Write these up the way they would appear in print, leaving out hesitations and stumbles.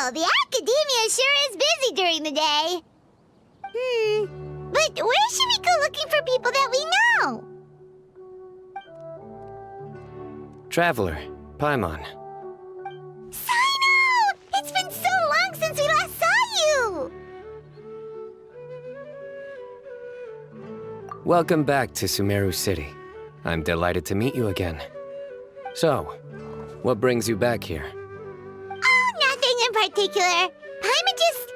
Wow, the academia sure is busy during the day. But where should we go looking for people that we know? Traveler, Paimon. Cyno! It's been so long since we last saw you! Welcome back to Sumeru City. I'm delighted to meet you again. So, what brings you back here? Oh, nothing in particular. Paimon just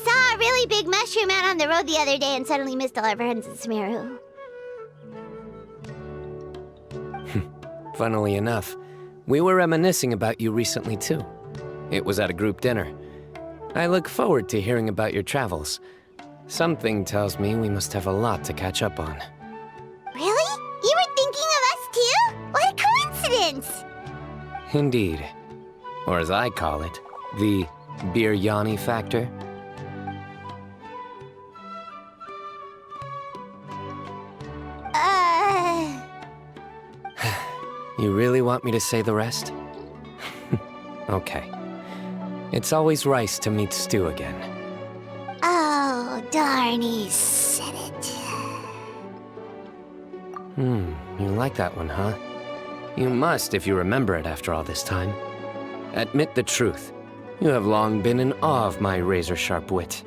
saw a really big mushroom out on the road the other day and suddenly missed all our friends in Sumeru. Funnily enough, we were reminiscing about you recently too. It was at a group dinner. I look forward to hearing about your travels. Something tells me we must have a lot to catch up on. Really? You were thinking of us too? What a coincidence! Indeed. Or as I call it, the biryani factor. You really want me to say the rest? Okay. It's always rice to meet stew again. Oh, darn, he said it. You like that one, huh? You must if you remember it after all this time. Admit the truth. You have long been in awe of my razor-sharp wit.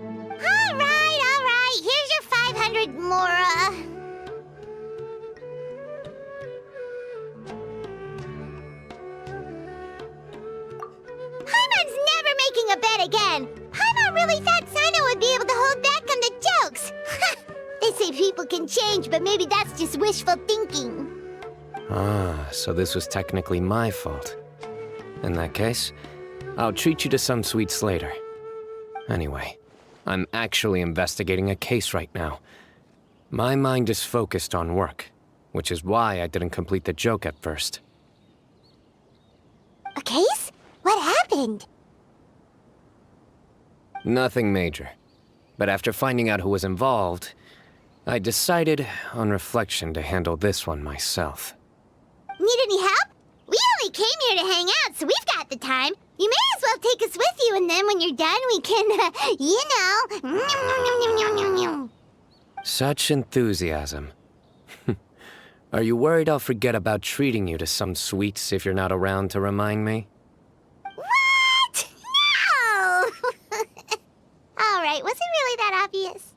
All right. Here's your 500 Mora. Paimon's never making a bet again. Paimon really thought Cyno would be able to hold back on the jokes. They say people can change, but maybe that's just wishful thinking. Ah, so this was technically my fault. In that case, I'll treat you to some sweets later. Anyway, I'm actually investigating a case right now. My mind is focused on work, which is why I didn't complete the joke at first. A case? What happened? Nothing major. But after finding out who was involved, I decided, on reflection, to handle this one myself. Need any help? We only came here to hang out, so we've got the time. You may as well take us with you, and then when you're done, we can, Such enthusiasm. Are you worried I'll forget about treating you to some sweets if you're not around to remind me? What? No! All right, was it really that obvious?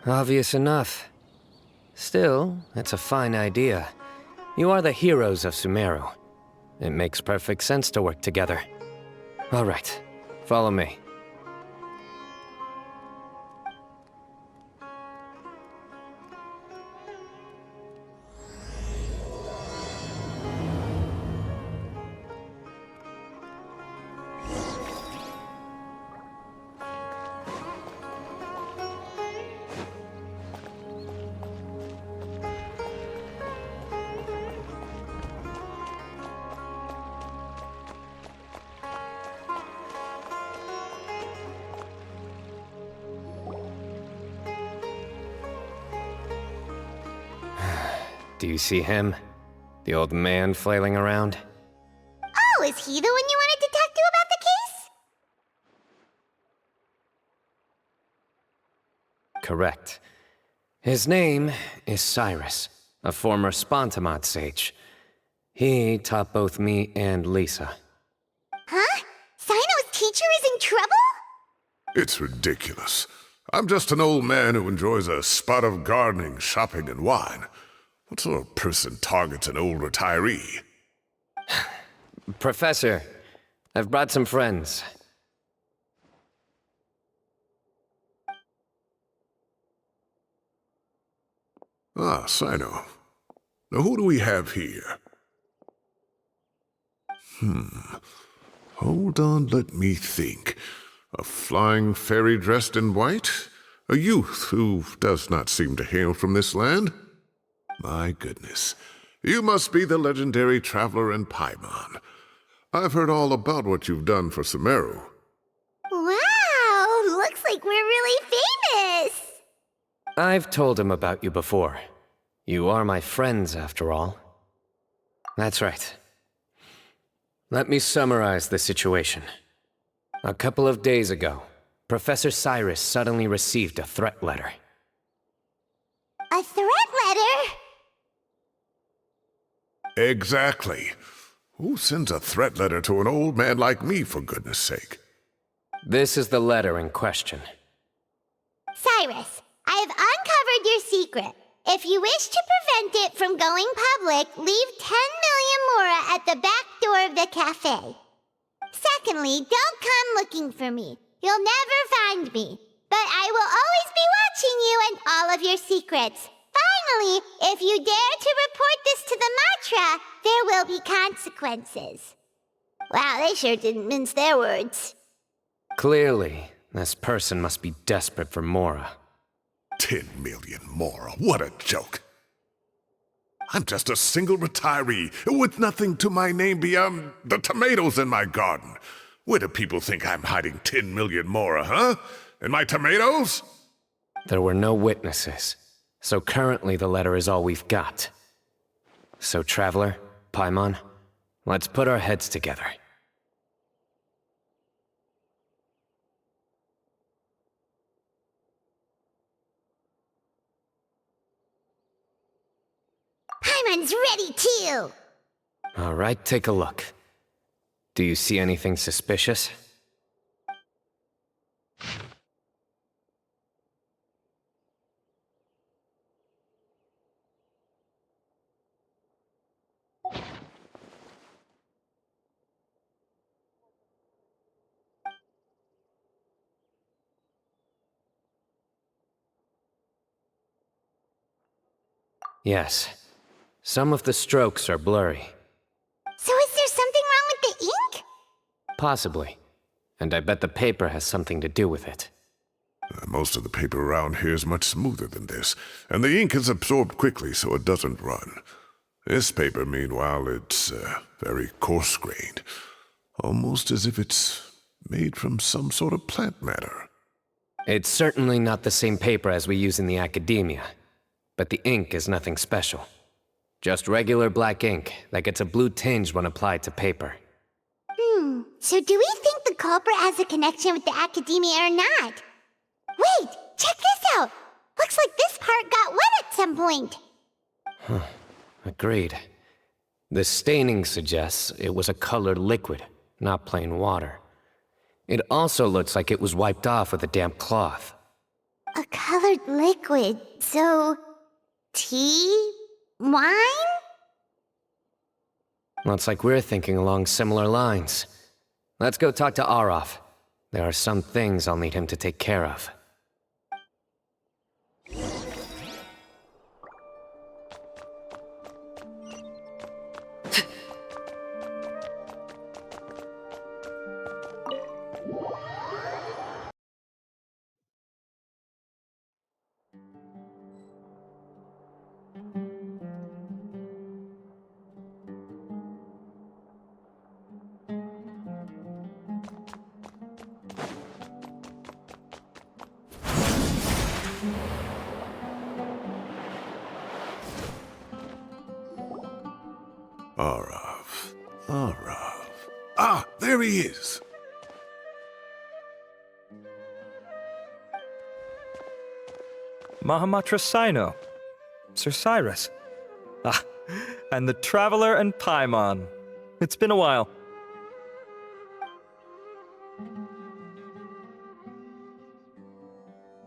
Obvious enough. Still, it's a fine idea. You are the heroes of Sumeru. It makes perfect sense to work together. All right, follow me. Do you see him? The old man flailing around? Oh, is he the one you wanted to talk to about the case? Correct. His name is Cyrus, a former Spontamod sage. He taught both me and Lisa. Huh? Cyno's teacher is in trouble? It's ridiculous. I'm just an old man who enjoys a spot of gardening, shopping, and wine. What sort of person targets an old retiree? Professor, I've brought some friends. Ah, cyno. Now who do we have here? Hold on, let me think. A flying fairy dressed in white? A youth who does not seem to hail from this land? My goodness. You must be the legendary traveler in Paimon. I've heard all about what you've done for Sumeru. Wow, looks like we're really famous. I've told him about you before. You are my friends, after all. That's right. Let me summarize the situation. A couple of days ago, Professor Cyrus suddenly received a threat letter. A threat letter? Exactly. Who sends a threat letter to an old man like me, for goodness sake? This is the letter in question. Cyrus, I have uncovered your secret. If you wish to prevent it from going public, leave 10 million mora at the back door of the cafe. Secondly, don't come looking for me. You'll never find me. But I will always be watching you and all of your secrets. Finally, if you dare to report this to the Matra, there will be consequences. Wow, they sure didn't mince their words. Clearly, this person must be desperate for mora. 10 million more. What a joke. I'm just a single retiree with nothing to my name beyond the tomatoes in my garden. Where do people think I'm hiding 10 million more, huh? In my tomatoes? There were no witnesses, so currently the letter is all we've got. So, Traveler, Paimon, let's put our heads together. Paimon's ready too! All right, take a look. Do you see anything suspicious? Yes. Some of the strokes are blurry. So is there something wrong with the ink? Possibly. And I bet the paper has something to do with it. Most of the paper around here is much smoother than this, and the ink is absorbed quickly so it doesn't run. This paper, meanwhile, it's very coarse-grained, almost as if it's made from some sort of plant matter. It's certainly not the same paper as we use in the academia, but the ink is nothing special. Just regular black ink that gets a blue tinge when applied to paper. So do we think the culprit has a connection with the academia or not? Wait, check this out! Looks like this part got wet at some point. Agreed. The staining suggests it was a colored liquid, not plain water. It also looks like it was wiped off with a damp cloth. A colored liquid, so... tea? Wine? Looks like we're thinking along similar lines. Let's go talk to Araf. There are some things I'll need him to take care of. Araf. Ah, there he is. Mahamatra Cyno. Sir Cyrus. Ah, and the Traveler and Paimon. It's been a while.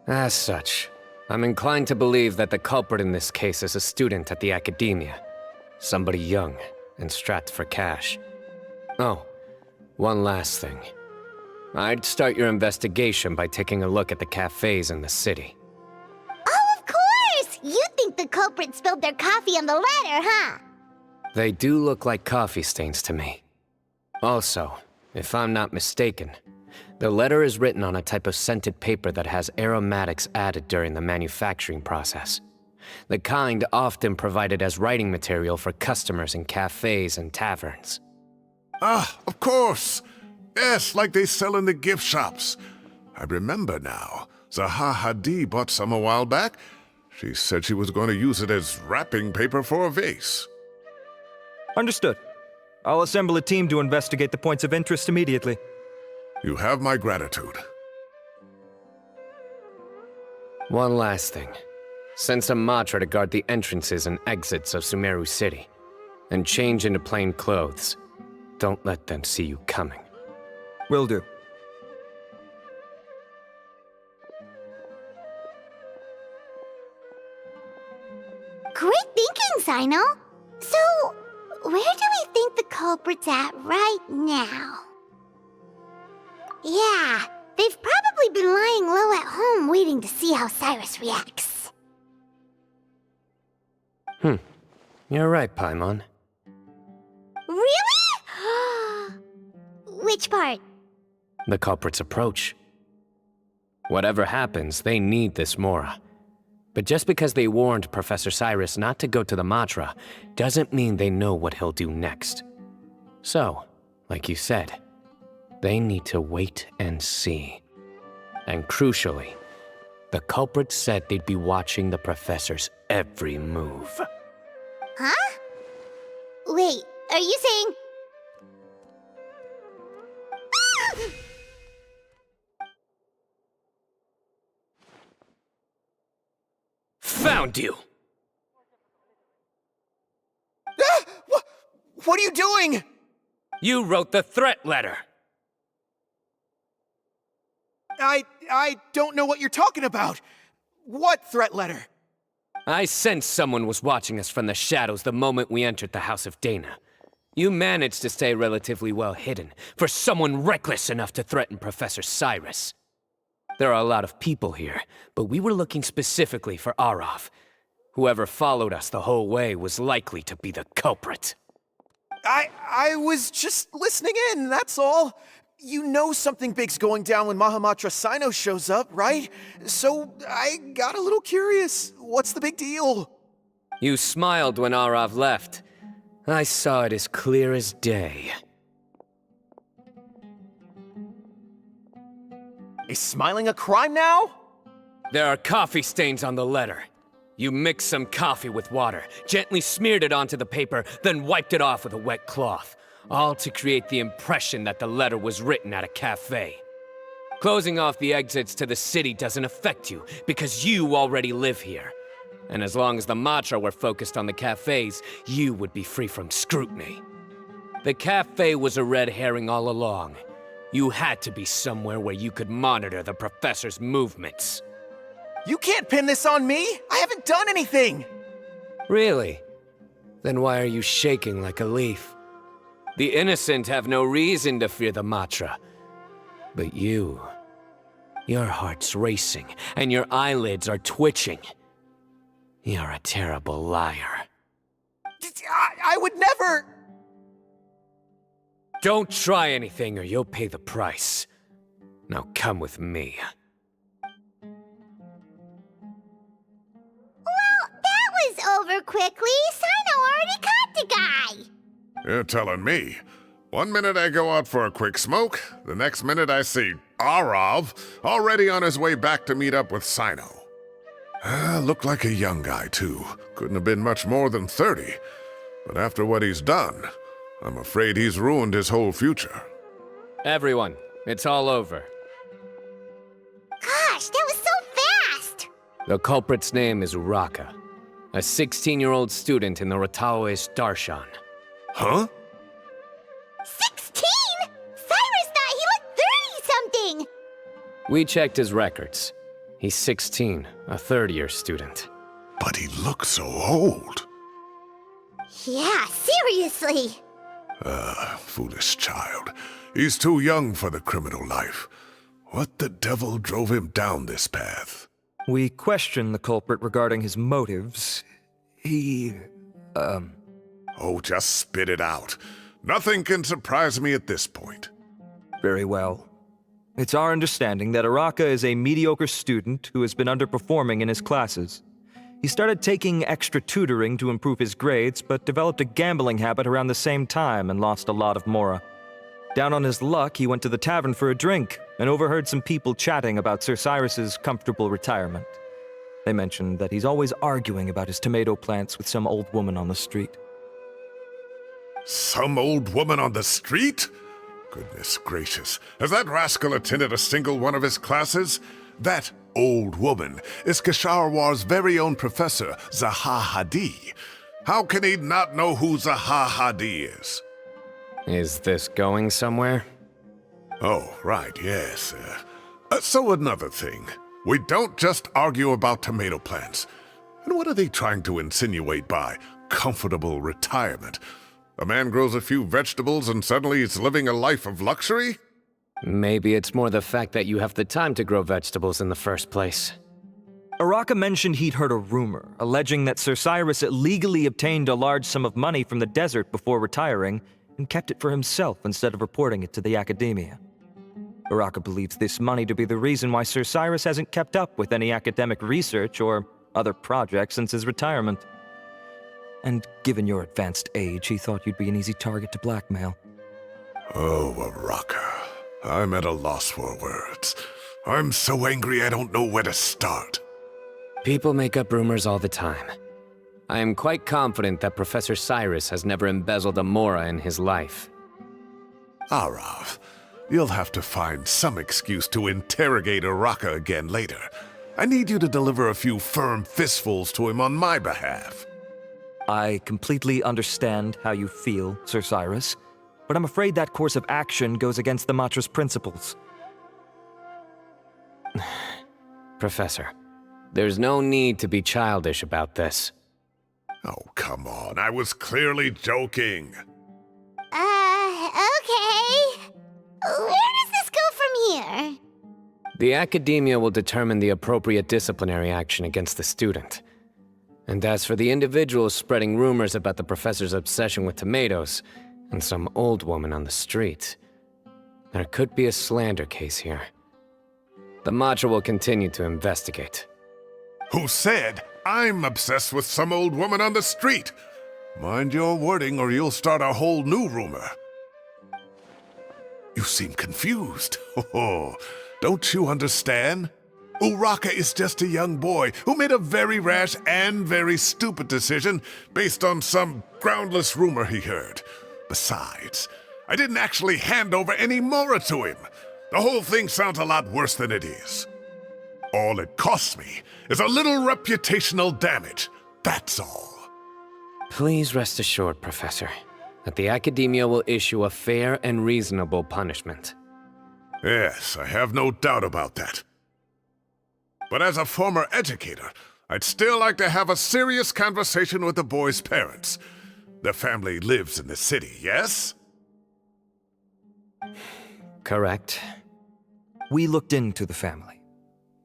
As such, I'm inclined to believe that the culprit in this case is a student at the academia. Somebody young and strapped for cash. Oh, one last thing. I'd start your investigation by taking a look at the cafes in the city. Oh, of course! You think the culprit spilled their coffee on the ladder, huh? They do look like coffee stains to me. Also, if I'm not mistaken, the letter is written on a type of scented paper that has aromatics added during the manufacturing process. The kind often provided as writing material for customers in cafes and taverns. Ah, of course. Yes, like they sell in the gift shops. I remember now. Zaha Hadi bought some a while back. She said she was going to use it as wrapping paper for a vase. Understood. I'll assemble a team to investigate the points of interest immediately. You have my gratitude. One last thing. Send some Matra to guard the entrances and exits of Sumeru City. And change into plain clothes. Don't let them see you coming. Will do. Great thinking, Cyno. So, where do we think the culprit's at right now? Yeah, they've probably been lying low at home waiting to see how Cyrus reacts. You're right, Paimon. Really? Which part? The culprit's approach. Whatever happens, they need this Mora. But just because they warned Professor Cyrus not to go to the Matra, doesn't mean they know what he'll do next. So, like you said, they need to wait and see. And crucially, the culprit said they'd be watching the Professor's every move. Huh? Wait, are you saying... Found you! What are you doing? You wrote the threat letter! I don't know what you're talking about. What threat letter? I sensed someone was watching us from the shadows the moment we entered the House of Dana. You managed to stay relatively well hidden for someone reckless enough to threaten Professor Cyrus. There are a lot of people here, but we were looking specifically for Arav. Whoever followed us the whole way was likely to be the culprit. I was just listening in, that's all. You know something big's going down when Mahamatra Cyno shows up, right? So I got a little curious. What's the big deal? You smiled when Arav left. I saw it as clear as day. Is smiling a crime now? There are coffee stains on the letter. You mixed some coffee with water, gently smeared it onto the paper, then wiped it off with a wet cloth, all to create the impression that the letter was written at a cafe. Closing off the exits to the city doesn't affect you, because you already live here. And as long as the Matra were focused on the cafes, you would be free from scrutiny. The cafe was a red herring all along. You had to be somewhere where you could monitor the Professor's movements. You can't pin this on me! I haven't done anything! Really? Then why are you shaking like a leaf? The innocent have no reason to fear the Matra. But you... your heart's racing, and your eyelids are twitching. You're a terrible liar. I would never... Don't try anything or you'll pay the price. Now come with me. Well, that was over quickly. Cyno already caught the guy. You're telling me. One minute I go out for a quick smoke, the next minute I see Arav already on his way back to meet up with Cyno. Looked like a young guy, too. Couldn't have been much more than 30. But after what he's done, I'm afraid he's ruined his whole future. Everyone, it's all over. Gosh, that was so fast! The culprit's name is Uraka, a 16-year-old student in the Rataoist Darshan. Huh? 16? Cyrus thought he looked 30-something! We checked his records. He's 16, a third-year student. But he looks so old. Yeah, seriously. Foolish child. He's too young for the criminal life. What the devil drove him down this path? We questioned the culprit regarding his motives. Oh, just spit it out. Nothing can surprise me at this point. Very well. It's our understanding that Araka is a mediocre student who has been underperforming in his classes. He started taking extra tutoring to improve his grades, but developed a gambling habit around the same time and lost a lot of Mora. Down on his luck, he went to the tavern for a drink and overheard some people chatting about Sir Cyrus's comfortable retirement. They mentioned that he's always arguing about his tomato plants with some old woman on the street. Some old woman on the street? Goodness gracious, has that rascal attended a single one of his classes? That old woman is Kasharwar's very own professor, Zaha Hadid. How can he not know who Zaha Hadid is? Is this going somewhere? Oh, right, yes. So another thing. We don't just argue about tomato plants. And what are they trying to insinuate by comfortable retirement? A man grows a few vegetables and suddenly he's living a life of luxury? Maybe it's more the fact that you have the time to grow vegetables in the first place. Araka mentioned he'd heard a rumor, alleging that Sir Cyrus illegally obtained a large sum of money from the desert before retiring and kept it for himself instead of reporting it to the academia. Araka believes this money to be the reason why Sir Cyrus hasn't kept up with any academic research or other projects since his retirement. And given your advanced age, he thought you'd be an easy target to blackmail. Oh, Araka. I'm at a loss for words. I'm so angry I don't know where to start. People make up rumors all the time. I am quite confident that Professor Cyrus has never embezzled a mora in his life. Arav, you'll have to find some excuse to interrogate Araka again later. I need you to deliver a few firm fistfuls to him on my behalf. I completely understand how you feel, Sir Cyrus, but I'm afraid that course of action goes against the Matra's principles. Professor, there's no need to be childish about this. Oh, come on. I was clearly joking. Okay. Where does this go from here? The academia will determine the appropriate disciplinary action against the student. And as for the individuals spreading rumors about the professor's obsession with tomatoes and some old woman on the street, there could be a slander case here. The Matra will continue to investigate. Who said I'm obsessed with some old woman on the street? Mind your wording or you'll start a whole new rumor. You seem confused. Oh, don't you understand? Uraka is just a young boy who made a very rash and very stupid decision based on some groundless rumor he heard. Besides, I didn't actually hand over any mora to him. The whole thing sounds a lot worse than it is. All it costs me is a little reputational damage. That's all. Please rest assured, Professor, that the academia will issue a fair and reasonable punishment. Yes, I have no doubt about that. But as a former educator, I'd still like to have a serious conversation with the boy's parents. Their family lives in the city, yes? Correct. We looked into the family.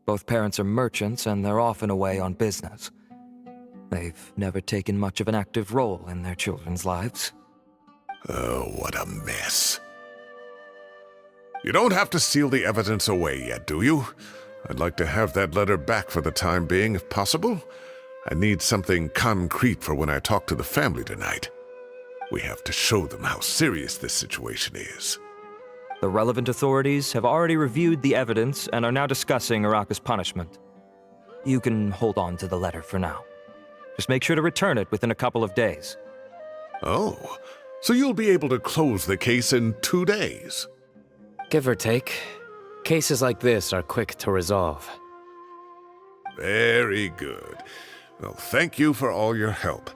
Both parents are merchants and they're often away on business. They've never taken much of an active role in their children's lives. Oh, what a mess. You don't have to seal the evidence away yet, do you? I'd like to have that letter back for the time being, if possible. I need something concrete for when I talk to the family tonight. We have to show them how serious this situation is. The relevant authorities have already reviewed the evidence and are now discussing Araka's punishment. You can hold on to the letter for now. Just make sure to return it within a couple of days. Oh, so you'll be able to close the case in 2 days? Give or take. Cases like this are quick to resolve. Very good. Well, thank you for all your help.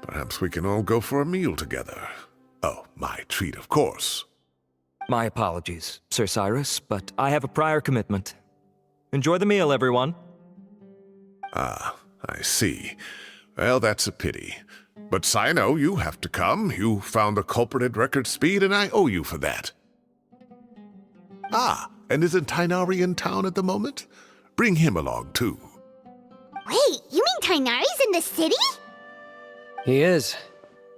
Perhaps we can all go for a meal together. Oh, my treat, of course. My apologies, Sir Cyrus, but I have a prior commitment. Enjoy the meal, everyone. Ah, I see. Well, that's a pity. But cyno, you have to come. You found the culprit at record speed, and I owe you for that. Ah, and isn't Tainari in town at the moment? Bring him along, too. Wait, you mean Tainari's in the city? He is.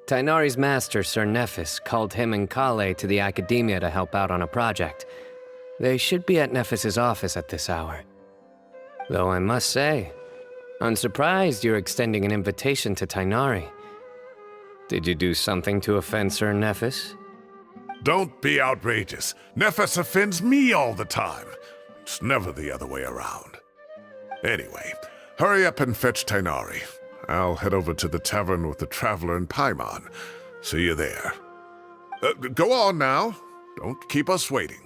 Tainari's master, Sir Nephis, called him and Kale to the academia to help out on a project. They should be at Nephis's office at this hour. Though I must say, I'm surprised you're extending an invitation to Tainari. Did you do something to offend Sir Nephis? Don't be outrageous. Nephis offends me all the time. It's never the other way around. Anyway, hurry up and fetch Tainari. I'll head over to the tavern with the Traveler and Paimon. See you there. Go on now. Don't keep us waiting.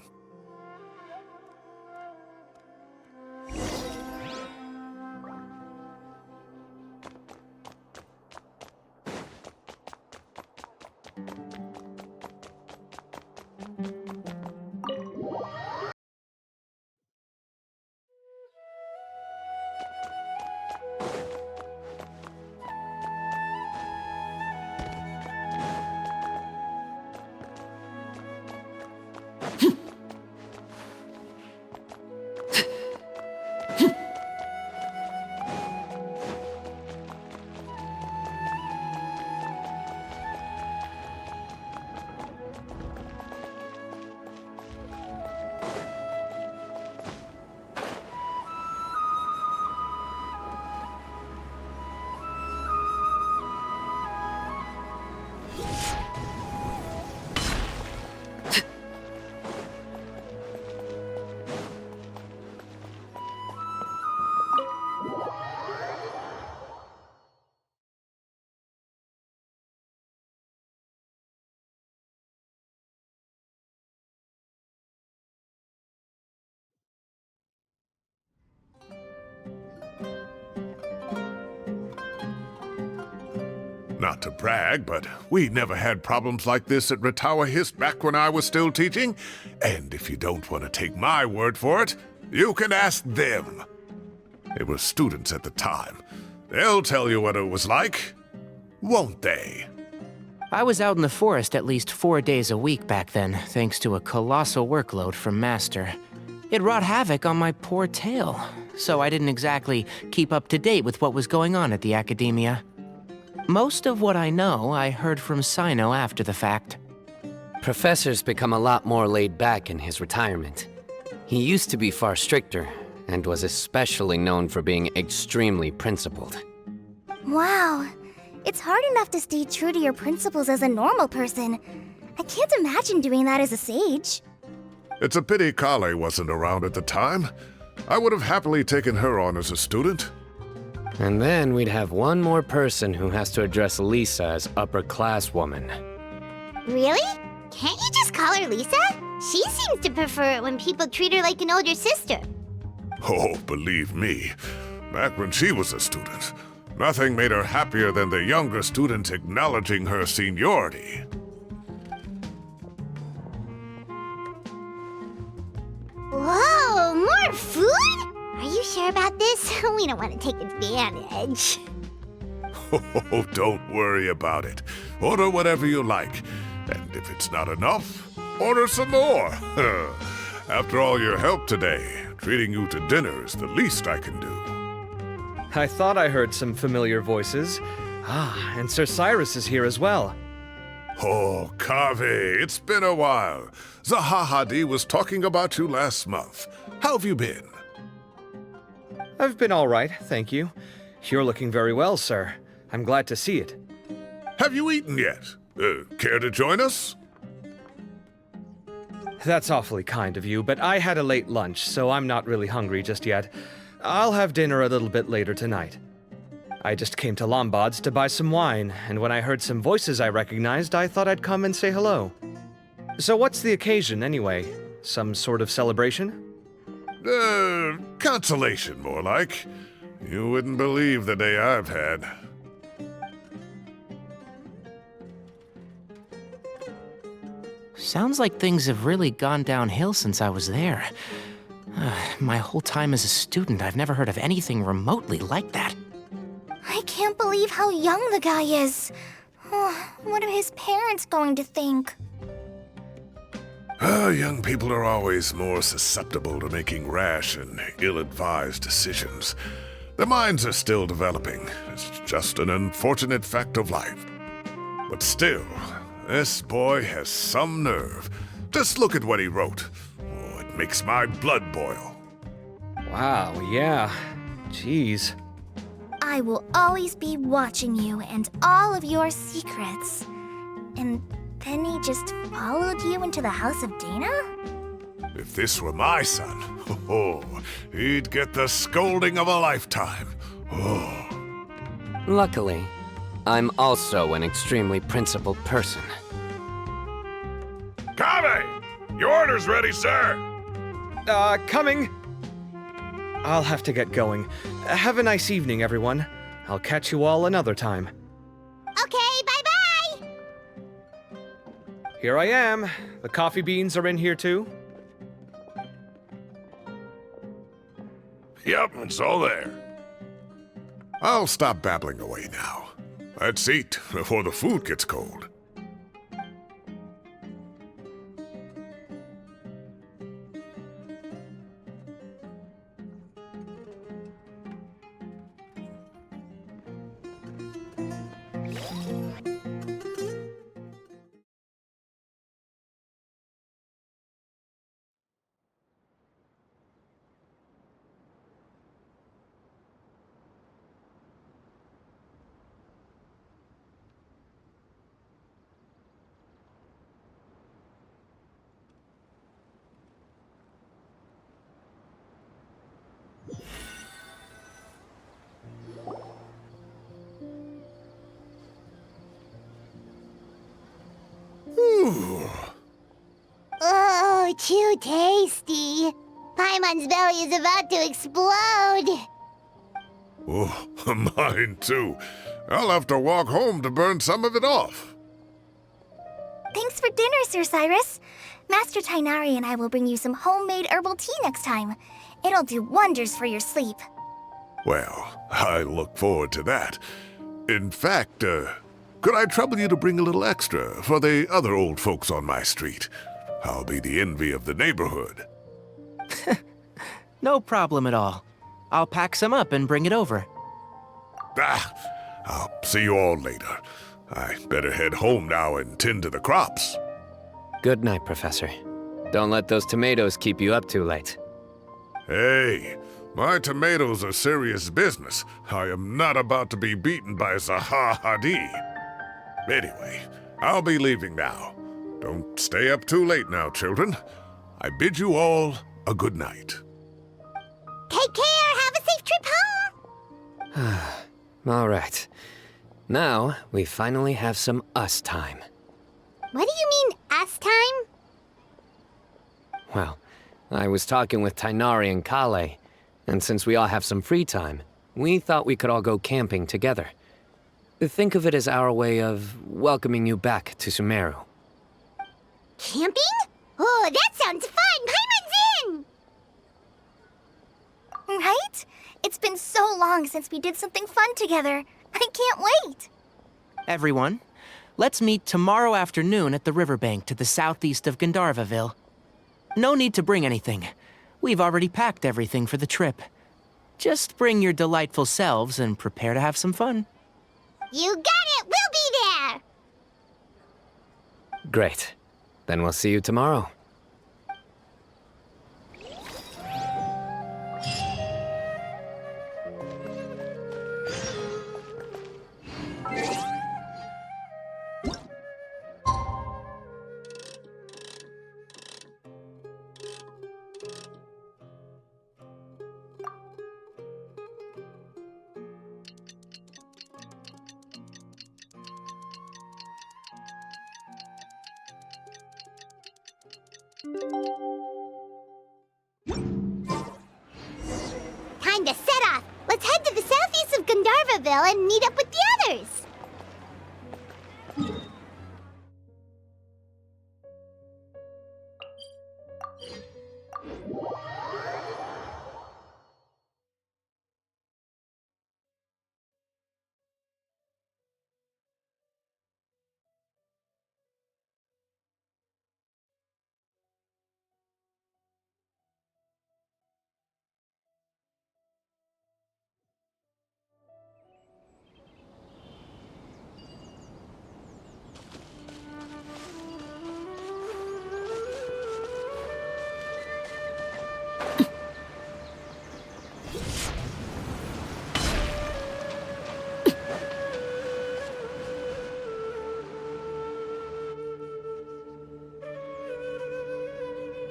Not to brag, but we never had problems like this at Ratawa Hist back when I was still teaching. And if you don't want to take my word for it, you can ask them. They were students at the time. They'll tell you what it was like, won't they? I was out in the forest at least 4 days a week back then, thanks to a colossal workload from Master. It wrought havoc on my poor tail, so I didn't exactly keep up to date with what was going on at the academia. Most of what I know, I heard from Cyno after the fact. Professor's become a lot more laid back in his retirement. He used to be far stricter, and was especially known for being extremely principled. Wow. It's hard enough to stay true to your principles as a normal person. I can't imagine doing that as a sage. It's a pity Kale wasn't around at the time. I would have happily taken her on as a student. And then we'd have one more person who has to address Lisa as upper-class woman. Really? Can't you just call her Lisa? She seems to prefer it when people treat her like an older sister. Oh, believe me, back when she was a student, nothing made her happier than the younger students acknowledging her seniority. Whoa, more food? Are you sure about this? We don't want to take advantage. Oh, don't worry about it. Order whatever you like. And if it's not enough, order some more. After all your help today, treating you to dinner is the least I can do. I thought I heard some familiar voices. Ah, and Sir Cyrus is here as well. Oh, Kave, it's been a while. Zahahadi was talking about you last month. How have you been? I've been all right, thank you. You're looking very well, sir. I'm glad to see it. Have you eaten yet? Care to join us? That's awfully kind of you, but I had a late lunch, so I'm not really hungry just yet. I'll have dinner a little bit later tonight. I just came to Lombard's to buy some wine, and when I heard some voices I recognized, I thought I'd come and say hello. So what's the occasion, anyway? Some sort of celebration? Consolation, more like. You wouldn't believe the day I've had. Sounds like things have really gone downhill since I was there. My whole time as a student, I've never heard of anything remotely like that. I can't believe how young the guy is. Oh, what are his parents going to think? Young people are always more susceptible to making rash and ill-advised decisions. Their minds are still developing. It's just an unfortunate fact of life. But still, this boy has some nerve. Just look at what he wrote. Oh, it makes my blood boil. Wow, yeah. Jeez. I will always be watching you and all of your secrets. And then he just followed you into the house of Dana? If this were my son, he'd get the scolding of a lifetime. Oh. Luckily, I'm also an extremely principled person. Your order's ready, sir. Coming. I'll have to get going. Have a nice evening, everyone. I'll catch you all another time. Okay, bye-bye! Here I am. The coffee beans are in here too. Yep, it's all there. I'll stop babbling away now. Let's eat before the food gets cold. Oh, too tasty. Paimon's belly is about to explode. Oh, mine too. I'll have to walk home to burn some of it off. Thanks for dinner, Sir Cyrus. Master Tainari and I will bring you some homemade herbal tea next time. It'll do wonders for your sleep. Well, I look forward to that. In fact, could I trouble you to bring a little extra for the other old folks on my street? I'll be the envy of the neighborhood. No problem at all. I'll pack some up and bring it over. I'll see you all later. I better head home now and tend to the crops. Good night, Professor. Don't let those tomatoes keep you up too late. Hey, my tomatoes are serious business. I am not about to be beaten by Zaha Hadid. Anyway, I'll be leaving now. Don't stay up too late now, children. I bid you all a good night. Take care. Have a safe trip home. All right. Now, we finally have some us time. What do you mean, us time? Well, I was talking with Tainari and Kale, and since we all have some free time, we thought we could all go camping together. Think of it as our way of welcoming you back to Sumeru. Camping? Oh, that sounds fun! Paimon's in! Right? It's been so long since we did something fun together. I can't wait. Everyone, let's meet tomorrow afternoon at the riverbank to the southeast of Gandharvaville. No need to bring anything. We've already packed everything for the trip. Just bring your delightful selves and prepare to have some fun. You got it! We'll be there! Great. Then we'll see you tomorrow. Time to set off! Let's head to the southeast of Gandharvaville and meet up with the others!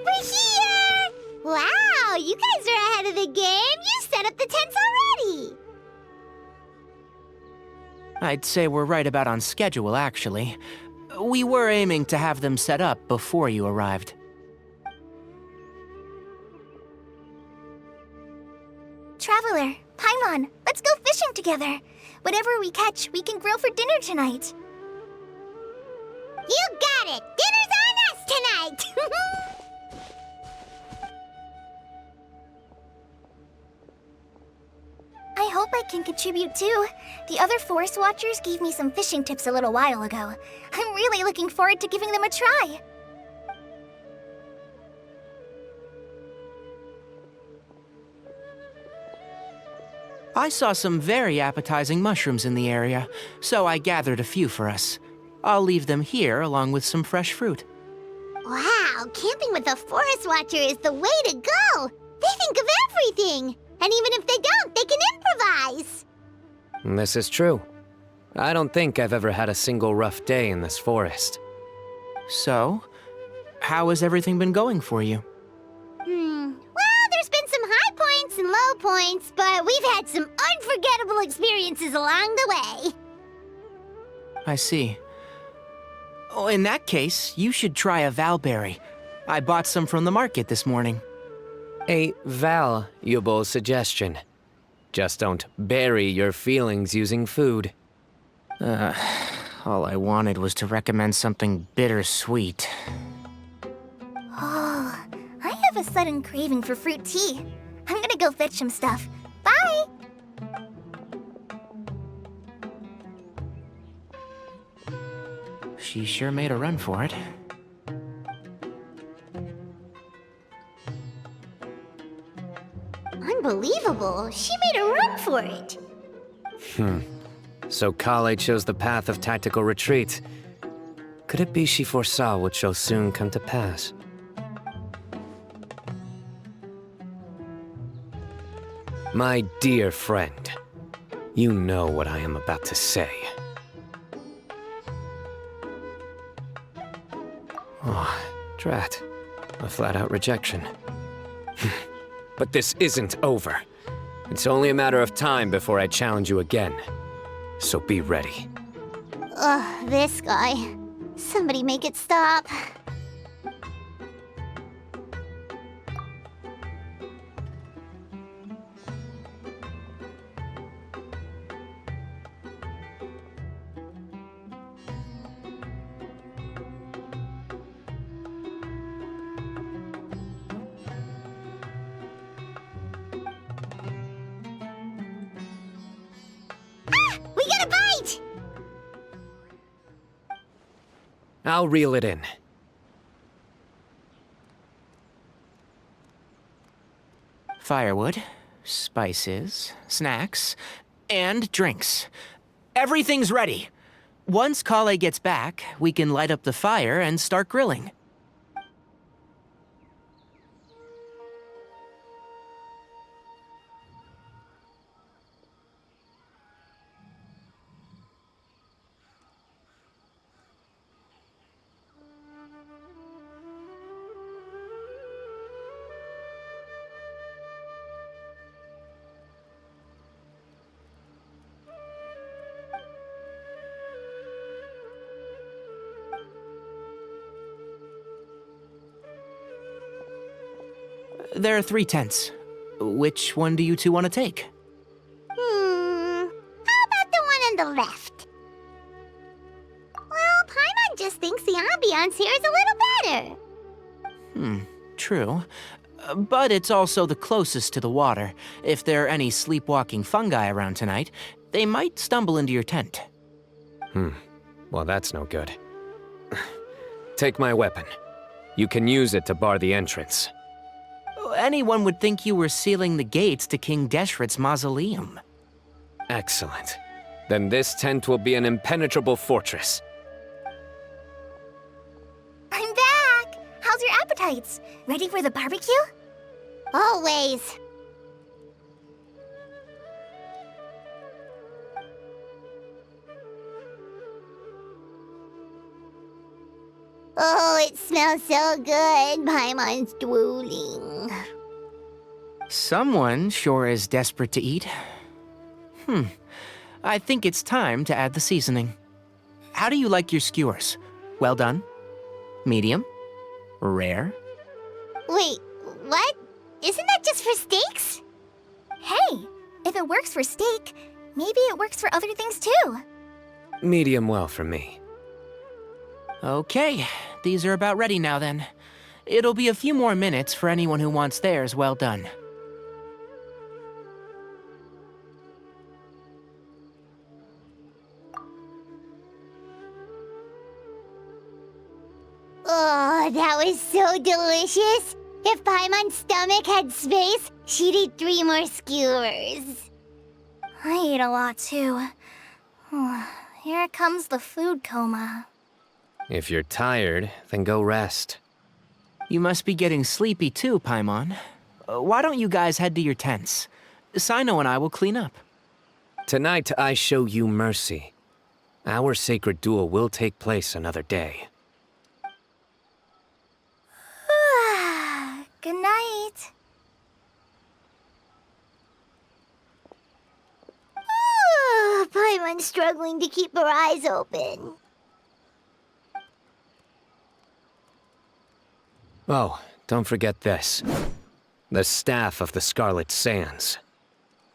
We're here! Wow, you guys are ahead of the game! You set up the tents already! I'd say we're right about on schedule, actually. We were aiming to have them set up before you arrived. popular. Paimon, let's go fishing together. Whatever we catch, we can grill for dinner tonight. You got it! Dinner's on us tonight! I hope I can contribute too. The other forest watchers gave me some fishing tips a little while ago. I'm really looking forward to giving them a try. I saw some very appetizing mushrooms in the area, so I gathered a few for us. I'll leave them here along with some fresh fruit. Wow, camping with a forest watcher is the way to go! They think of everything! And even if they don't, they can improvise! This is true. I don't think I've ever had a single rough day in this forest. So, how has everything been going for you? Well, there's been some high points and low points, but we've had some unforgettable experiences along the way. I see. Oh, in that case, you should try a valberry. I bought some from the market this morning. A valuable suggestion. Just don't bury your feelings using food. All I wanted was to recommend something bittersweet. Oh, I have a sudden craving for fruit tea. I'm gonna go fetch some stuff. Bye! She sure made a run for it. Unbelievable. She made a run for it. So Kale chose the path of tactical retreat. Could it be she foresaw what shall soon come to pass? My dear friend, you know what I am about to say. Oh, drat. A flat-out rejection. But this isn't over. It's only a matter of time before I challenge you again. So be ready. Ugh, this guy. Somebody make it stop. We got a bite! I'll reel it in. Firewood, spices, snacks, and drinks. Everything's ready. Once Kale gets back, we can light up the fire and start grilling. There are 3 tents. Which one do you two want to take? How about the one on the left? Well, Paimon just thinks the ambiance here is a little better. True. But it's also the closest to the water. If there are any sleepwalking fungi around tonight, they might stumble into your tent. Well, that's no good. Take my weapon. You can use it to bar the entrance. Anyone would think you were sealing the gates to King Deshret's mausoleum. Excellent. Then this tent will be an impenetrable fortress. I'm back! How's your appetites? Ready for the barbecue? Always. Oh, it smells so good. Paimon's drooling. Someone sure is desperate to eat. I think it's time to add the seasoning. How do you like your skewers? Well done? Medium? Rare? Wait, what? Isn't that just for steaks? Hey, If it works for steak, maybe it works for other things too. Medium well for me. Okay, these are about ready now then. It'll be a few more minutes for anyone who wants theirs well done. Oh, that was so delicious. If Paimon's stomach had space, she'd eat 3 more skewers. I ate a lot too. Here comes the food coma. If you're tired, then go rest. You must be getting sleepy too, Paimon. Why don't you guys head to your tents? Cyno and I will clean up. Tonight, I show you mercy. Our sacred duel will take place another day. Good night. Paimon's struggling to keep her eyes open. Oh, don't forget this. The Staff of the Scarlet Sands.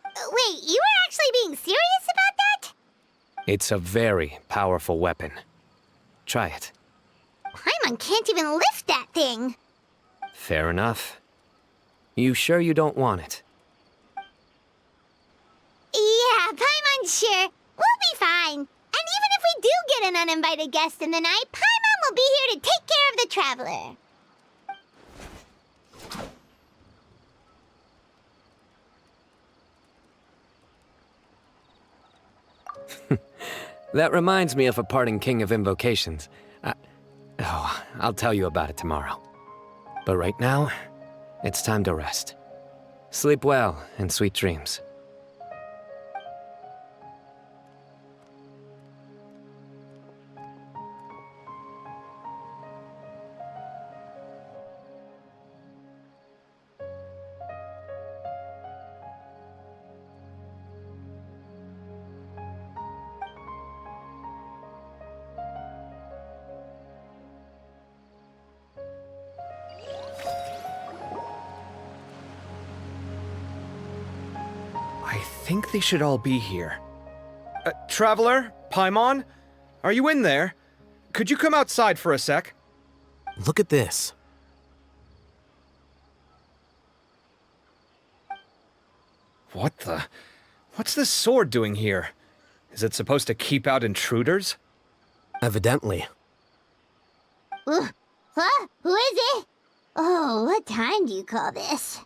Wait, you were actually being serious about that? It's a very powerful weapon. Try it. Paimon can't even lift that thing. Fair enough. You sure you don't want it? Yeah, Paimon's sure. We'll be fine. And even if we do get an uninvited guest in the night, Paimon will be here to take care of the traveler. That reminds me of a parting king of invocations. I'll tell you about it tomorrow. But right now, it's time to rest. Sleep well and sweet dreams. I think they should all be here. Traveler? Paimon? Are you in there? Could you come outside for a sec? Look at this. What the? What's this sword doing here? Is it supposed to keep out intruders? Evidently. Huh? Who is it? Oh, what time do you call this?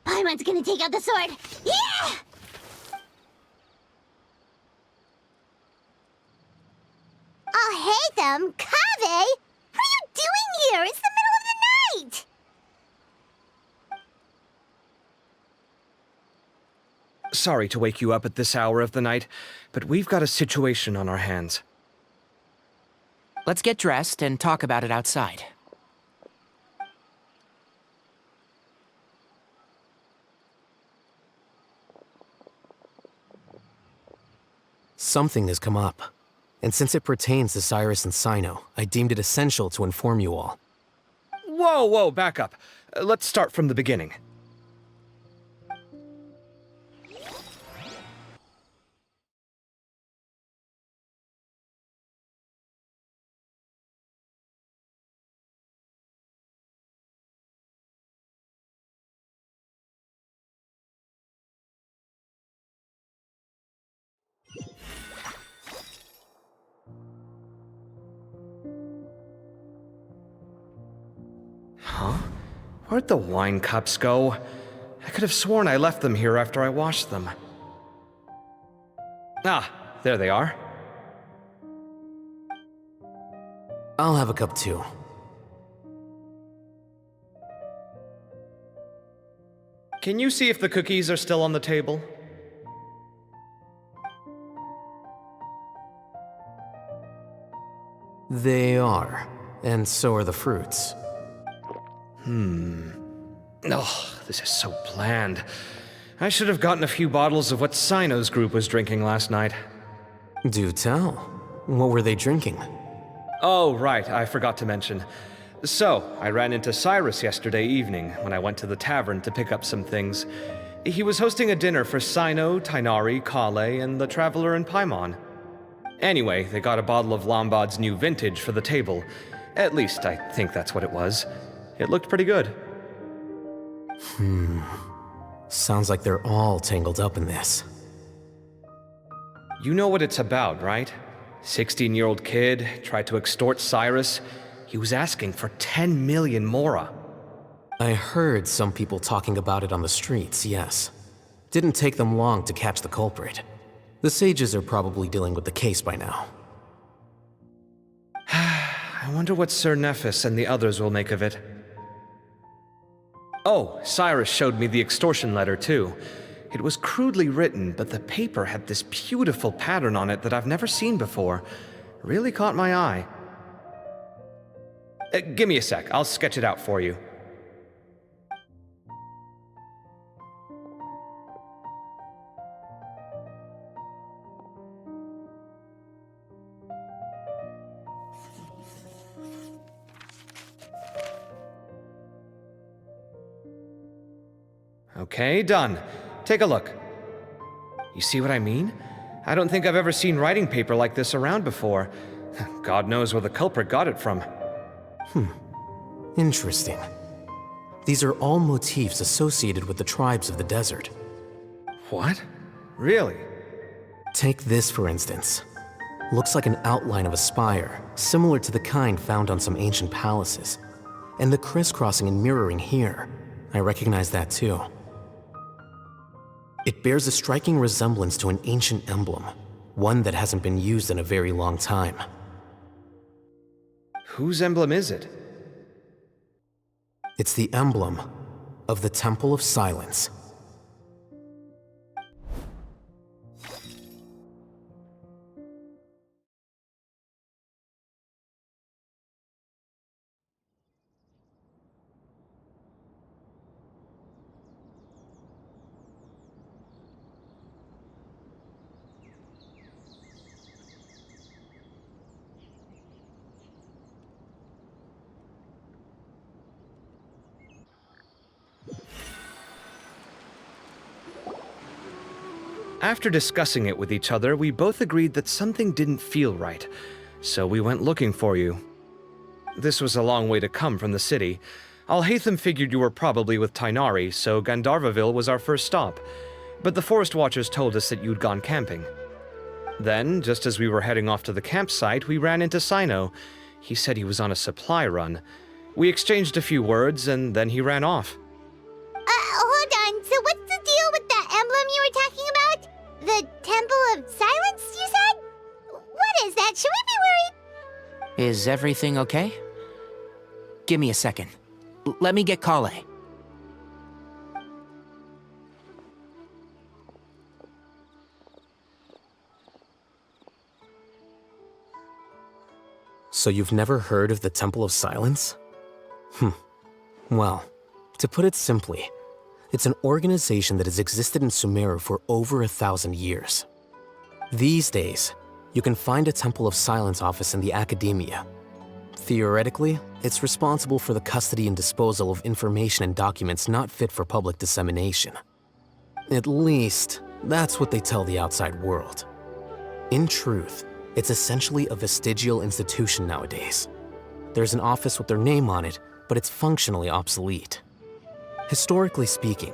Paimon's gonna take out the sword. Yeah! Oh, hey them, Kaveh! What are you doing here? It's the middle of the night! Sorry to wake you up at this hour of the night, but we've got a situation on our hands. Let's get dressed and talk about it outside. Something has come up. And since it pertains to Cyrus and Cyno, I deemed it essential to inform you all. Whoa, back up. Let's start from the beginning. Huh? Where'd the wine cups go? I could have sworn I left them here after I washed them. Ah, there they are. I'll have a cup too. Can you see if the cookies are still on the table? They are. And so are the fruits. Oh, this is so bland. I should have gotten a few bottles of what Cyno's group was drinking last night. Do tell. What were they drinking? Oh, right, I forgot to mention. So, I ran into Cyrus yesterday evening when I went to the tavern to pick up some things. He was hosting a dinner for Cyno, Tighnari, Kale, and the Traveler and Paimon. Anyway, they got a bottle of Lombard's new vintage for the table. At least, I think that's what it was. It looked pretty good. Sounds like they're all tangled up in this. You know what it's about, right? 16-year-old kid tried to extort Cyrus. He was asking for 10 million mora. I heard some people talking about it on the streets, yes. Didn't take them long to catch the culprit. The sages are probably dealing with the case by now. I wonder what Sir Nephis and the others will make of it. Oh, Cyrus showed me the extortion letter, too. It was crudely written, but the paper had this beautiful pattern on it that I've never seen before. Really caught my eye. Give me a sec, I'll sketch it out for you. Okay, done. Take a look. You see what I mean? I don't think I've ever seen writing paper like this around before. God knows where the culprit got it from. Interesting. These are all motifs associated with the tribes of the desert. What? Really? Take this, for instance. Looks like an outline of a spire, similar to the kind found on some ancient palaces. And the crisscrossing and mirroring here, I recognize that too. It bears a striking resemblance to an ancient emblem, one that hasn't been used in a very long time. Whose emblem is it? It's the emblem of the Temple of Silence. After discussing it with each other, we both agreed that something didn't feel right, so we went looking for you. This was a long way to come from the city. Alhaitham figured you were probably with Tighnari, so Gandharvaville was our first stop, but the Forest Watchers told us that you'd gone camping. Then, just as we were heading off to the campsite, we ran into Cyno. He said he was on a supply run. We exchanged a few words, and then he ran off. Hold on, so what's the deal with that emblem you were talking about? The Temple of Silence, you said? What is that? Should we be worried? Is everything okay? Give me a second. Let me get Kale. So you've never heard of the Temple of Silence? Well, to put it simply, it's an organization that has existed in Sumeru for over 1,000 years. These days, you can find a Temple of Silence office in the academia. Theoretically, it's responsible for the custody and disposal of information and documents not fit for public dissemination. At least, that's what they tell the outside world. In truth, it's essentially a vestigial institution nowadays. There's an office with their name on it, but it's functionally obsolete. Historically speaking,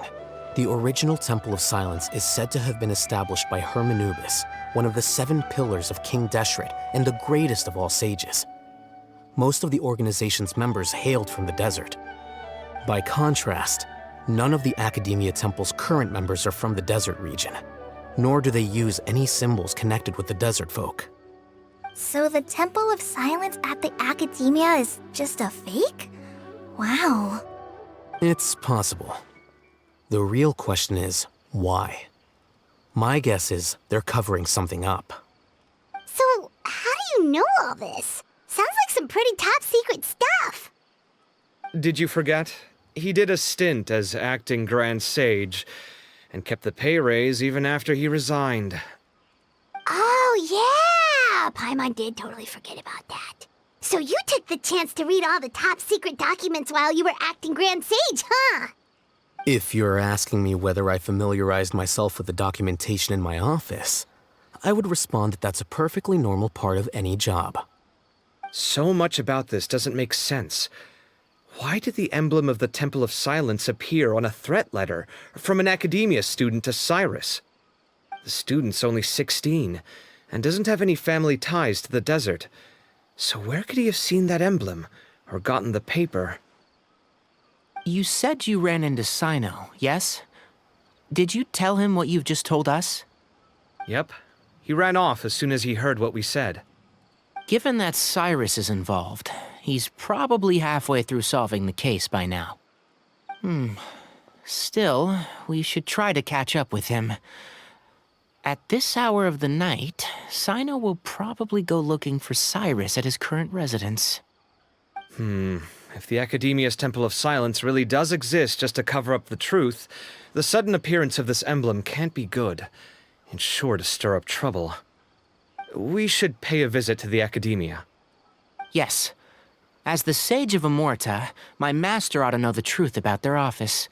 the original Temple of Silence is said to have been established by Hermanubis, one of the 7 pillars of King Deshret and the greatest of all sages. Most of the organization's members hailed from the desert. By contrast, none of the Academia Temple's current members are from the desert region, nor do they use any symbols connected with the desert folk. So the Temple of Silence at the Academia is just a fake? Wow. It's possible. The real question is, why? My guess is they're covering something up. So, how do you know all this? Sounds like some pretty top secret stuff. Did you forget? He did a stint as acting Grand Sage, and kept the pay raise even after he resigned. Oh, yeah! Paimon did totally forget about that. So you took the chance to read all the top secret documents while you were acting Grand Sage, huh? If you're asking me whether I familiarized myself with the documentation in my office, I would respond that that's a perfectly normal part of any job. So much about this doesn't make sense. Why did the emblem of the Temple of Silence appear on a threat letter from an academia student to Cyrus? The student's only 16 and doesn't have any family ties to the desert. So where could he have seen that emblem or gotten the paper? You said you ran into Cyno, yes? Did you tell him what you've just told us? Yep. He ran off as soon as he heard what we said. Given that Cyrus is involved, he's probably halfway through solving the case by now. Still, we should try to catch up with him. At this hour of the night, Cyno will probably go looking for Cyrus at his current residence. If the Academia's Temple of Silence really does exist just to cover up the truth, the sudden appearance of this emblem can't be good. It's sure to stir up trouble. We should pay a visit to the Academia. Yes. As the Sage of Amorta, my master ought to know the truth about their office.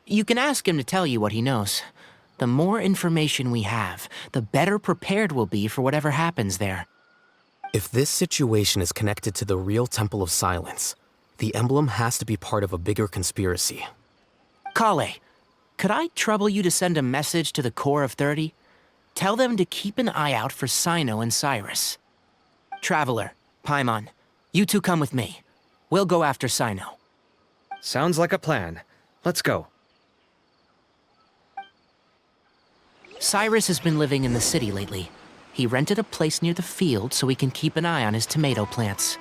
You can ask him to tell you what he knows. The more information we have, the better prepared we'll be for whatever happens there. If this situation is connected to the real Temple of Silence, the emblem has to be part of a bigger conspiracy. Kale, could I trouble you to send a message to the Core of 30? Tell them to keep an eye out for Cyno and Cyrus. Traveler, Paimon, you two come with me. We'll go after Cyno. Sounds like a plan. Let's go. Cyrus has been living in the city lately. He rented a place near the field so he can keep an eye on his tomato plants.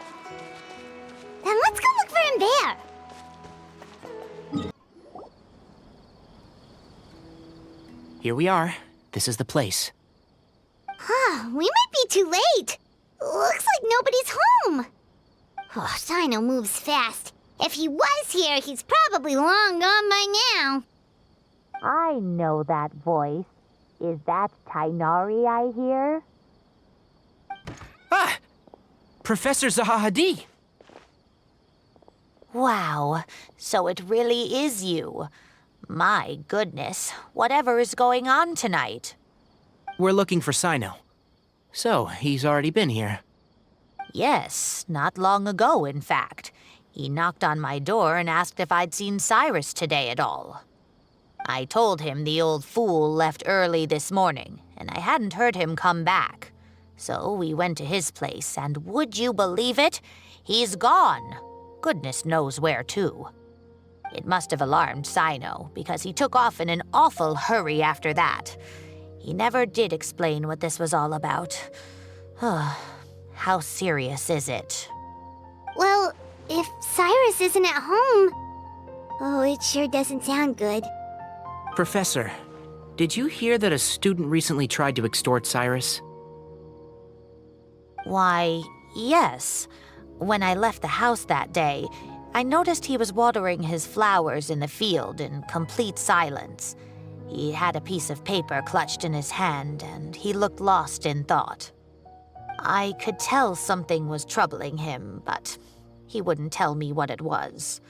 Then let's go look for him there. Here we are. This is the place. We might be too late. Looks like nobody's home. Oh, Cyno moves fast. If he was here, he's probably long gone by now. I know that voice. Is that Tainari I hear? Ah! Professor Zahahadi! Wow, so it really is you. My goodness, whatever is going on tonight? We're looking for Cyno. So, he's already been here. Yes, not long ago, in fact. He knocked on my door and asked if I'd seen Cyrus today at all. I told him the old fool left early this morning, and I hadn't heard him come back. So we went to his place, and would you believe it? He's gone. Goodness knows where to. It must have alarmed Cyno, because he took off in an awful hurry after that. He never did explain what this was all about. How serious is it? Well, if Cyrus isn't at home... Oh, it sure doesn't sound good. Professor, did you hear that a student recently tried to extort Cyrus? Why, yes. When I left the house that day, I noticed he was watering his flowers in the field in complete silence. He had a piece of paper clutched in his hand, and he looked lost in thought. I could tell something was troubling him, but he wouldn't tell me what it was.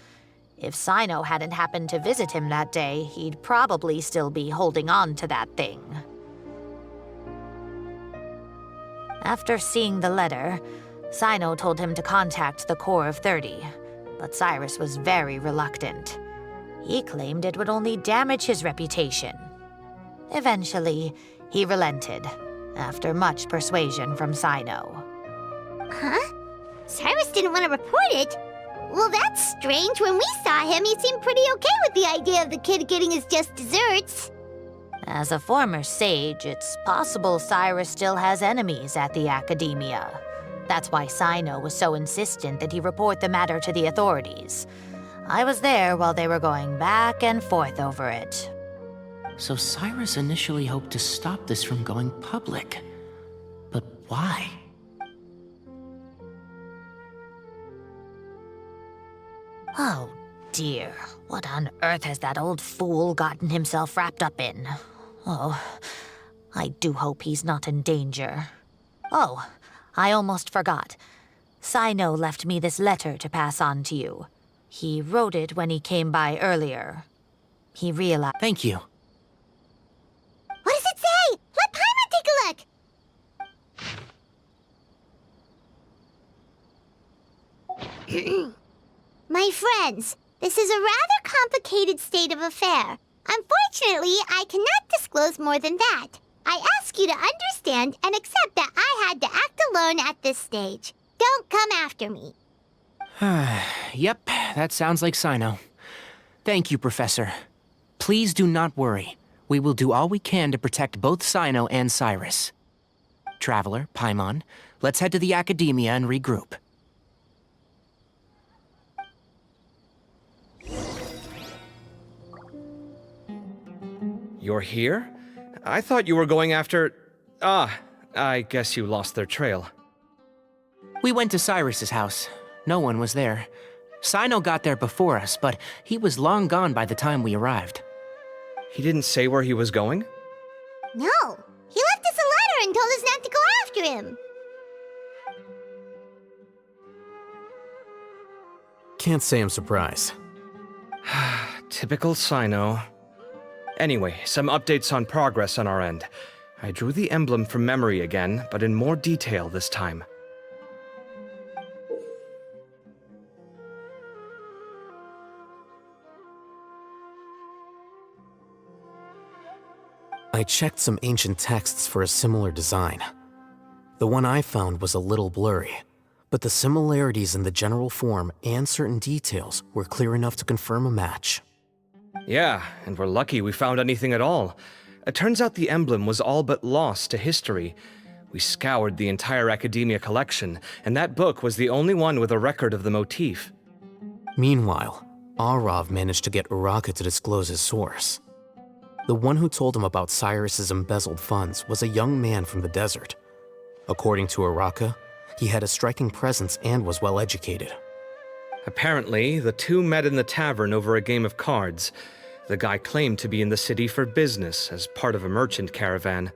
If Cyno hadn't happened to visit him that day, he'd probably still be holding on to that thing. After seeing the letter, Cyno told him to contact the Core of 30, but Cyrus was very reluctant. He claimed it would only damage his reputation. Eventually, he relented, after much persuasion from Cyno. Huh? Cyrus didn't want to report it? Well, that's strange. When we saw him, he seemed pretty okay with the idea of the kid getting his just desserts. As a former sage, it's possible Cyrus still has enemies at the Academia. That's why Cyno was so insistent that he report the matter to the authorities. I was there while they were going back and forth over it. So Cyrus initially hoped to stop this from going public. But why? Oh dear, what on earth has that old fool gotten himself wrapped up in? Oh, I do hope he's not in danger. Oh, I almost forgot. Cyno left me this letter to pass on to you. He wrote it when he came by earlier. He realized... Thank you. What does it say? Let Paimon take a look. My friends, this is a rather complicated state of affair. Unfortunately, I cannot disclose more than that. I ask you to understand and accept that I had to act alone at this stage. Don't come after me. Yep, that sounds like cyno. Thank you, Professor. Please do not worry. We will do all we can to protect both Cyno and Cyrus. Traveler, Paimon, let's head to the Academia and regroup. You're here? I thought you were going after... Ah, I guess you lost their trail. We went to Cyrus's house. No one was there. Cyno got there before us, but he was long gone by the time we arrived. He didn't say where he was going? No, he left us a letter and told us not to go after him. Can't say I'm surprised. Typical Cyno. Anyway, some updates on progress on our end. I drew the emblem from memory again, but in more detail this time. I checked some ancient texts for a similar design. The one I found was a little blurry, but the similarities in the general form and certain details were clear enough to confirm a match. Yeah, and we're lucky we found anything at all. It turns out the emblem was all but lost to history. We scoured the entire Academia collection, and that book was the only one with a record of the motif. Meanwhile, Arav managed to get Uraka to disclose his source. The one who told him about Cyrus's embezzled funds was a young man from the desert. According to Uraka, he had a striking presence and was well educated. Apparently, the two met in the tavern over a game of cards. The guy claimed to be in the city for business as part of a merchant caravan.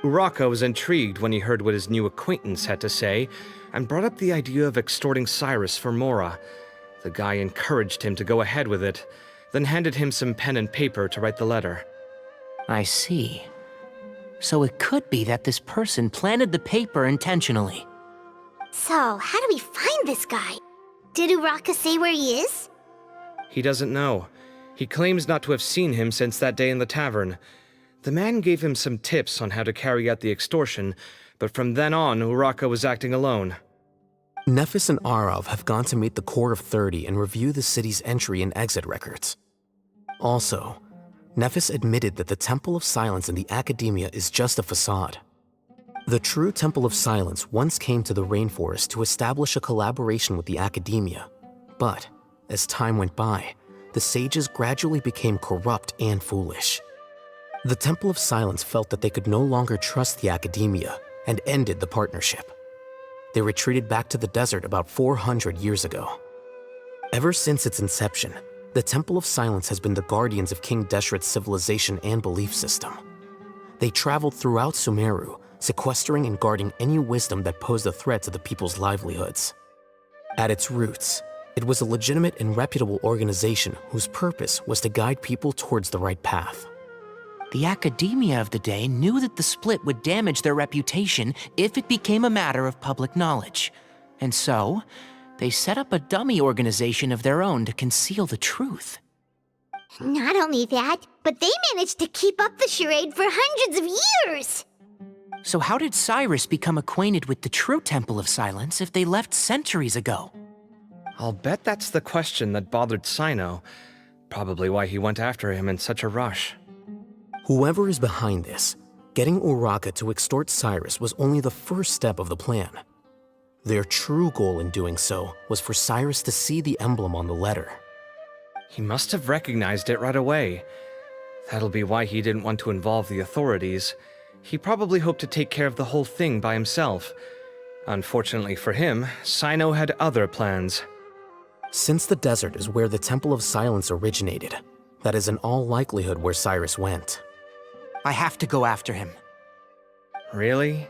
Uraka was intrigued when he heard what his new acquaintance had to say and brought up the idea of extorting Cyrus for Mora. The guy encouraged him to go ahead with it, then handed him some pen and paper to write the letter. I see. So it could be that this person planted the paper intentionally. So, how do we find this guy? Did Uraka say where he is? He doesn't know. He claims not to have seen him since that day in the tavern. The man gave him some tips on how to carry out the extortion, but from then on, Uraka was acting alone. Nephis and Arav have gone to meet the Court of 30 and review the city's entry and exit records. Also, Nephis admitted that the Temple of Silence in the Academia is just a facade. The true Temple of Silence once came to the rainforest to establish a collaboration with the Academia, but as time went by, the sages gradually became corrupt and foolish. The Temple of Silence felt that they could no longer trust the Academia and ended the partnership. They retreated back to the desert about 400 years ago. Ever since its inception, the Temple of Silence has been the guardians of King Deshret's civilization and belief system. They traveled throughout Sumeru, sequestering and guarding any wisdom that posed a threat to the people's livelihoods. At its roots, it was a legitimate and reputable organization whose purpose was to guide people towards the right path. The Academia of the day knew that the split would damage their reputation if it became a matter of public knowledge. And so, they set up a dummy organization of their own to conceal the truth. Not only that, but they managed to keep up the charade for hundreds of years! So how did Cyrus become acquainted with the true Temple of Silence if they left centuries ago? I'll bet that's the question that bothered Cyno. Probably why he went after him in such a rush. Whoever is behind this, getting Uraka to extort Cyrus was only the first step of the plan. Their true goal in doing so was for Cyrus to see the emblem on the letter. He must have recognized it right away. That'll be why he didn't want to involve the authorities. He probably hoped to take care of the whole thing by himself. Unfortunately for him, Cyno had other plans. Since the desert is where the Temple of Silence originated, that is in all likelihood where Cyrus went. I have to go after him. Really?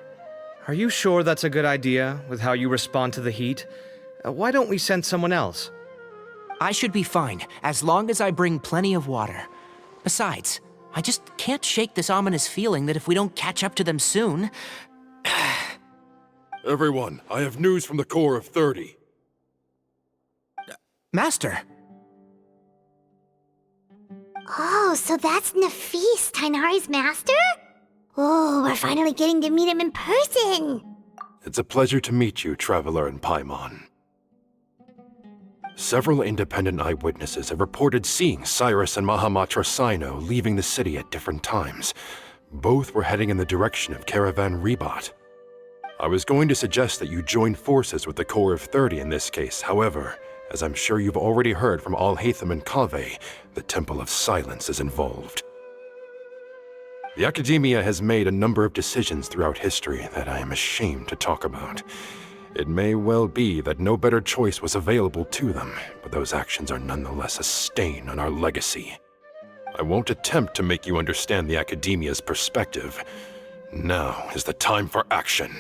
Are you sure that's a good idea with how you respond to the heat? Why don't we send someone else? I should be fine, as long as I bring plenty of water. Besides, I just can't shake this ominous feeling that if we don't catch up to them soon... Everyone, I have news from the Corps of 30. Master! Oh, so that's Nafis, Tainari's master? Oh, we're finally getting to meet him in person. It's a pleasure to meet you, Traveler in Paimon. Several independent eyewitnesses have reported seeing Cyrus and Mahamatra Cyno leaving the city at different times. Both were heading in the direction of Caravan Rebat. I was going to suggest that you join forces with the Corps of 30 in this case. However, as I'm sure you've already heard from Al-Haytham and Kaveh, the Temple of Silence is involved. The Academia has made a number of decisions throughout history that I am ashamed to talk about. It may well be that no better choice was available to them, but those actions are nonetheless a stain on our legacy. I won't attempt to make you understand the Academia's perspective. Now is the time for action.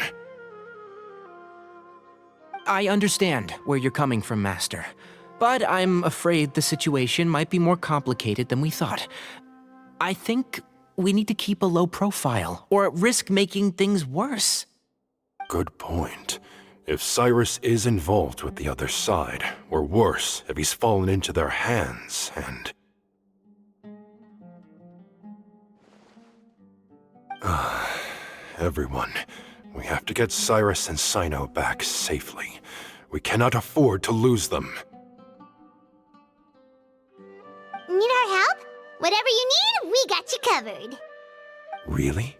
I understand where you're coming from, Master. But I'm afraid the situation might be more complicated than we thought. I think we need to keep a low profile, or risk making things worse. Good point. If Cyrus is involved with the other side, or worse, if he's fallen into their hands, and... Everyone, we have to get Cyrus and Cyno back safely. We cannot afford to lose them. Need our help? Whatever you need, we got you covered. Really?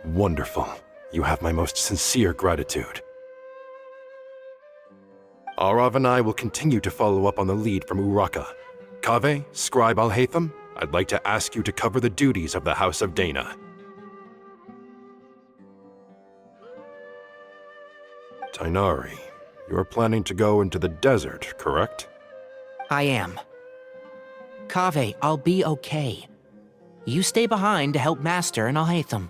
Wonderful. You have my most sincere gratitude. Arav and I will continue to follow up on the lead from Uraka. Kaveh, Scribe Al-Haytham, I'd like to ask you to cover the duties of the House of Dana. Tainari, you're planning to go into the desert, correct? I am. Kaveh, I'll be okay. You stay behind to help Master and Al-Haytham.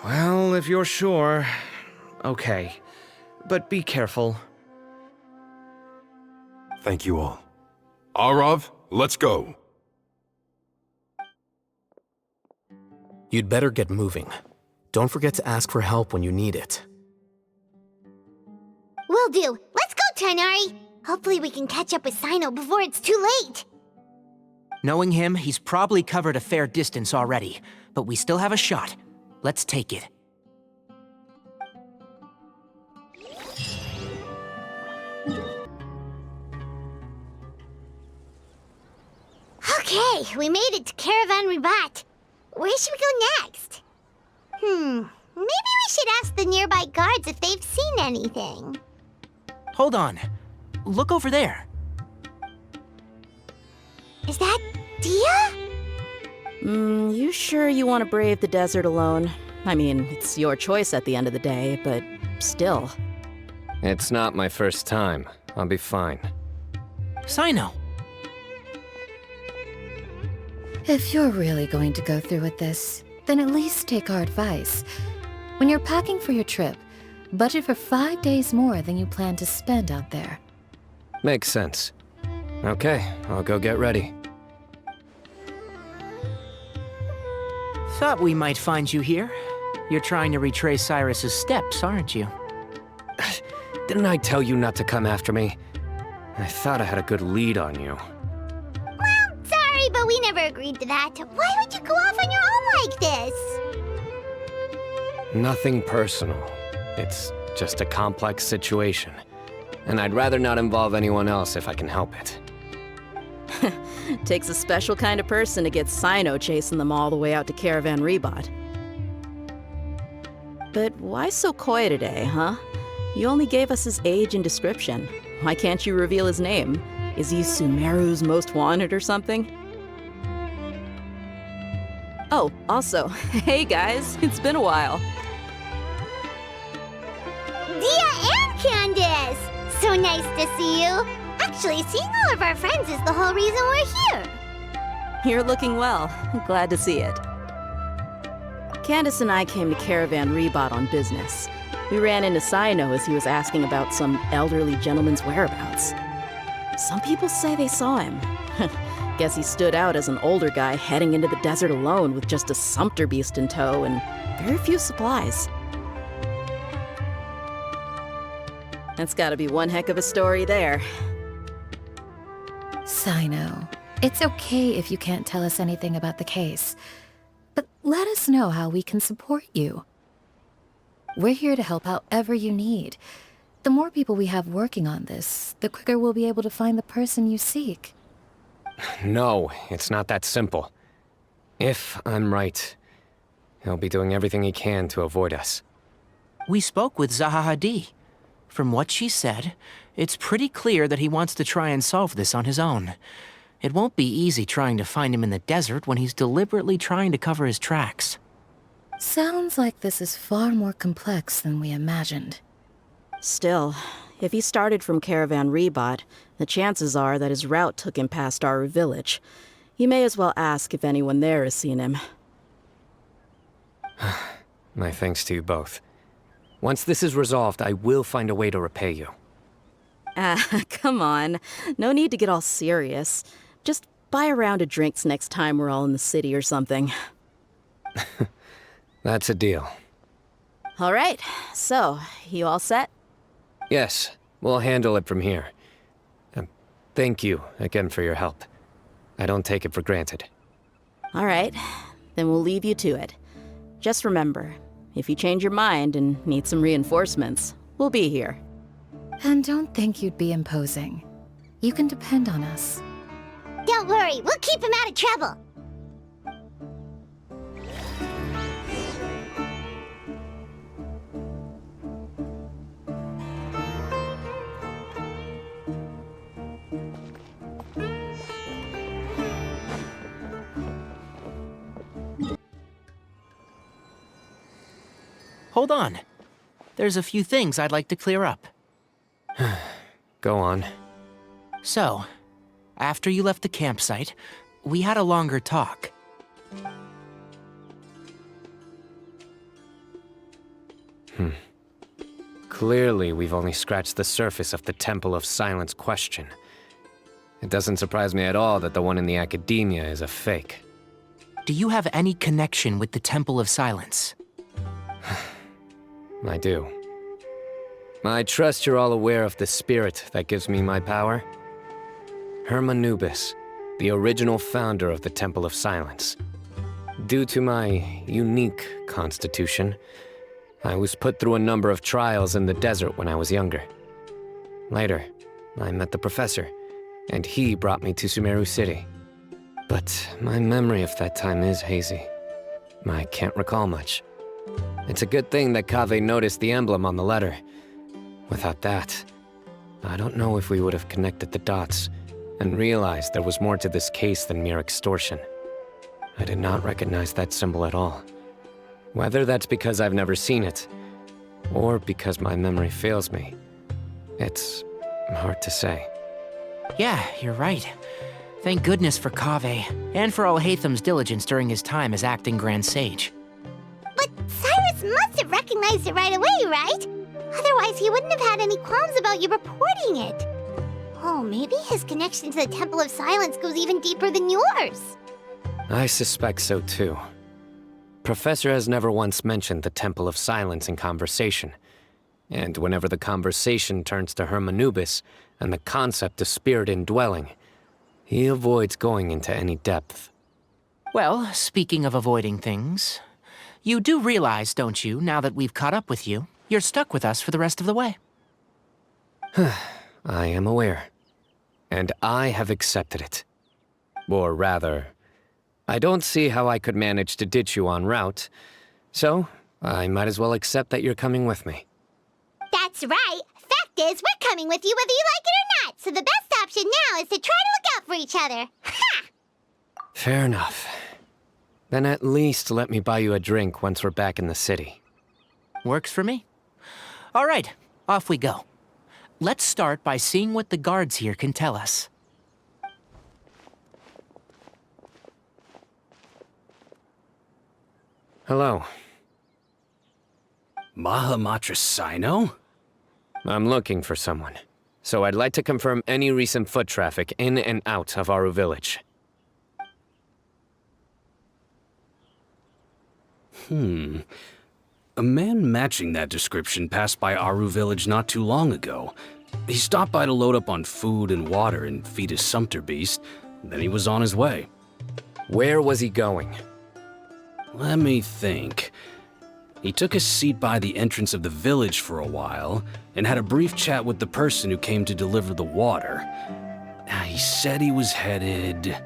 Well, if you're sure... Okay. But be careful. Thank you all. Arav, let's go. You'd better get moving. Don't forget to ask for help when you need it. Will do. Let's go, Tainari. Hopefully we can catch up with Cyno before it's too late. Knowing him, he's probably covered a fair distance already, but we still have a shot. Let's take it. Okay, we made it to Caravan Rebat. Where should we go next? Maybe we should ask the nearby guards if they've seen anything. Hold on. Look over there. Is that Dia? You sure you want to brave the desert alone? I mean, it's your choice at the end of the day, but still. It's not my first time. I'll be fine. Cyno. If you're really going to go through with this, then at least take our advice. When you're packing for your trip, budget for 5 days more than you plan to spend out there. Makes sense. Okay, I'll go get ready. Thought we might find you here. You're trying to retrace Cyrus's steps, aren't you? Didn't I tell you not to come after me? I thought I had a good lead on you. Well, sorry, but we never agreed to that. Why would you go off on your own like this? Nothing personal. It's just a complex situation. And I'd rather not involve anyone else if I can help it. Takes a special kind of person to get Cyno chasing them all the way out to Caravan Rebat. But why so coy today, huh? You only gave us his age and description. Why can't you reveal his name? Is he Sumeru's most wanted or something? Oh, also, hey guys, it's been a while. Dia and Candace! So nice to see you. Actually, seeing all of our friends is the whole reason we're here. You're looking well. Glad to see it. Candace and I came to Caravan Rebat on business. We ran into Cyno as he was asking about some elderly gentleman's whereabouts. Some people say they saw him. Guess he stood out as an older guy heading into the desert alone with just a sumpter beast in tow and very few supplies. That's gotta be one heck of a story there. Cyno, it's okay if you can't tell us anything about the case, but let us know how we can support you. We're here to help however you need. The more people we have working on this, the quicker we'll be able to find the person you seek. No, it's not that simple. If I'm right, he'll be doing everything he can to avoid us. We spoke with Zaha Hadid. From what she said, it's pretty clear that he wants to try and solve this on his own. It won't be easy trying to find him in the desert when he's deliberately trying to cover his tracks. Sounds like this is far more complex than we imagined. Still, if he started from Caravan Rebot, the chances are that his route took him past our village. You may as well ask if anyone there has seen him. My thanks to you both. Once this is resolved, I will find a way to repay you. Come on. No need to get all serious. Just buy a round of drinks next time we're all in the city or something. That's a deal. All right, so, you all set? Yes, we'll handle it from here. Thank you again for your help. I don't take it for granted. All right, then we'll leave you to it. Just remember, if you change your mind and need some reinforcements, we'll be here. And don't think you'd be imposing. You can depend on us. Don't worry, we'll keep him out of trouble. Hold on. There's a few things I'd like to clear up. Go on. So, after you left the campsite, we had a longer talk. Clearly, we've only scratched the surface of the Temple of Silence question. It doesn't surprise me at all that the one in the academia is a fake. Do you have any connection with the Temple of Silence? I do. I trust you're all aware of the spirit that gives me my power. Hermanubis, the original founder of the Temple of Silence. Due to my unique constitution, I was put through a number of trials in the desert when I was younger. Later, I met the professor, and he brought me to Sumeru City. But my memory of that time is hazy. I can't recall much. It's a good thing that Kaveh noticed the emblem on the letter. Without that, I don't know if we would have connected the dots and realized there was more to this case than mere extortion. I did not recognize that symbol at all. Whether that's because I've never seen it, or because my memory fails me, it's hard to say. Yeah, you're right. Thank goodness for Kaveh, and for Alhaitham's diligence during his time as acting Grand Sage. But Cyrus must have recognized it right away, right? Otherwise, he wouldn't have had any qualms about you reporting it. Oh, maybe his connection to the Temple of Silence goes even deeper than yours. I suspect so too. Professor has never once mentioned the Temple of Silence in conversation. And whenever the conversation turns to Hermanubis and the concept of spirit indwelling, he avoids going into any depth. Well, speaking of avoiding things, you do realize, don't you, now that we've caught up with you, you're stuck with us for the rest of the way? I am aware. And I have accepted it. Or rather, I don't see how I could manage to ditch you en route, so I might as well accept that you're coming with me. That's right. Fact is, we're coming with you whether you like it or not, so the best option now is to try to look out for each other. Ha! Fair enough. Then at least let me buy you a drink once we're back in the city. Works for me. All right, off we go. Let's start by seeing what the guards here can tell us. Hello. Mahamatra Cyno? I'm looking for someone, so I'd like to confirm any recent foot traffic in and out of Aru Village. A man matching that description passed by Aru Village not too long ago. He stopped by to load up on food and water and feed his sumpter beast, then he was on his way. Where was he going? Let me think. He took a seat by the entrance of the village for a while, and had a brief chat with the person who came to deliver the water. He said he was headed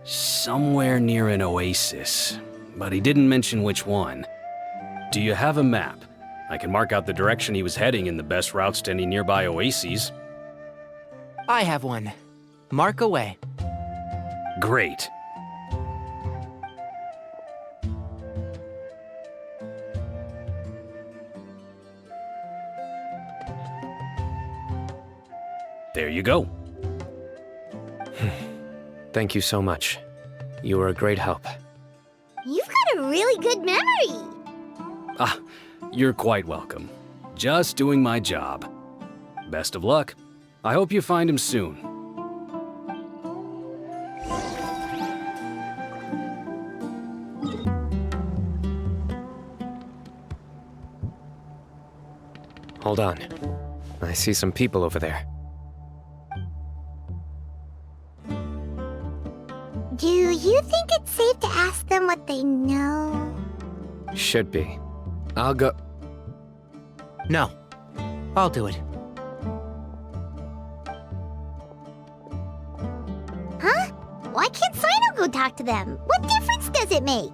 somewhere near an oasis, but he didn't mention which one. Do you have a map? I can mark out the direction he was heading and the best routes to any nearby oases. I have one. Mark away. Great. There you go. Thank you so much. You were a great help. You've got a really good memory. Ah, you're quite welcome. Just doing my job. Best of luck. I hope you find him soon. Hold on. I see some people over there. Do you think it's safe to ask them what they know? Should be. I'll go. No. I'll do it. Huh? Why can't Cyno go talk to them? What difference does it make?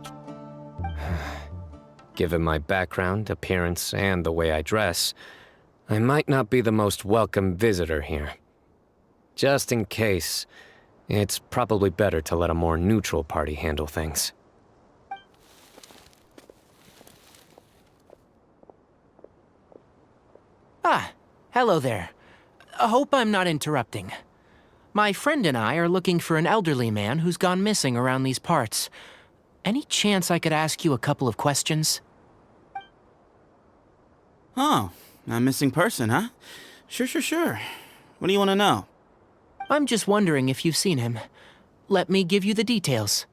Given my background, appearance, and the way I dress, I might not be the most welcome visitor here. Just in case, it's probably better to let a more neutral party handle things. Ah, hello there. I hope I'm not interrupting. My friend and I are looking for an elderly man who's gone missing around these parts. Any chance I could ask you a couple of questions? Oh, a missing person, huh? Sure. What do you want to know? I'm just wondering if you've seen him. Let me give you the details.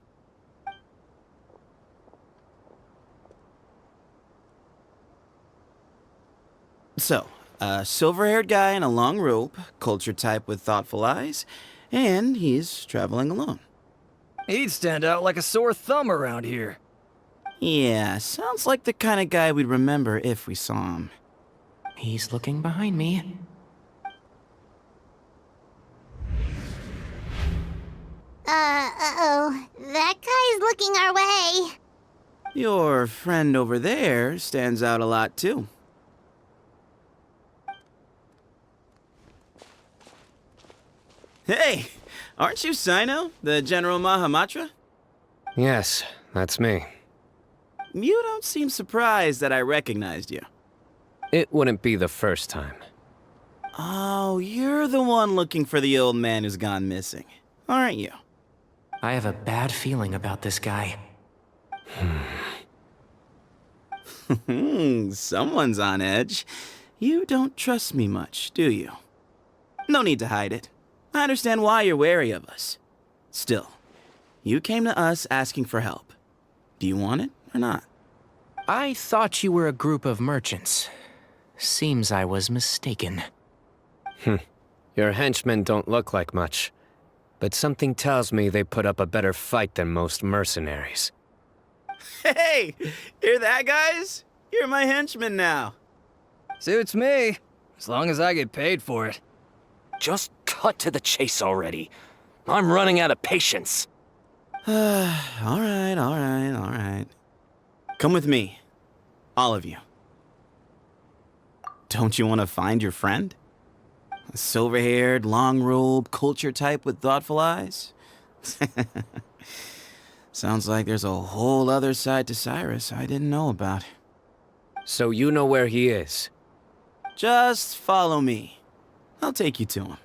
So, a silver-haired guy in a long robe, culture type with thoughtful eyes, and he's traveling alone. He'd stand out like a sore thumb around here. Yeah, sounds like the kind of guy we'd remember if we saw him. He's looking behind me. Uh-oh. That guy's looking our way. Your friend over there stands out a lot, too. Hey, aren't you Cyno, the General Mahamatra? Yes, that's me. You don't seem surprised that I recognized you. It wouldn't be the first time. Oh, you're the one looking for the old man who's gone missing, aren't you? I have a bad feeling about this guy. Someone's on edge. You don't trust me much, do you? No need to hide it. I understand why you're wary of us. Still, you came to us asking for help. Do you want it or not? I thought you were a group of merchants. Seems I was mistaken. Your henchmen don't look like much, but something tells me they put up a better fight than most mercenaries. Hey, hear that, guys? You're my henchmen now. Suits me, as long as I get paid for it. Just cut to the chase already. I'm running out of patience. All right. Come with me. All of you. Don't you want to find your friend? A silver-haired, long-robed, culture type with thoughtful eyes? Sounds like there's a whole other side to Cyrus I didn't know about. So you know where he is? Just follow me. I'll take you to him.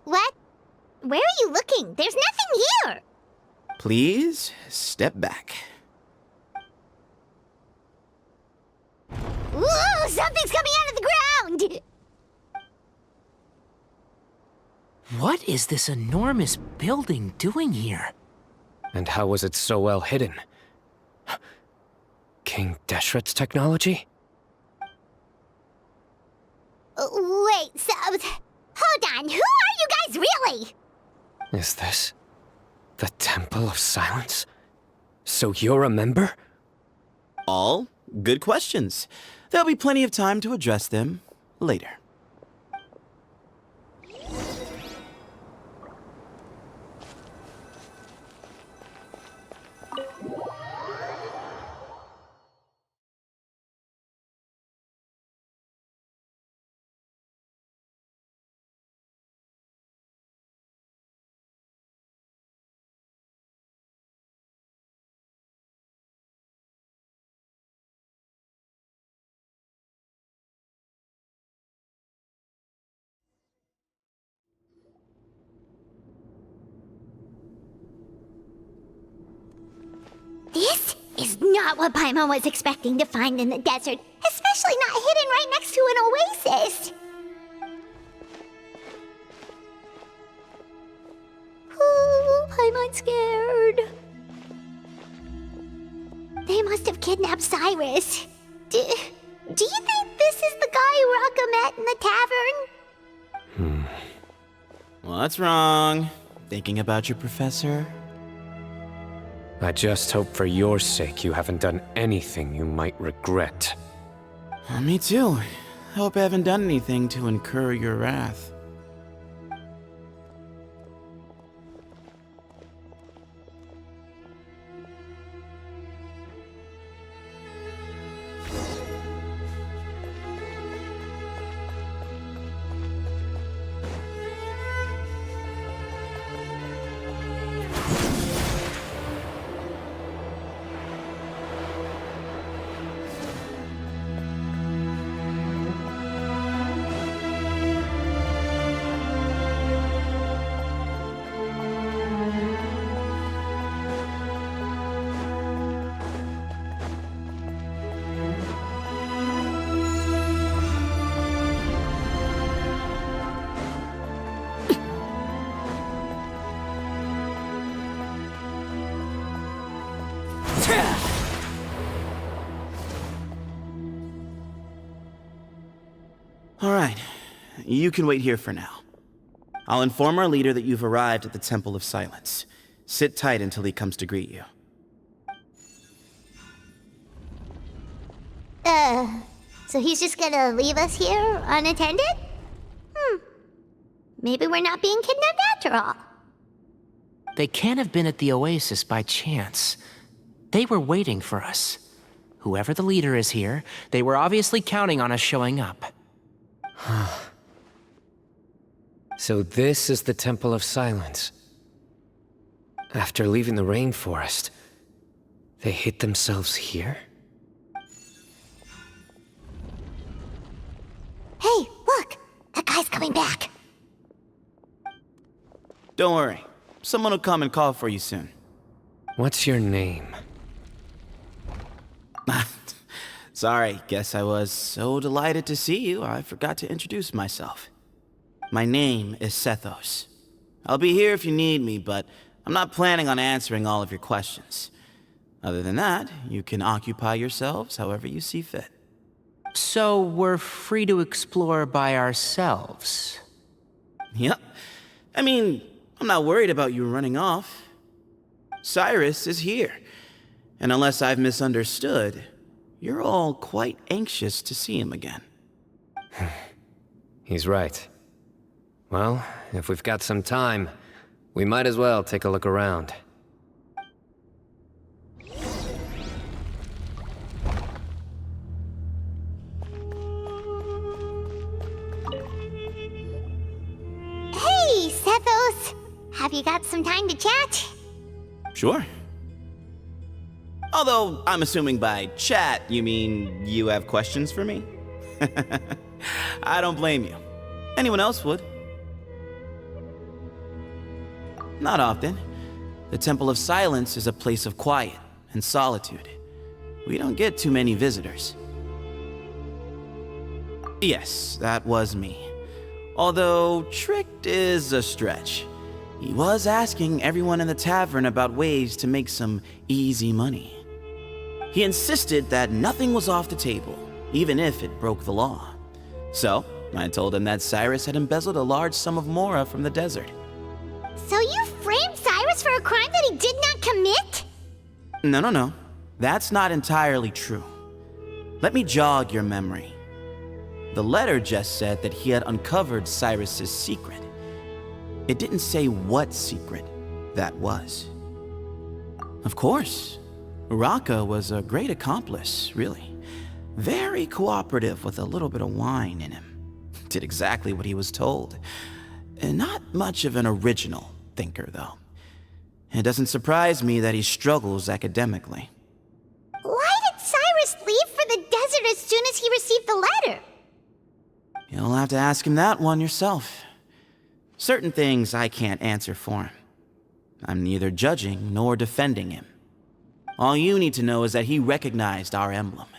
What? Where are you looking? There's nothing here! Please step back. Ooh, something's coming out of the ground! What is this enormous building doing here? And how was it so well hidden? King Deshret's technology? Wait, so... Hold on, who are you guys really? Is this the Temple of Silence? So you're a member? All good questions. There'll be plenty of time to address them later. This is not what Paimon was expecting to find in the desert, especially not hidden right next to an oasis. Ooh, Paimon's scared. They must have kidnapped Cyrus. Do you think this is the guy Rocca met in the tavern? What's wrong? Thinking about your professor? I just hope for your sake you haven't done anything you might regret. Me too. Hope I haven't done anything to incur your wrath. All right, you can wait here for now. I'll inform our leader that you've arrived at the Temple of Silence. Sit tight until he comes to greet you. So he's just gonna leave us here unattended? Maybe we're not being kidnapped after all. They can't have been at the oasis by chance. They were waiting for us. Whoever the leader is here, they were obviously counting on us showing up. So this is the Temple of Silence. After leaving the rainforest, they hid themselves here? Hey, look! That guy's coming back. Don't worry. Someone will come and call for you soon. What's your name? Sorry, guess I was so delighted to see you, I forgot to introduce myself. My name is Sethos. I'll be here if you need me, but I'm not planning on answering all of your questions. Other than that, you can occupy yourselves however you see fit. So we're free to explore by ourselves? Yep. I mean, I'm not worried about you running off. Cyrus is here, and unless I've misunderstood, you're all quite anxious to see him again. He's right. Well, if we've got some time, we might as well take a look around. Hey, Sethos! Have you got some time to chat? Sure. Although, I'm assuming by chat, you mean you have questions for me? I don't blame you. Anyone else would. Not often. The Temple of Silence is a place of quiet and solitude. We don't get too many visitors. Yes, that was me. Although, tricked is a stretch. He was asking everyone in the tavern about ways to make some easy money. He insisted that nothing was off the table, even if it broke the law. So, I told him that Cyrus had embezzled a large sum of mora from the desert. So you framed Cyrus for a crime that he did not commit? No. That's not entirely true. Let me jog your memory. The letter just said that he had uncovered Cyrus's secret. It didn't say what secret that was. Of course, Uraka was a great accomplice, really. Very cooperative with a little bit of wine in him. Did exactly what he was told. And not much of an original thinker, though. It doesn't surprise me that he struggles academically. Why did Cyrus leave for the desert as soon as he received the letter? You'll have to ask him that one yourself. Certain things I can't answer for him. I'm neither judging nor defending him. All you need to know is that he recognized our emblem,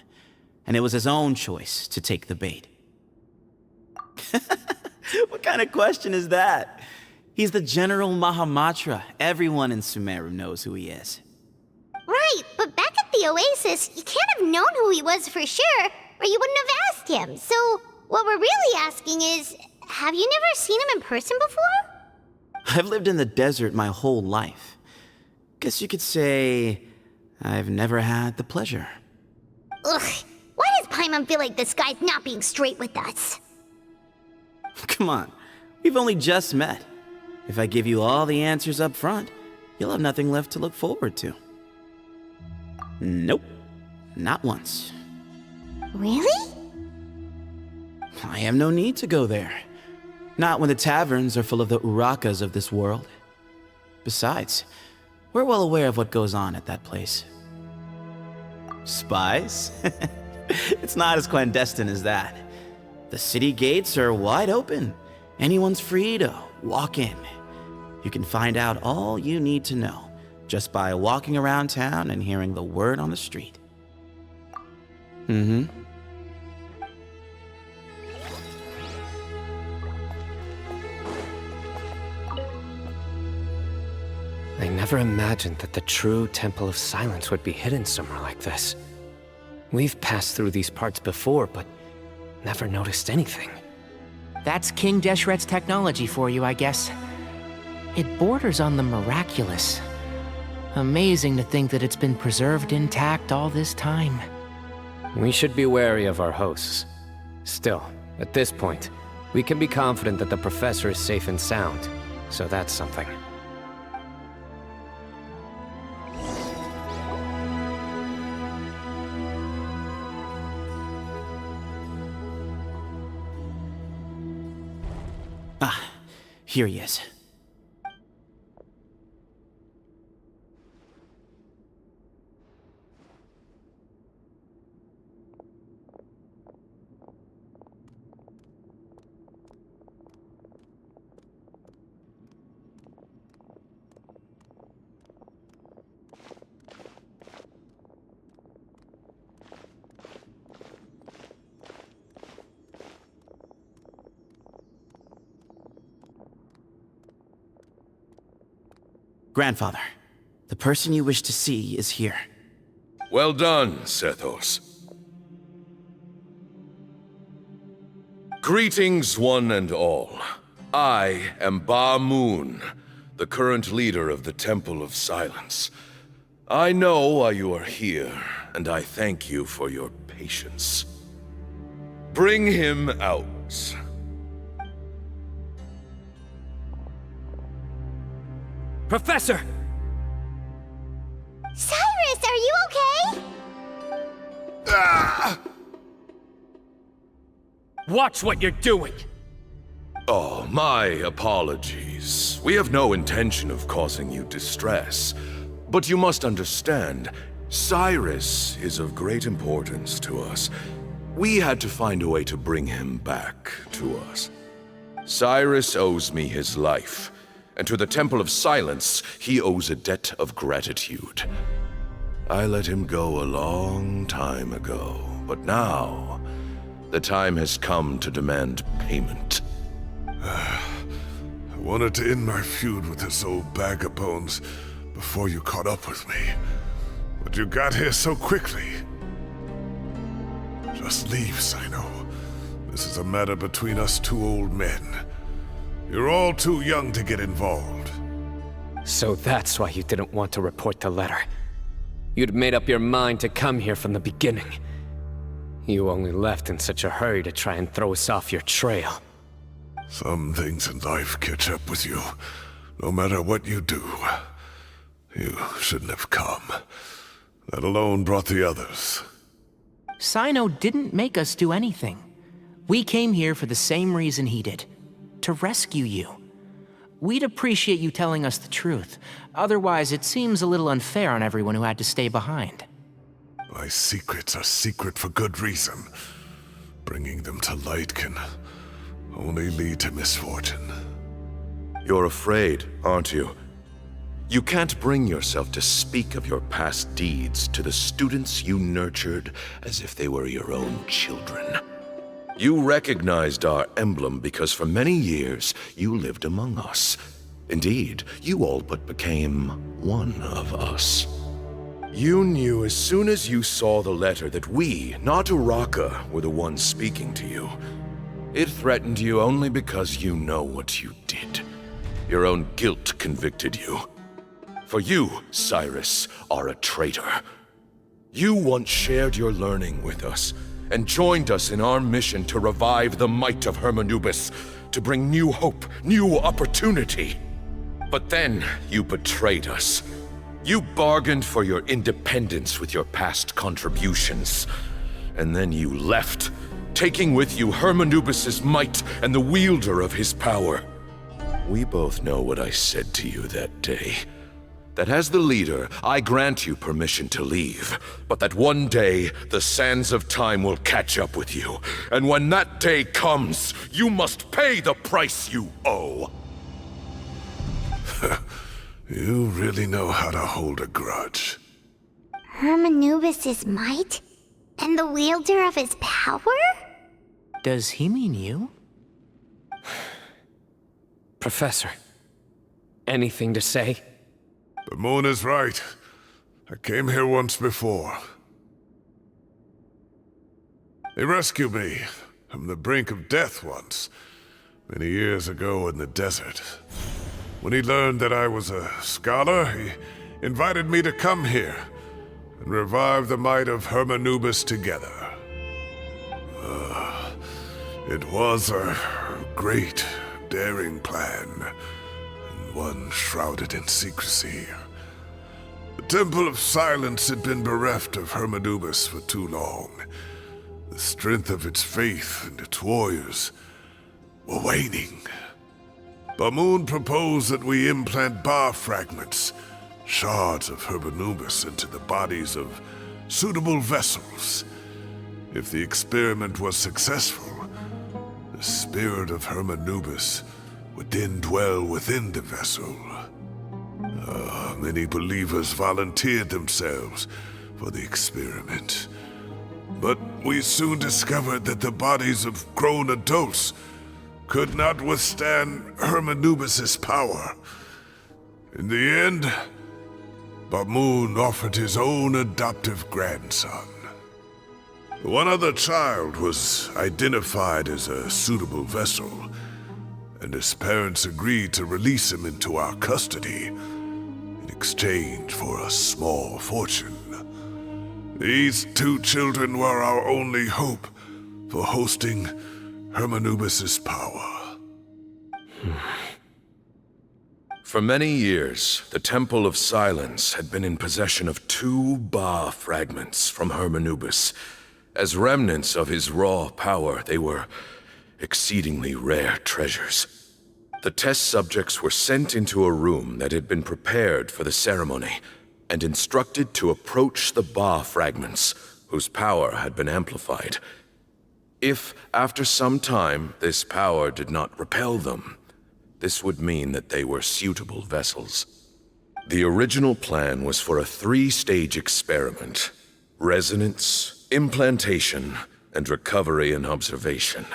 and it was his own choice to take the bait. What kind of question is that? He's the General Mahamatra. Everyone in Sumeru knows who he is. Right, but back at the Oasis, you can't have known who he was for sure, or you wouldn't have asked him. So, what we're really asking is, have you never seen him in person before? I've lived in the desert my whole life. Guess you could say I've never had the pleasure. Ugh, why does Paimon feel like this guy's not being straight with us? Come on, we've only just met. If I give you all the answers up front, you'll have nothing left to look forward to. Nope, not once. Really? I have no need to go there. Not when the taverns are full of the Urakas of this world. Besides, we're well aware of what goes on at that place. Spies? It's not as clandestine as that. The city gates are wide open. Anyone's free to walk in. You can find out all you need to know just by walking around town and hearing the word on the street. Mm-hmm. I never imagined that the true Temple of Silence would be hidden somewhere like this. We've passed through these parts before, but never noticed anything. That's King Deshret's technology for you, I guess. It borders on the miraculous. Amazing to think that it's been preserved intact all this time. We should be wary of our hosts. Still, at this point, we can be confident that the professor is safe and sound, so that's something. Here he is. Grandfather, the person you wish to see is here. Well done, Sethos. Greetings, one and all. I am Ba Moon, the current leader of the Temple of Silence. I know why you are here, and I thank you for your patience. Bring him out. Professor! Cyrus, are you okay? Ah! Watch what you're doing! Oh, my apologies. We have no intention of causing you distress. But you must understand, Cyrus is of great importance to us. We had to find a way to bring him back to us. Cyrus owes me his life, and to the Temple of Silence, he owes a debt of gratitude. I let him go a long time ago, but now the time has come to demand payment. I wanted to end my feud with this old bag of bones before you caught up with me, but you got here so quickly. Just leave, cyno. This is a matter between us two old men. You're all too young to get involved. So that's why you didn't want to report the letter. You'd made up your mind to come here from the beginning. You only left in such a hurry to try and throw us off your trail. Some things in life catch up with you, no matter what you do. You shouldn't have come. That alone brought the others. Cyno didn't make us do anything. We came here for the same reason he did. To rescue you. We'd appreciate you telling us the truth. Otherwise, it seems a little unfair on everyone who had to stay behind. My secrets are secret for good reason. Bringing them to light can only lead to misfortune. You're afraid, aren't you? You can't bring yourself to speak of your past deeds to the students you nurtured as if they were your own children. You recognized our emblem because for many years you lived among us. Indeed, you all but became one of us. You knew as soon as you saw the letter that we, not Uraka, were the ones speaking to you. It threatened you only because you know what you did. Your own guilt convicted you. For you, Cyrus, are a traitor. You once shared your learning with us, and joined us in our mission to revive the might of Hermanubis, to bring new hope, new opportunity. But then you betrayed us. You bargained for your independence with your past contributions. And then you left, taking with you Hermanubis' might and the wielder of his power. We both know what I said to you that day. That as the leader, I grant you permission to leave, but that one day, the sands of time will catch up with you. And when that day comes, you must pay the price you owe. You really know how to hold a grudge. Hermanubis' might? And the wielder of his power? Does he mean you? Professor, anything to say? Bamoon is right. I came here once before. He rescued me from the brink of death once, many years ago in the desert. When he learned that I was a scholar, he invited me to come here and revive the might of Hermanubis together. It was a great, daring plan, and one shrouded in secrecy. The Temple of Silence had been bereft of Hermanubis for too long. The strength of its faith and its warriors were waning. Bamoon proposed that we implant bar fragments, shards of Hermanubis, into the bodies of suitable vessels. If the experiment was successful, the spirit of Hermanubis would then dwell within the vessel. Many believers volunteered themselves for the experiment. But we soon discovered that the bodies of grown adults could not withstand Hermanubis' power. In the end, Bamoon offered his own adoptive grandson. One other child was identified as a suitable vessel, and his parents agreed to release him into our custody in exchange for a small fortune. These two children were our only hope for hosting Hermanubis' power. For many years, the Temple of Silence had been in possession of 2 Ba fragments from Hermanubis. As remnants of his raw power, they were exceedingly rare treasures. The test subjects were sent into a room that had been prepared for the ceremony, and instructed to approach the Ba fragments, whose power had been amplified. If, after some time, this power did not repel them, This would mean that they were suitable vessels. The original plan was for a 3-stage experiment: resonance, implantation, and recovery and observation.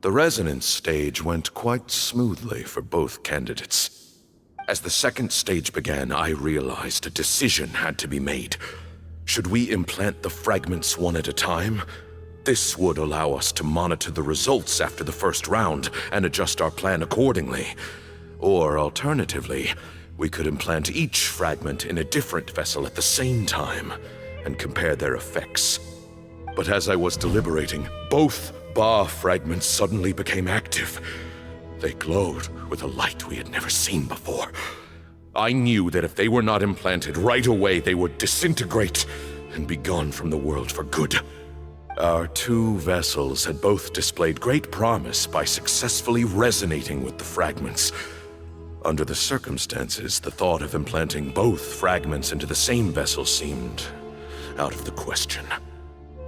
The resonance stage went quite smoothly for both candidates. As the second stage began, I realized a decision had to be made. Should we implant the fragments one at a time? This would allow us to monitor the results after the first round and adjust our plan accordingly. Or alternatively, we could implant each fragment in a different vessel at the same time and compare their effects. But as I was deliberating, both Ba fragments suddenly became active. They glowed with a light we had never seen before. I knew that if they were not implanted right away, they would disintegrate and be gone from the world for good. Our 2 vessels had both displayed great promise by successfully resonating with the fragments. Under the circumstances, the thought of implanting both fragments into the same vessel seemed out of the question.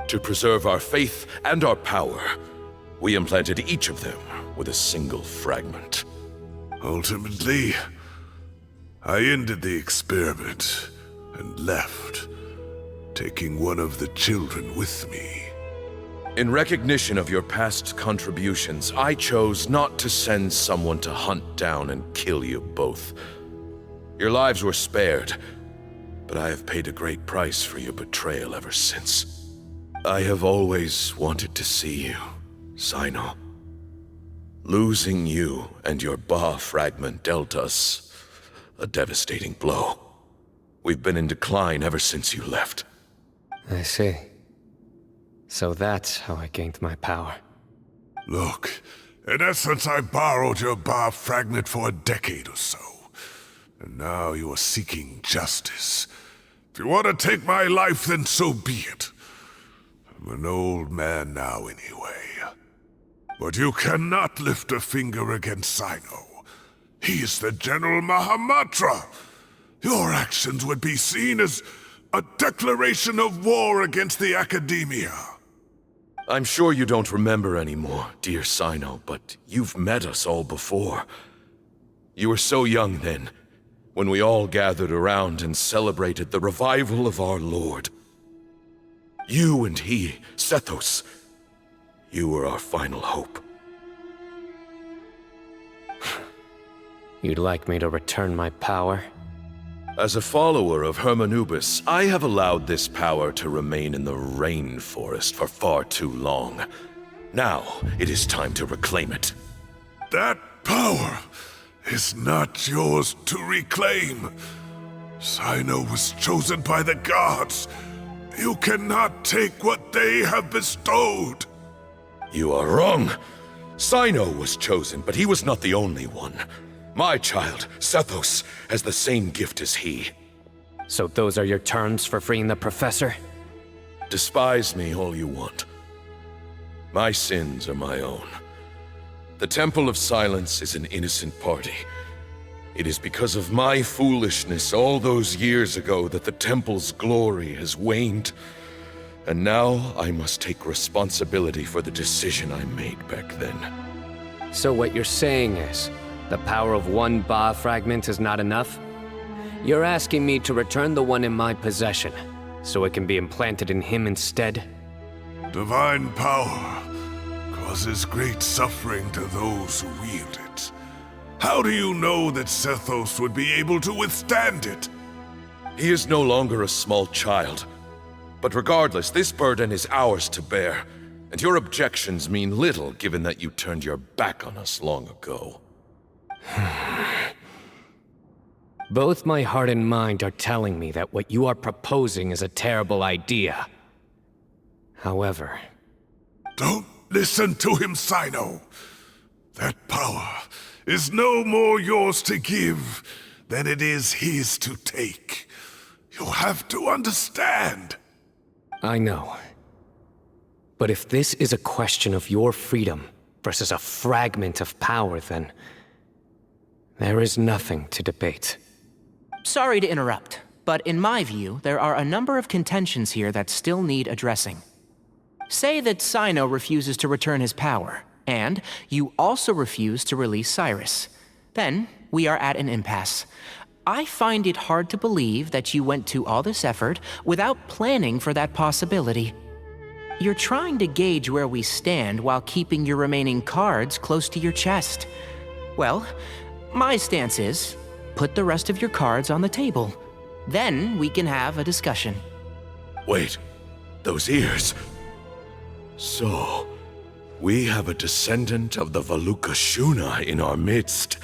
To preserve our faith and our power, we implanted each of them with a single fragment. Ultimately, I ended the experiment and left, taking one of the children with me. In recognition of your past contributions, I chose not to send someone to hunt down and kill you both. Your lives were spared, but I have paid a great price for your betrayal ever since. I have always wanted to see you, Cyno. Losing you and your Ba fragment dealt us a devastating blow. We've been in decline ever since you left. I see. So that's how I gained my power. Look, in essence, I borrowed your Ba fragment for a decade or so. And now you are seeking justice. If you want to take my life, then so be it. I'm an old man now anyway. But you cannot lift a finger against Cyno. He is the General Mahamatra. Your actions would be seen as a declaration of war against the Academia. I'm sure you don't remember anymore, dear Cyno, but you've met us all before. You were so young then, when we all gathered around and celebrated the revival of our Lord. You and he, Sethos, you were our final hope. You'd like me to return my power? As a follower of Hermanubis, I have allowed this power to remain in the rainforest for far too long. Now, it is time to reclaim it. That power is not yours to reclaim. Cyno was chosen by the gods. You cannot take what they have bestowed. You are wrong. Cyno was chosen, but he was not the only one. My child, Sethos, has the same gift as he. So those are your terms for freeing the professor? Despise me all you want. My sins are my own. The Temple of Silence is an innocent party. It is because of my foolishness all those years ago that the Temple's glory has waned. And now I must take responsibility for the decision I made back then. So what you're saying is, the power of one Ba fragment is not enough? You're asking me to return the one in my possession, so it can be implanted in him instead? Divine power causes great suffering to those who wield it. How do you know that Sethos would be able to withstand it? He is no longer a small child. But regardless, this burden is ours to bear, and your objections mean little given that you turned your back on us long ago. Both my heart and mind are telling me that what you are proposing is a terrible idea. However... Don't listen to him, Cyno. That power is no more yours to give than it is his to take. You have to understand. I know. But if this is a question of your freedom versus a fragment of power, then... there is nothing to debate. Sorry to interrupt, but in my view, there are a number of contentions here that still need addressing. Say that Cyno refuses to return his power, and you also refuse to release Cyrus. Then, we are at an impasse. I find it hard to believe that you went to all this effort without planning for that possibility. You're trying to gauge where we stand while keeping your remaining cards close to your chest. Well, my stance is, put the rest of your cards on the table. Then we can have a discussion. Wait, those ears. So, we have a descendant of the Valukashuna in our midst.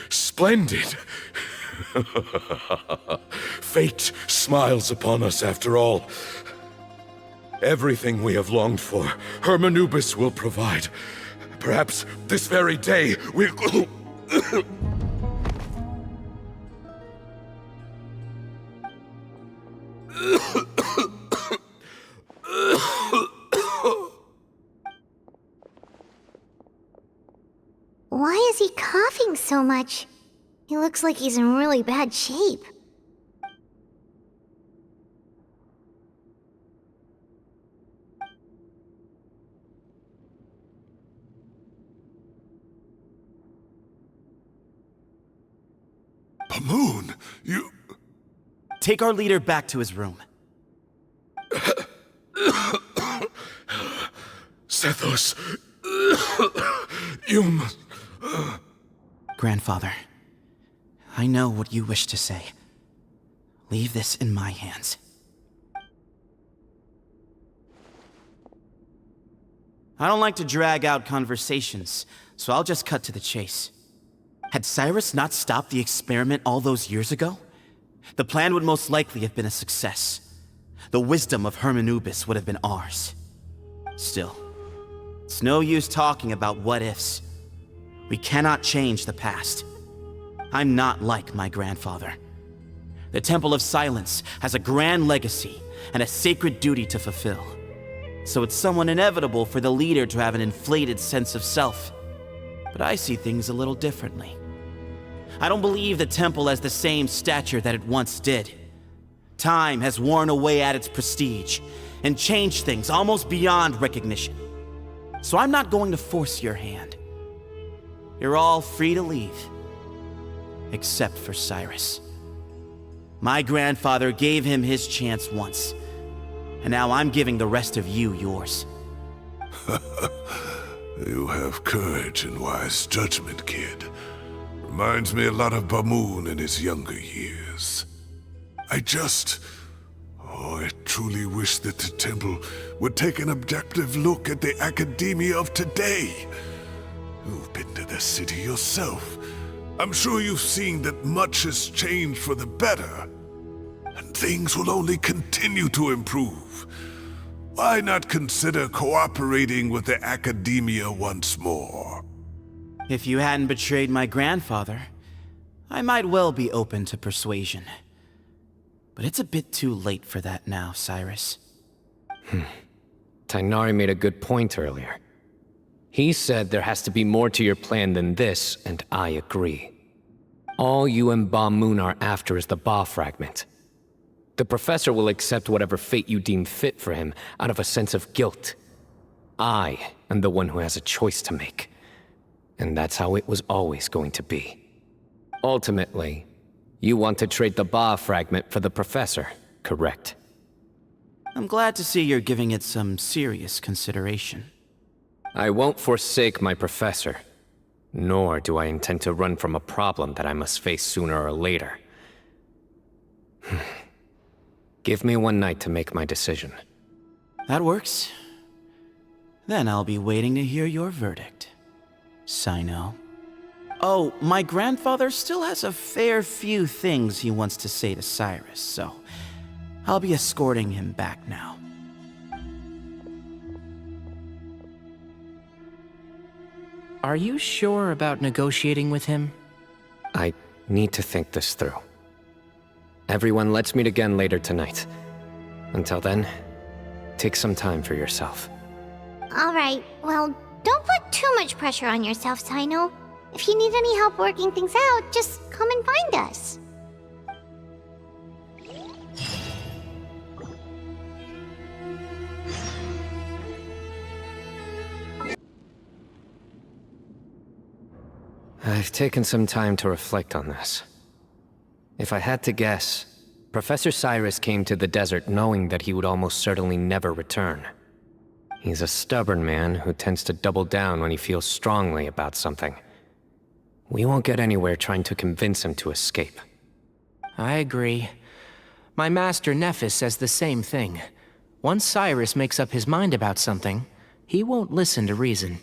Splendid! Fate smiles upon us after all. Everything we have longed for, Hermanubis will provide. Perhaps this very day we'll... Why is he coughing so much? He looks like he's in really bad shape. Pamoon, you... Take our leader back to his room. Sethos, you must... Grandfather, I know what you wish to say. Leave this in my hands. I don't like to drag out conversations, so I'll just cut to the chase. Had Cyrus not stopped the experiment all those years ago, the plan would most likely have been a success. The wisdom of Hermanubis would have been ours. Still, it's no use talking about what-ifs. We cannot change the past. I'm not like my grandfather. The Temple of Silence has a grand legacy and a sacred duty to fulfill. So it's somewhat inevitable for the leader to have an inflated sense of self. But I see things a little differently. I don't believe the temple has the same stature that it once did. Time has worn away at its prestige and changed things almost beyond recognition. So I'm not going to force your hand. You're all free to leave. Except for Cyrus. My grandfather gave him his chance once, and now I'm giving the rest of you yours. You have courage and wise judgment, kid. Reminds me a lot of Bamoon in his younger years. I truly wish that the temple would take an objective look at the academia of today. You've been to the city yourself. I'm sure you've seen that much has changed for the better. And things will only continue to improve. Why not consider cooperating with the academia once more? If you hadn't betrayed my grandfather, I might well be open to persuasion. But it's a bit too late for that now, Cyrus. Tainari made a good point earlier. He said there has to be more to your plan than this, and I agree. All you and Ba Moon are after is the Ba fragment. The professor will accept whatever fate you deem fit for him out of a sense of guilt. I am the one who has a choice to make. And that's how it was always going to be. Ultimately, you want to trade the Ba fragment for the professor, correct? I'm glad to see you're giving it some serious consideration. I won't forsake my professor, nor do I intend to run from a problem that I must face sooner or later. Give me one night to make my decision. That works. Then I'll be waiting to hear your verdict, cyno. Oh, my grandfather still has a fair few things he wants to say to Cyrus, so I'll be escorting him back now. Are you sure about negotiating with him? I need to think this through. Everyone, let's meet again later tonight. Until then, take some time for yourself. Alright, well, don't put too much pressure on yourself, Cyno. If you need any help working things out, just come and find us. I've taken some time to reflect on this. If I had to guess, Professor Cyrus came to the desert knowing that he would almost certainly never return. He's a stubborn man who tends to double down when he feels strongly about something. We won't get anywhere trying to convince him to escape. I agree. My master Nephis says the same thing. Once Cyrus makes up his mind about something, he won't listen to reason.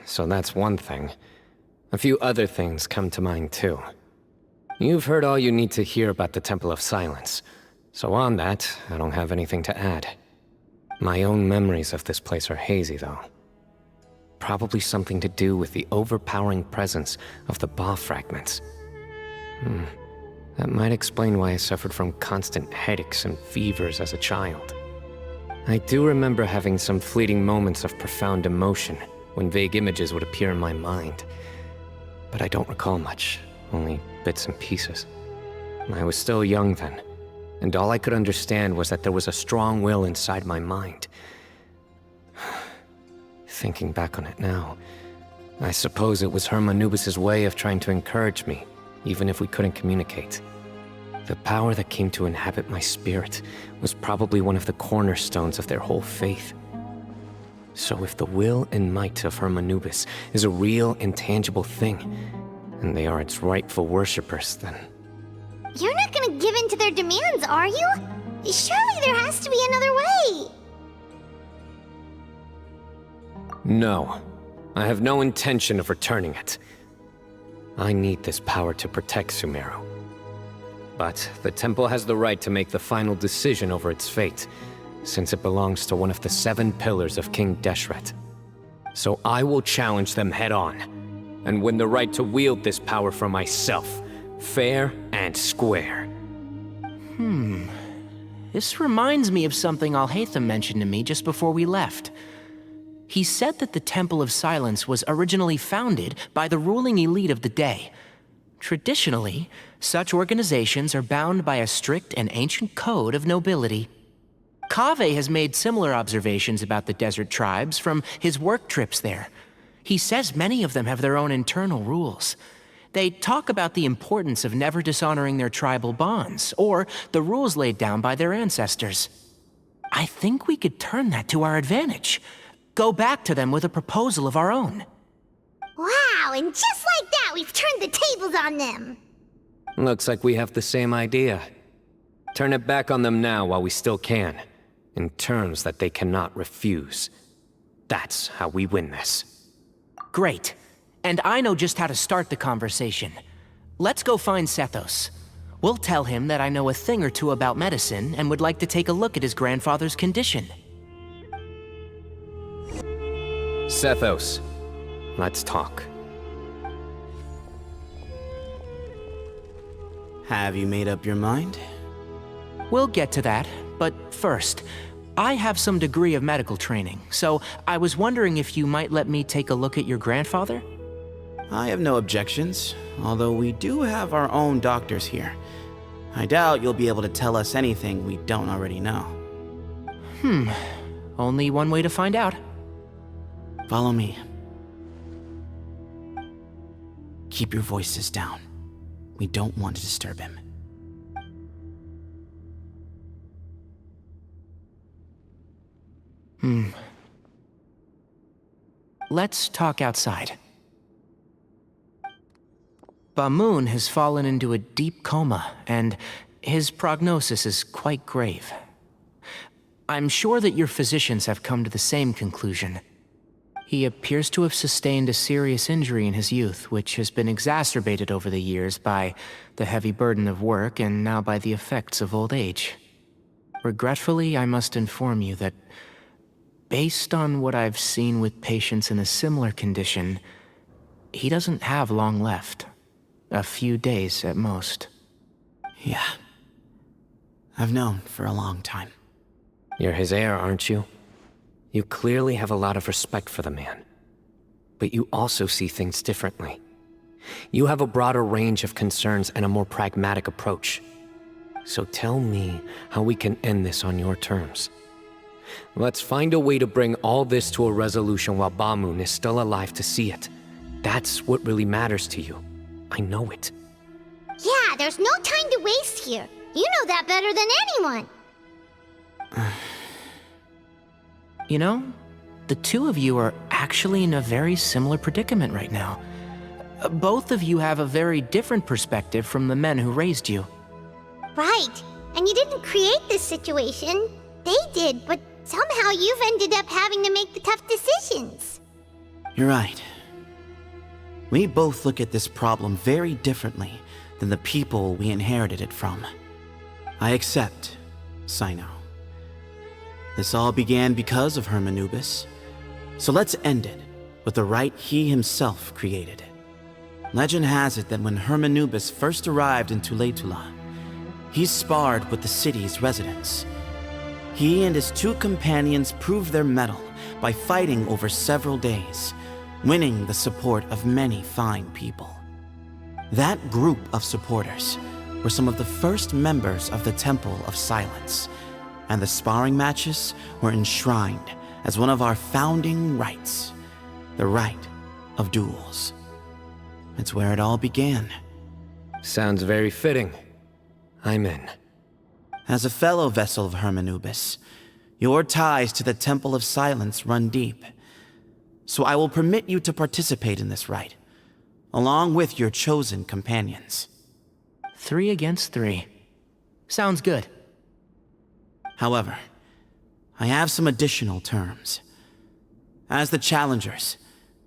So that's one thing. A few other things come to mind too. You've heard all you need to hear about the Temple of Silence, so on that, I don't have anything to add. My own memories of this place are hazy, though. Probably something to do with the overpowering presence of the Ba fragments. That might explain why I suffered from constant headaches and fevers as a child. I do remember having some fleeting moments of profound emotion when vague images would appear in my mind. But I don't recall much, only bits and pieces. I was still young then, and all I could understand was that there was a strong will inside my mind. Thinking back on it now, I suppose it was Hermanubis' way of trying to encourage me, even if we couldn't communicate. The power that came to inhabit my spirit was probably one of the cornerstones of their whole faith. So if the will and might of Hermanubis is a real, intangible thing, and they are its rightful worshippers, then... You're not gonna give in to their demands, are you? Surely there has to be another way! No. I have no intention of returning it. I need this power to protect Sumeru. But the temple has the right to make the final decision over its fate, since it belongs to one of the 7 pillars of King Deshret. So I will challenge them head-on, and win the right to wield this power for myself, fair and square. This reminds me of something Alhaitham mentioned to me just before we left. He said that the Temple of Silence was originally founded by the ruling elite of the day. Traditionally, such organizations are bound by a strict and ancient code of nobility. Kaveh has made similar observations about the desert tribes from his work trips there. He says many of them have their own internal rules. They talk about the importance of never dishonoring their tribal bonds, or the rules laid down by their ancestors. I think we could turn that to our advantage. Go back to them with a proposal of our own. Wow, and just like that, we've turned the tables on them! Looks like we have the same idea. Turn it back on them now while we still can, in terms that they cannot refuse. That's how we win this. Great. And I know just how to start the conversation. Let's go find Sethos. We'll tell him that I know a thing or two about medicine and would like to take a look at his grandfather's condition. Sethos, let's talk. Have you made up your mind? We'll get to that, but first, I have some degree of medical training, so I was wondering if you might let me take a look at your grandfather? I have no objections, although we do have our own doctors here. I doubt you'll be able to tell us anything we don't already know. Only one way to find out. Follow me. Keep your voices down. We don't want to disturb him. Let's talk outside. Bamoon has fallen into a deep coma, and his prognosis is quite grave. I'm sure that your physicians have come to the same conclusion. He appears to have sustained a serious injury in his youth, which has been exacerbated over the years by the heavy burden of work and now by the effects of old age. Regretfully, I must inform you that, based on what I've seen with patients in a similar condition, he doesn't have long left. A few days at most. Yeah. I've known for a long time. You're his heir, aren't you? You clearly have a lot of respect for the man. But you also see things differently. You have a broader range of concerns and a more pragmatic approach. So tell me how we can end this on your terms. Let's find a way to bring all this to a resolution while Bamoon is still alive to see it. That's what really matters to you. I know it. Yeah, there's no time to waste here. You know that better than anyone. You know, the two of you are actually in a very similar predicament right now. Both of you have a very different perspective from the men who raised you. Right. And you didn't create this situation. They did, but somehow you've ended up having to make the tough decisions. You're right. We both look at this problem very differently than the people we inherited it from. I accept, cyno. This all began because of Hermanubis, so let's end it with the rite he himself created. Legend has it that when Hermanubis first arrived in Tuletula, he sparred with the city's residents. He and his two companions proved their mettle by fighting over several days, winning the support of many fine people. That group of supporters were some of the first members of the Temple of Silence, and the sparring matches were enshrined as one of our founding rites, the rite of duels. It's where it all began. Sounds very fitting. I'm in. As a fellow vessel of Hermanubis, your ties to the Temple of Silence run deep. So I will permit you to participate in this rite, along with your chosen companions. 3 against 3. Sounds good. However, I have some additional terms. As the challengers,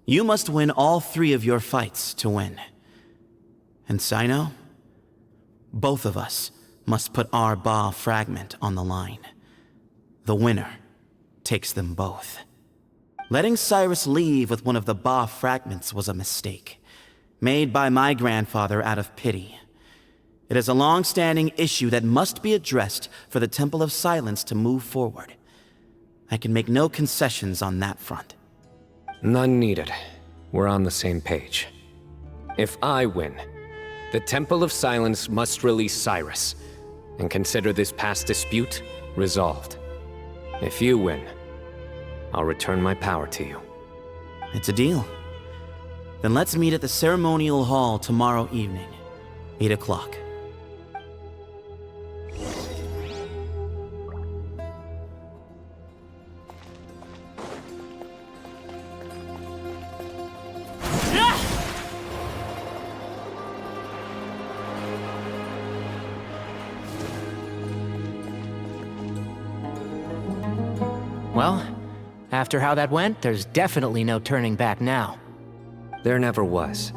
you must win all 3 of your fights to win. And cyno, both of us must put our Ba fragment on the line. The winner takes them both. Letting Cyrus leave with one of the Ba fragments was a mistake, made by my grandfather out of pity. It is a long-standing issue that must be addressed for the Temple of Silence to move forward. I can make no concessions on that front. None needed. We're on the same page. If I win, the Temple of Silence must release Cyrus, and consider this past dispute resolved. If you win, I'll return my power to you. It's a deal. Then let's meet at the ceremonial hall tomorrow evening, 8 o'clock. Well, after how that went, there's definitely no turning back now. There never was.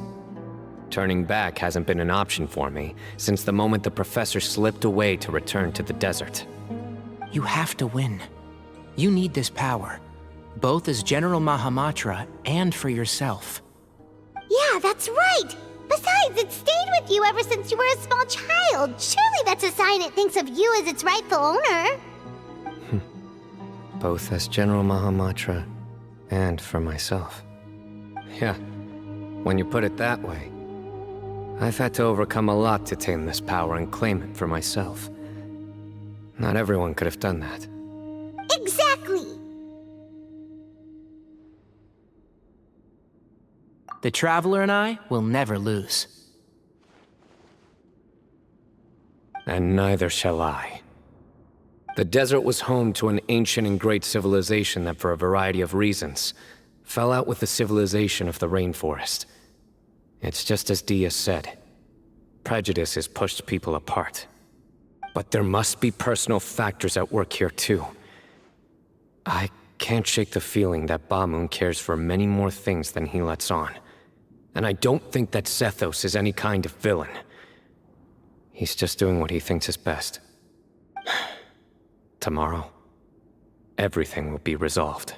Turning back hasn't been an option for me since the moment the professor slipped away to return to the desert. You have to win. You need this power, both as General Mahamatra and for yourself. Yeah, that's right. Besides, it stayed with you ever since you were a small child. Surely that's a sign it thinks of you as its rightful owner. Both as General Mahamatra and for myself. Yeah, when you put it that way, I've had to overcome a lot to tame this power and claim it for myself. Not everyone could have done that. Exactly! The Traveler and I will never lose. And neither shall I. The desert was home to an ancient and great civilization that, for a variety of reasons, fell out with the civilization of the rainforest. It's just as Dia said. Prejudice has pushed people apart. But there must be personal factors at work here too. I can't shake the feeling that Ba cares for many more things than he lets on. And I don't think that Sethos is any kind of villain. He's just doing what he thinks is best. Tomorrow, everything will be resolved.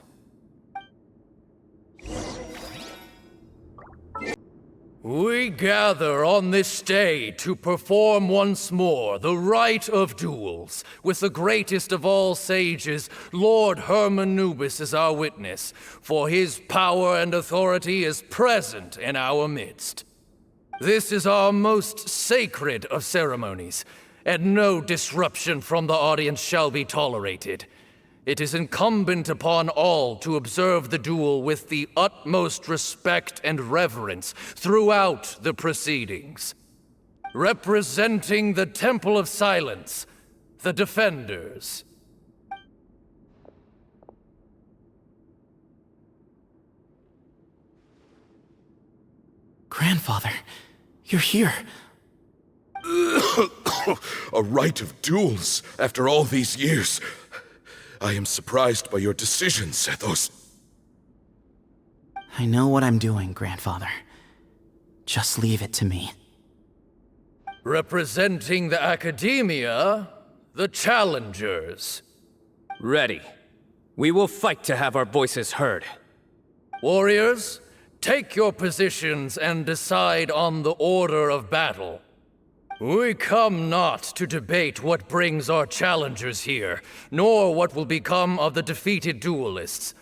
We gather on this day to perform once more the rite of duels, with the greatest of all sages, Lord Hermanubis, as our witness, for his power and authority is present in our midst. This is our most sacred of ceremonies, and no disruption from the audience shall be tolerated. It is incumbent upon all to observe the duel with the utmost respect and reverence throughout the proceedings. Representing the Temple of Silence, the Defenders. Grandfather, you're here. A rite of duels after all these years. I am surprised by your decision, Sethos. I know what I'm doing, Grandfather. Just leave it to me. Representing the Academia, the Challengers. Ready. We will fight to have our voices heard. Warriors, take your positions and decide on the order of battle. We come not to debate what brings our challengers here, nor what will become of the defeated duelists.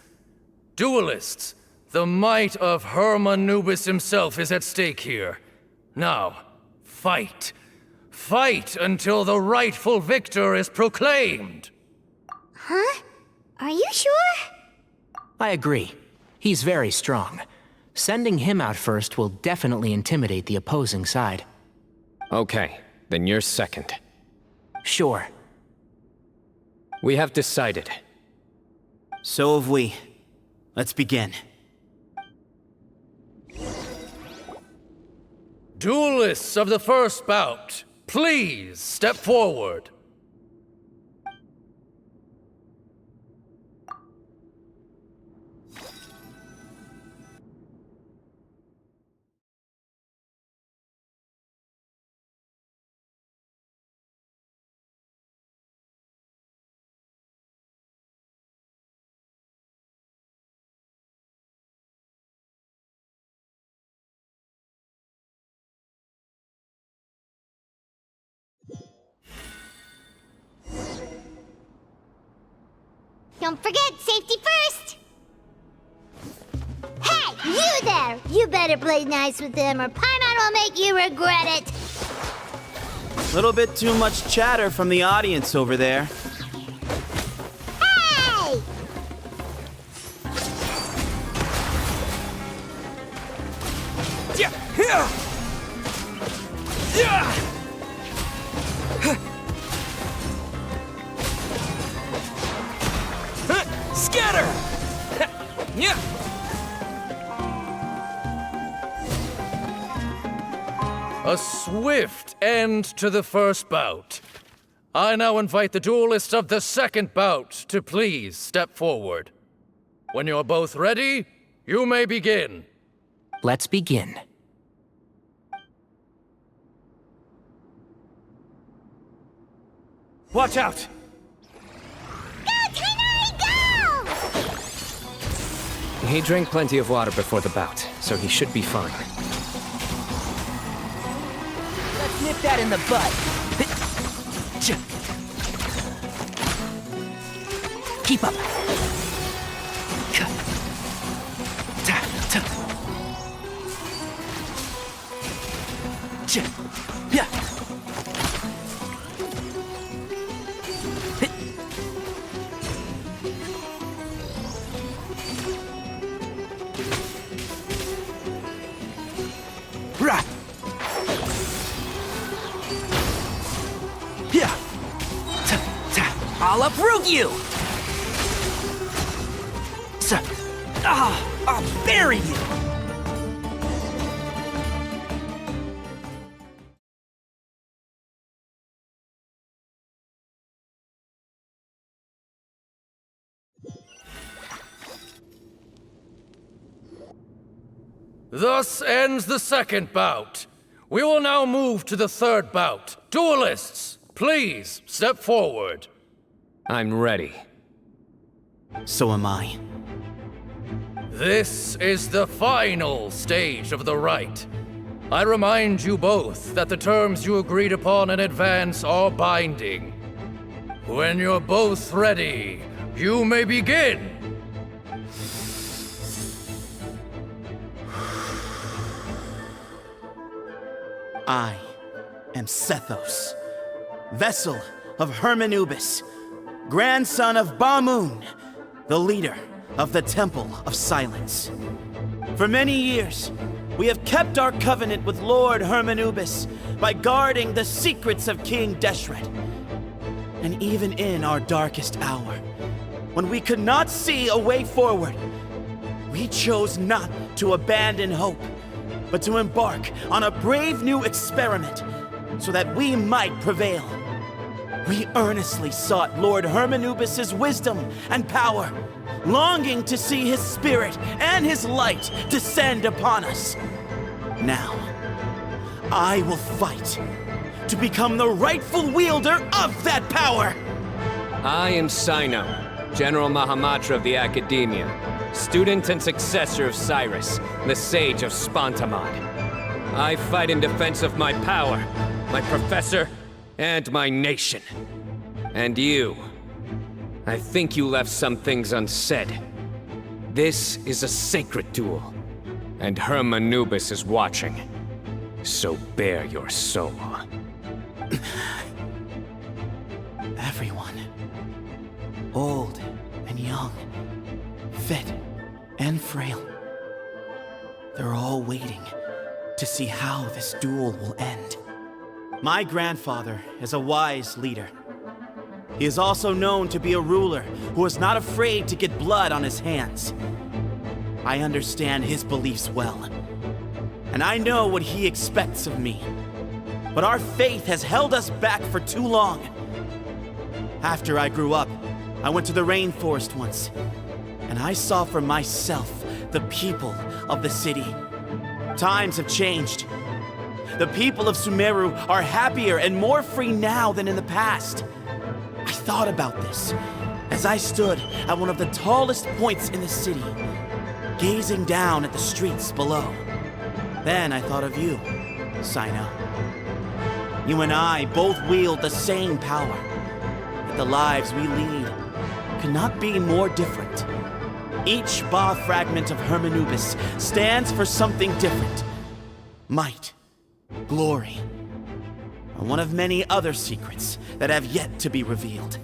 Duelists, the might of Hermanubis himself is at stake here. Now, fight. Fight until the rightful victor is proclaimed. Huh? Are you sure? I agree. He's very strong. Sending him out first will definitely intimidate the opposing side. Okay, then you're second. Sure. We have decided. So have we. Let's begin. Duelists of the first bout, please step forward. Don't forget, safety first! Hey, you there! You better play nice with them or Paimon will make you regret it! Little bit too much chatter from the audience over there. Hey! Scatter! A swift end to the first bout. I now invite the duelists of the second bout to please step forward. When you're both ready, you may begin. Let's begin. Watch out! He drank plenty of water before the bout, so he should be fine. Let's nip that in the bud. Keep up. Yeah. I'll uproot you! I'll bury you! Thus ends the second bout. We will now move to the third bout. Duelists, please step forward. I'm ready. So am I. This is the final stage of the rite. I remind you both that the terms you agreed upon in advance are binding. When you're both ready, you may begin. I am Sethos, vessel of Hermanubis, grandson of Ba-Moon, the leader of the Temple of Silence. For many years, we have kept our covenant with Lord Hermanubis by guarding the secrets of King Deshret. And even in our darkest hour, when we could not see a way forward, we chose not to abandon hope, but to embark on a brave new experiment so that we might prevail. We earnestly sought Lord Hermanubis' wisdom and power, longing to see his spirit and his light descend upon us. Now, I will fight to become the rightful wielder of that power! I am Cyno, General Mahamatra of the Academia, student and successor of Cyrus, the Sage of Spantamad. I fight in defense of my power, my professor, and my nation. And you, I think you left some things unsaid. This is a sacred duel, and Hermanubis is watching. So bare your soul. Everyone, old and young, fit and frail, they're all waiting to see how this duel will end. My grandfather is a wise leader. He is also known to be a ruler who is not afraid to get blood on his hands. I understand his beliefs well, and I know what he expects of me. But our faith has held us back for too long. After I grew up, I went to the rainforest once, and I saw for myself the people of the city. Times have changed. The people of Sumeru are happier and more free now than in the past. I thought about this as I stood at one of the tallest points in the city, gazing down at the streets below. Then I thought of you, Cyno. You and I both wield the same power, yet the lives we lead could not be more different. Each Ba fragment of Hermanubis stands for something different. Might, glory, and one of many other secrets that have yet to be revealed.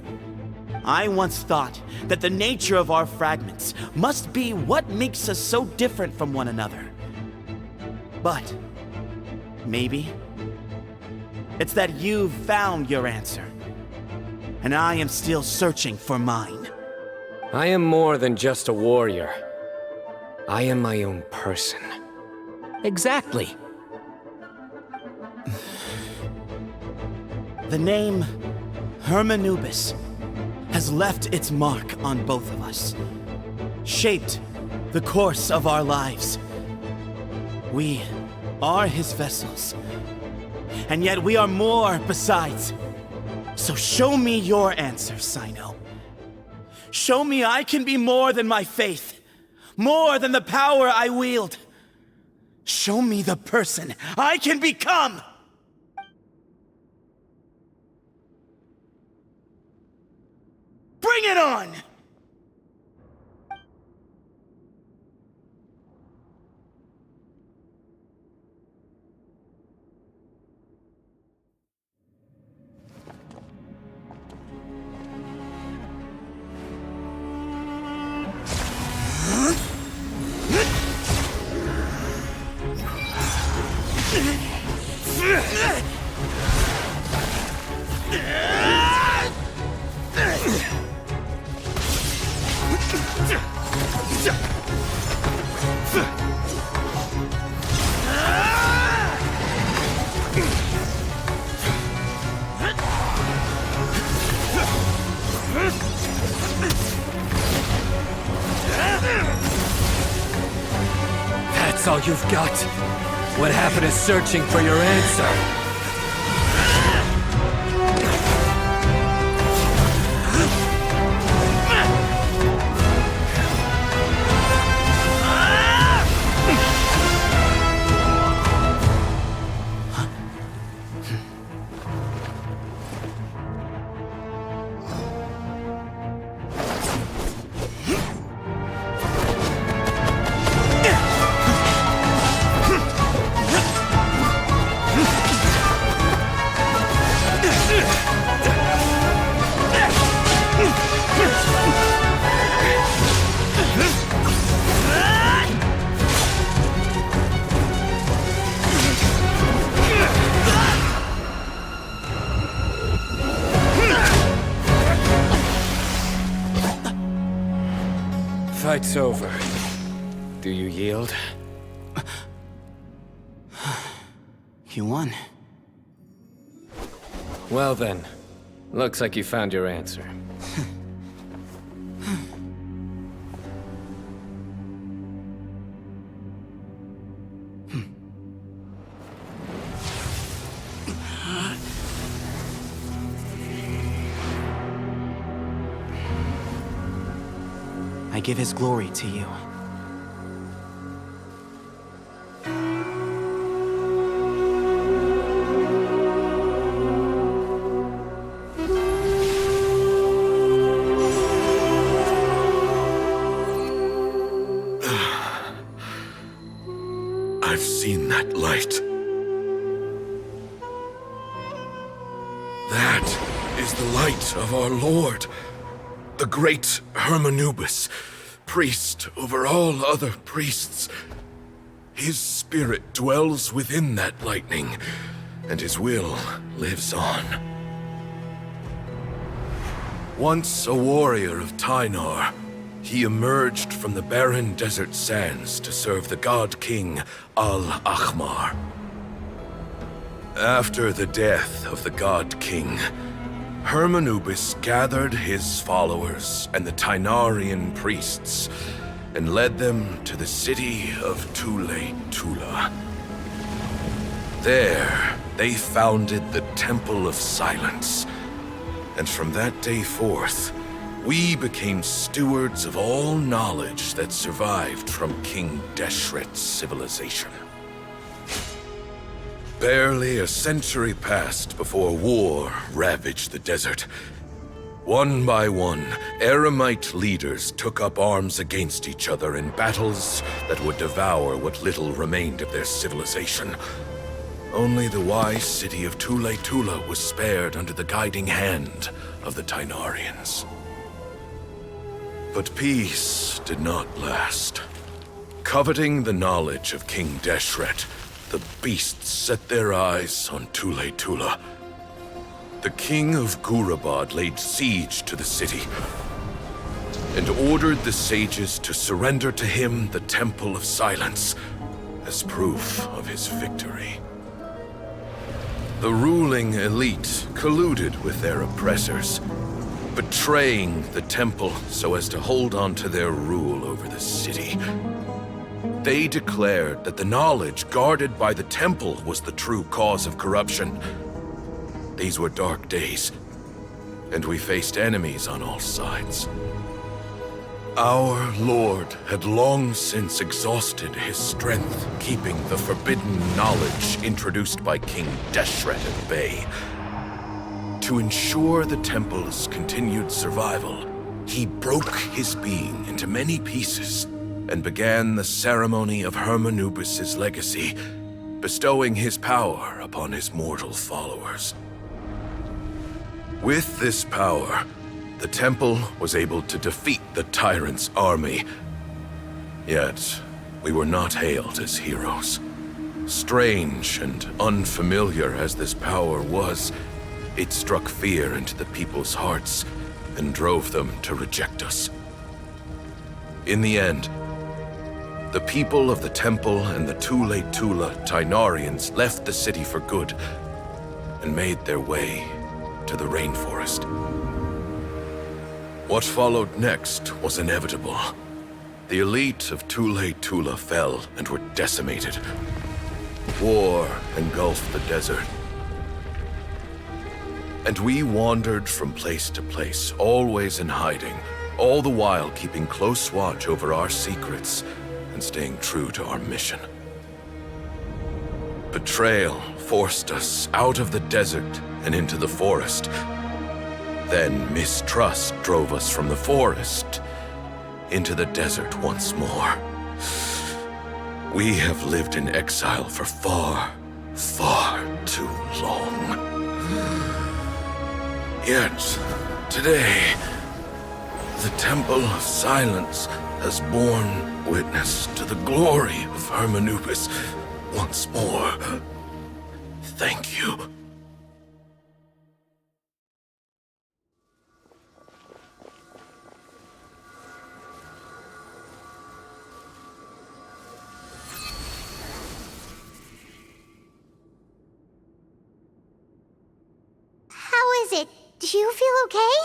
I once thought that the nature of our fragments must be what makes us so different from one another. But maybe it's that you've found your answer, and I am still searching for mine. I am more than just a warrior. I am my own person. Exactly. The name Hermanubis has left its mark on both of us, shaped the course of our lives. We are his vessels, and yet we are more besides. So show me your answer, Cyno. Show me I can be more than my faith, more than the power I wield. Show me the person I can become! Bring it on! That's all you've got? What happened to searching for your answer? fight's over. Do you yield? You won. Well then, looks like you found your answer. I give his glory to you. I've seen that light. That is the light of our Lord, the great Hermanubis, priest over all other priests. His spirit dwells within that lightning, and his will lives on. Once a warrior of Tynar, he emerged from the barren desert sands to serve the god king Al-Ahmar. After the death of the god king, Hermanubis gathered his followers and the Tynarian priests and led them to the city of Tule-Tula. There, they founded the Temple of Silence, and from that day forth, we became stewards of all knowledge that survived from King Deshret's civilization. Barely a century passed before war ravaged the desert. One by one, Eremite leaders took up arms against each other in battles that would devour what little remained of their civilization. Only the wise city of Tule-Tula was spared under the guiding hand of the Tynarians. But peace did not last. Coveting the knowledge of King Deshret, the beasts set their eyes on Tule-Tula. The king of Gurabad laid siege to the city and ordered the sages to surrender to him the Temple of Silence as proof of his victory. The ruling elite colluded with their oppressors, betraying the temple so as to hold on to their rule over the city. They declared that the knowledge guarded by the temple was the true cause of corruption. These were dark days, and we faced enemies on all sides. Our Lord had long since exhausted his strength, keeping the forbidden knowledge introduced by King Deshret at bay. To ensure the temple's continued survival, he broke his being into many pieces and began the ceremony of Hermanubis' legacy, bestowing his power upon his mortal followers. With this power, the temple was able to defeat the tyrant's army. Yet, we were not hailed as heroes. Strange and unfamiliar as this power was, it struck fear into the people's hearts and drove them to reject us. In the end, the people of the temple and the Tule-Tula Tynarians left the city for good and made their way to the rainforest. What followed next was inevitable. The elite of Tule-Tula fell and were decimated. War engulfed the desert. And we wandered from place to place, always in hiding, all the while keeping close watch over our secrets and staying true to our mission. Betrayal forced us out of the desert and into the forest. Then mistrust drove us from the forest into the desert once more. We have lived in exile for far, far too long. Yet, today, the Temple of Silence has borne witness to the glory of Hermanubis once more. Thank you. is it? Do you feel okay?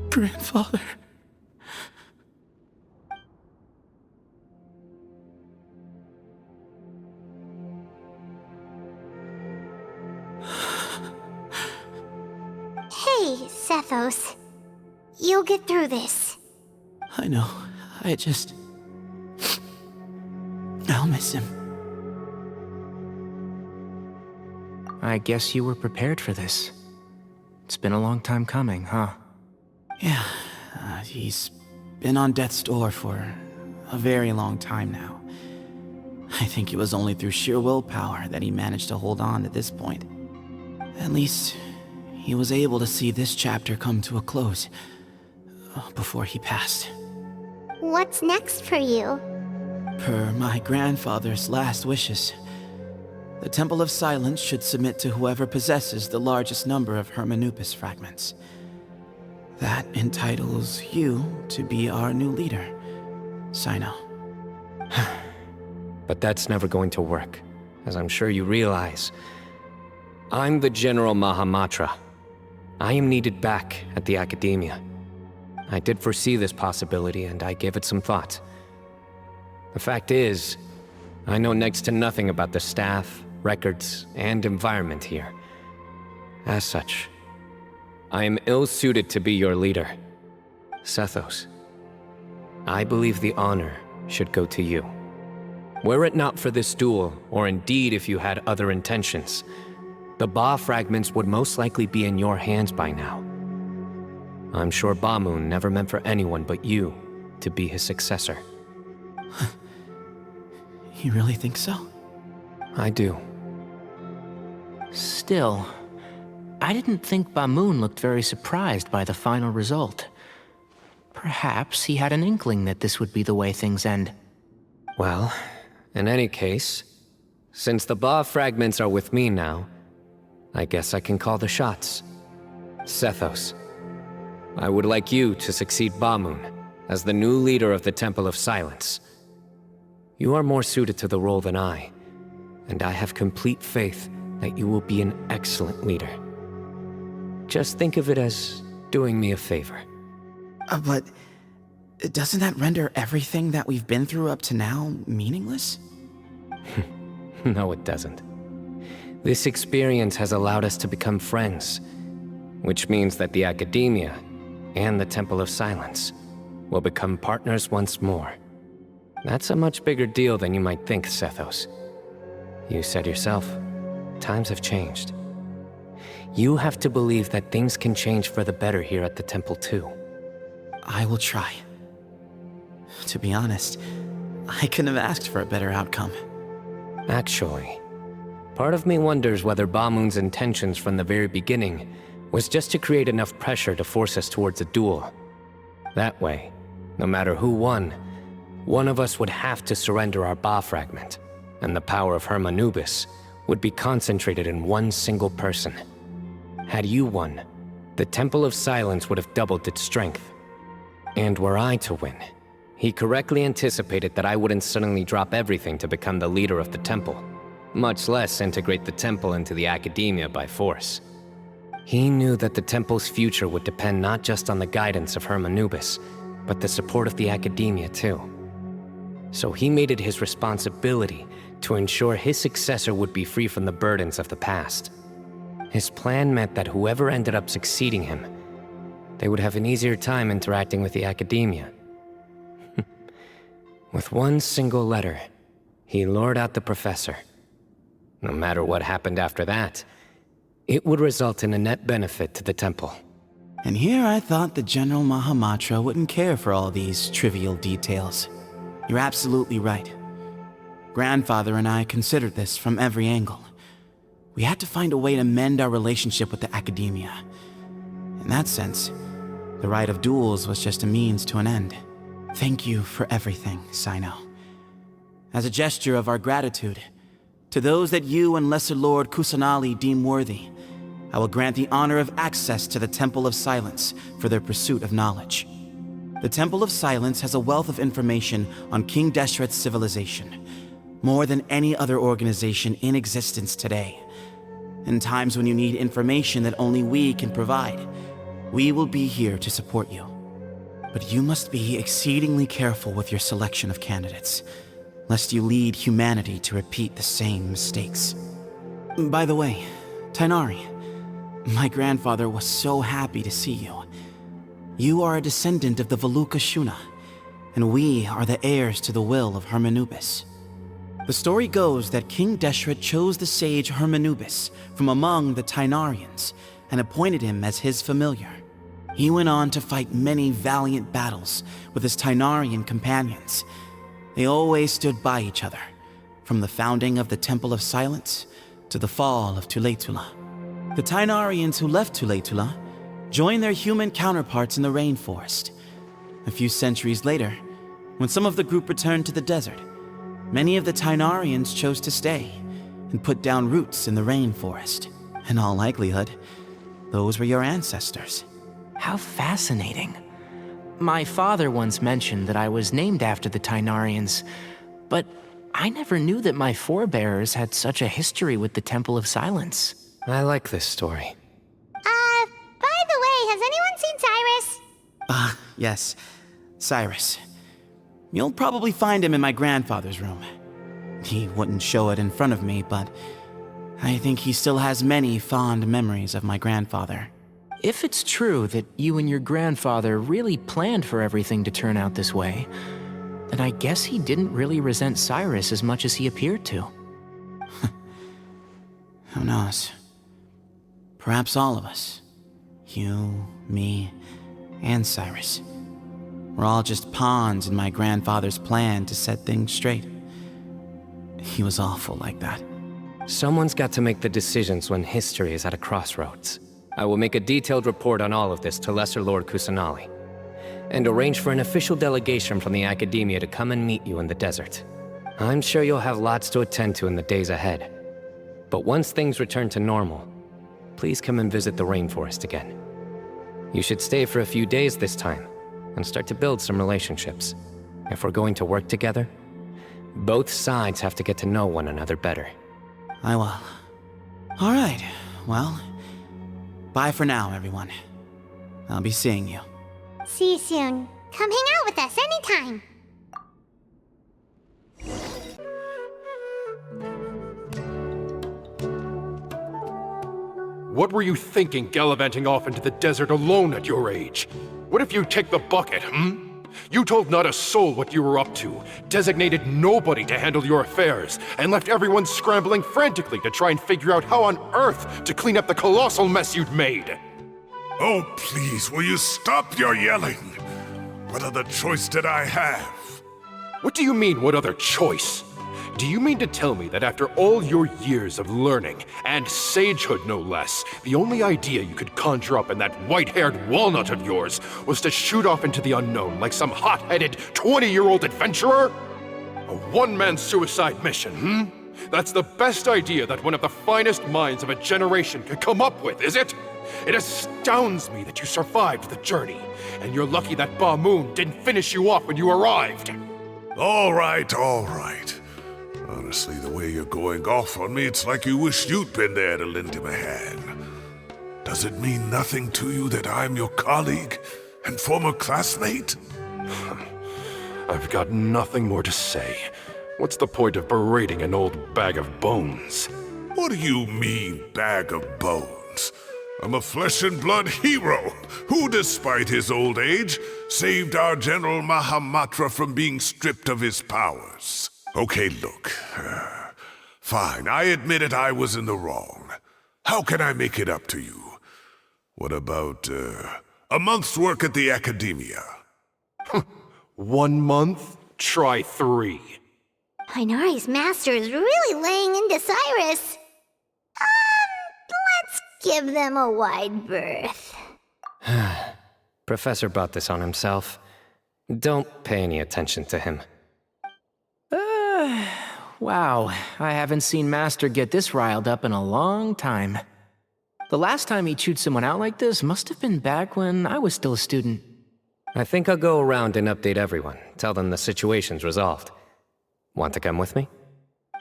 Grandfather. Hey, Sethos. You'll get through this. I know. I'll miss him. I guess you were prepared for this. It's been a long time coming, huh? Yeah, he's been on death's door for a very long time now. I think it was only through sheer willpower that he managed to hold on to this point. At least, he was able to see this chapter come to a close before he passed. What's next for you? Per my grandfather's last wishes, the Temple of Silence should submit to whoever possesses the largest number of Hermanupis fragments. That entitles you to be our new leader, cyno. But that's never going to work, as I'm sure you realize. I'm the General Mahamatra. I am needed back at the Academia. I did foresee this possibility, and I gave it some thought. The fact is, I know next to nothing about the staff, records, and environment here. As such, I am ill-suited to be your leader. Sethos, I believe the honor should go to you. Were it not for this duel, or indeed if you had other intentions, the Ba fragments would most likely be in your hands by now. I'm sure Bamoon never meant for anyone but you to be his successor. You really think so? I do. Still, I didn't think Bamoon looked very surprised by the final result. Perhaps he had an inkling that this would be the way things end. Well, in any case, since the Ba fragments are with me now, I guess I can call the shots. Sethos, I would like you to succeed Bamoon as the new leader of the Temple of Silence. You are more suited to the role than I, and I have complete faith that you will be an excellent leader. Just think of it as doing me a favor. But doesn't that render everything that we've been through up to now meaningless? No, it doesn't. This experience has allowed us to become friends, which means that the Academia and the Temple of Silence will become partners once more. That's a much bigger deal than you might think, Sethos. You said yourself, times have changed. You have to believe that things can change for the better here at the Temple too. I will try. To be honest, I couldn't have asked for a better outcome. Actually, part of me wonders whether Bamoon's intentions from the very beginning was just to create enough pressure to force us towards a duel. That way, no matter who won, one of us would have to surrender our Ba fragment, and the power of Hermanubis would be concentrated in one single person. Had you won, the Temple of Silence would have doubled its strength. And were I to win, he correctly anticipated that I wouldn't suddenly drop everything to become the leader of the temple, much less integrate the temple into the Academia by force. He knew that the temple's future would depend not just on the guidance of Hermanubis, but the support of the Academia too. So he made it his responsibility to ensure his successor would be free from the burdens of the past. His plan meant that whoever ended up succeeding him, they would have an easier time interacting with the Academia. With one single letter, he lured out the professor. No matter what happened after that, it would result in a net benefit to the temple. And here I thought the General Mahamatra wouldn't care for all these trivial details. You're absolutely right. Grandfather and I considered this from every angle. We had to find a way to mend our relationship with the academia. In that sense, the right of duels was just a means to an end. Thank you for everything, cyno. As a gesture of our gratitude, to those that you and Lesser Lord Kusanali deem worthy, I will grant the honor of access to the Temple of Silence for their pursuit of knowledge. The Temple of Silence has a wealth of information on King Deshret's civilization, more than any other organization in existence today. In times when you need information that only we can provide, we will be here to support you. But you must be exceedingly careful with your selection of candidates, lest you lead humanity to repeat the same mistakes. By the way, Tainari, my grandfather was so happy to see you. You are a descendant of the Veluca Shuna, and we are the heirs to the will of Hermanubis. The story goes that King Deshret chose the sage Hermanubis from among the Tainarians and appointed him as his familiar. He went on to fight many valiant battles with his Tainarian companions. They always stood by each other, from the founding of the Temple of Silence to the fall of Tuletula. The Tainarians who left Tuletula joined their human counterparts in the rainforest. A few centuries later, when some of the group returned to the desert, many of the Tainarians chose to stay and put down roots in the rainforest. In all likelihood, those were your ancestors. How fascinating. My father once mentioned that I was named after the Tainarians, but I never knew that my forebears had such a history with the Temple of Silence. I like this story. By the way, has anyone seen Cyrus? Yes, Cyrus. You'll probably find him in my grandfather's room. He wouldn't show it in front of me, but I think he still has many fond memories of my grandfather. If it's true that you and your grandfather really planned for everything to turn out this way, then I guess he didn't really resent Cyrus as much as he appeared to. Who knows? Perhaps all of us. You, me, and Cyrus. We're all just pawns in my grandfather's plan to set things straight. He was awful like that. Someone's got to make the decisions when history is at a crossroads. I will make a detailed report on all of this to Lesser Lord Kusanali, and arrange for an official delegation from the Academia to come and meet you in the desert. I'm sure you'll have lots to attend to in the days ahead. But once things return to normal, please come and visit the rainforest again. You should stay for a few days this time, and start to build some relationships. If we're going to work together, both sides have to get to know one another better. I will. All right, well, bye for now, everyone. I'll be seeing you. See you soon. Come hang out with us anytime. What were you thinking gallivanting off into the desert alone at your age? What if you take the bucket, You told not a soul what you were up to, designated nobody to handle your affairs, and left everyone scrambling frantically to try and figure out how on earth to clean up the colossal mess you'd made. Oh, please, will you stop your yelling? What other choice did I have? What do you mean, what other choice? Do you mean to tell me that after all your years of learning, and sagehood no less, the only idea you could conjure up in that white-haired walnut of yours was to shoot off into the unknown like some hot-headed 20-year-old adventurer? A one-man suicide mission, That's the best idea that one of the finest minds of a generation could come up with, is it? It astounds me that you survived the journey, and you're lucky that Ba Moon didn't finish you off when you arrived. All right, all right. Honestly, the way you're going off on me, it's like you wish you'd been there to lend him a hand. Does it mean nothing to you that I'm your colleague and former classmate? I've got nothing more to say. What's the point of berating an old bag of bones? What do you mean, bag of bones? I'm a flesh-and-blood hero who, despite his old age, saved our General Mahamatra from being stripped of his powers. Okay, look. Fine, I admit it, I was in the wrong. How can I make it up to you? What about, A month's work at the Academia. 1 month? Try 3. Inari's master is really laying into Cyrus. Let's give them a wide berth. Professor brought this on himself. Don't pay any attention to him. Wow, I haven't seen Master get this riled up in a long time. The last time he chewed someone out like this must have been back when I was still a student. I think I'll go around and update everyone, tell them the situation's resolved. Want to come with me?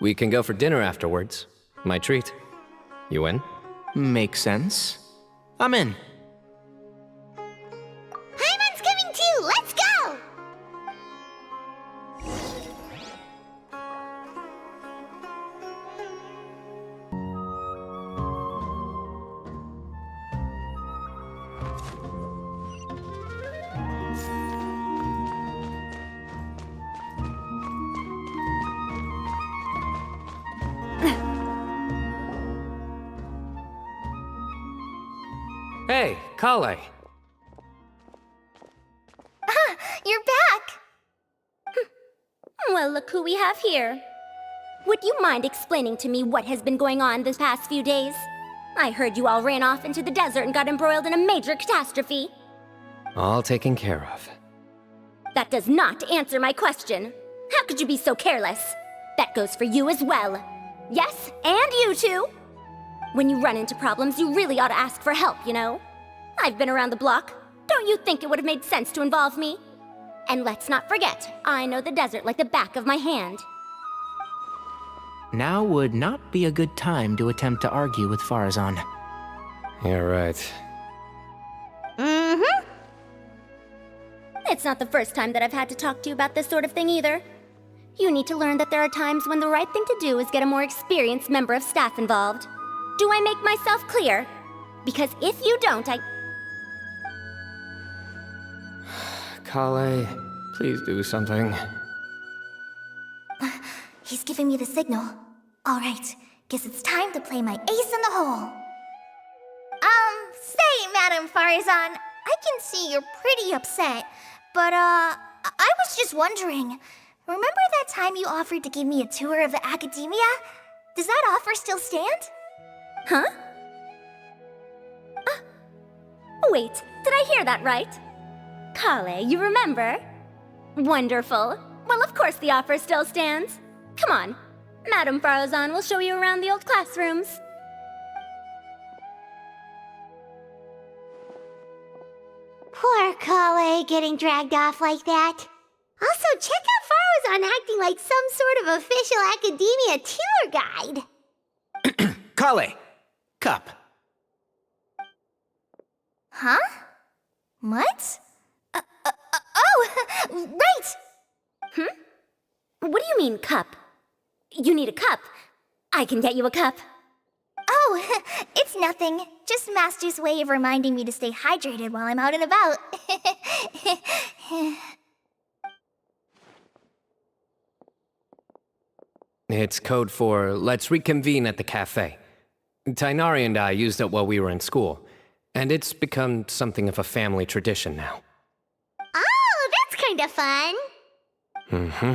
We can go for dinner afterwards. My treat. You in? Makes sense. I'm in. Hyman's coming too! Let's go! Hey, Kale. You're back! Well, look who we have here. Would you mind explaining to me what has been going on this past few days? I heard you all ran off into the desert and got embroiled in a major catastrophe. All taken care of. That does not answer my question. How could you be so careless? That goes for you as well. Yes, and you too. When you run into problems, you really ought to ask for help, you know? I've been around the block. Don't you think it would have made sense to involve me? And let's not forget, I know the desert like the back of my hand. Now would not be a good time to attempt to argue with Farazan. You're right. Mm-hmm. It's not the first time that I've had to talk to you about this sort of thing either. You need to learn that there are times when the right thing to do is get a more experienced member of staff involved. Do I make myself clear? Because if you don't, Kale, please do something. He's giving me the signal. All right, guess it's time to play my ace in the hole. Say, Madam Farazan, I can see you're pretty upset, but, I was just wondering, remember that time you offered to give me a tour of the Academia? Does that offer still stand? Huh? Wait, did I hear that right? Kale, you remember? Wonderful. Well, of course the offer still stands. Come on. Madam Farazan will show you around the old classrooms. Poor Kale getting dragged off like that. Also, check out Farazan acting like some sort of official Academia tour guide. Kale! Cup. Huh? What? Oh, right! What do you mean, cup? You need a cup. I can get you a cup. Oh, it's nothing. Just Master's way of reminding me to stay hydrated while I'm out and about. It's code for let's reconvene at the cafe. Tainari and I used it while we were in school, and it's become something of a family tradition now. Oh, that's kind of fun. Mm-hmm.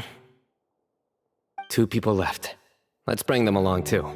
2 people left. Let's bring them along too.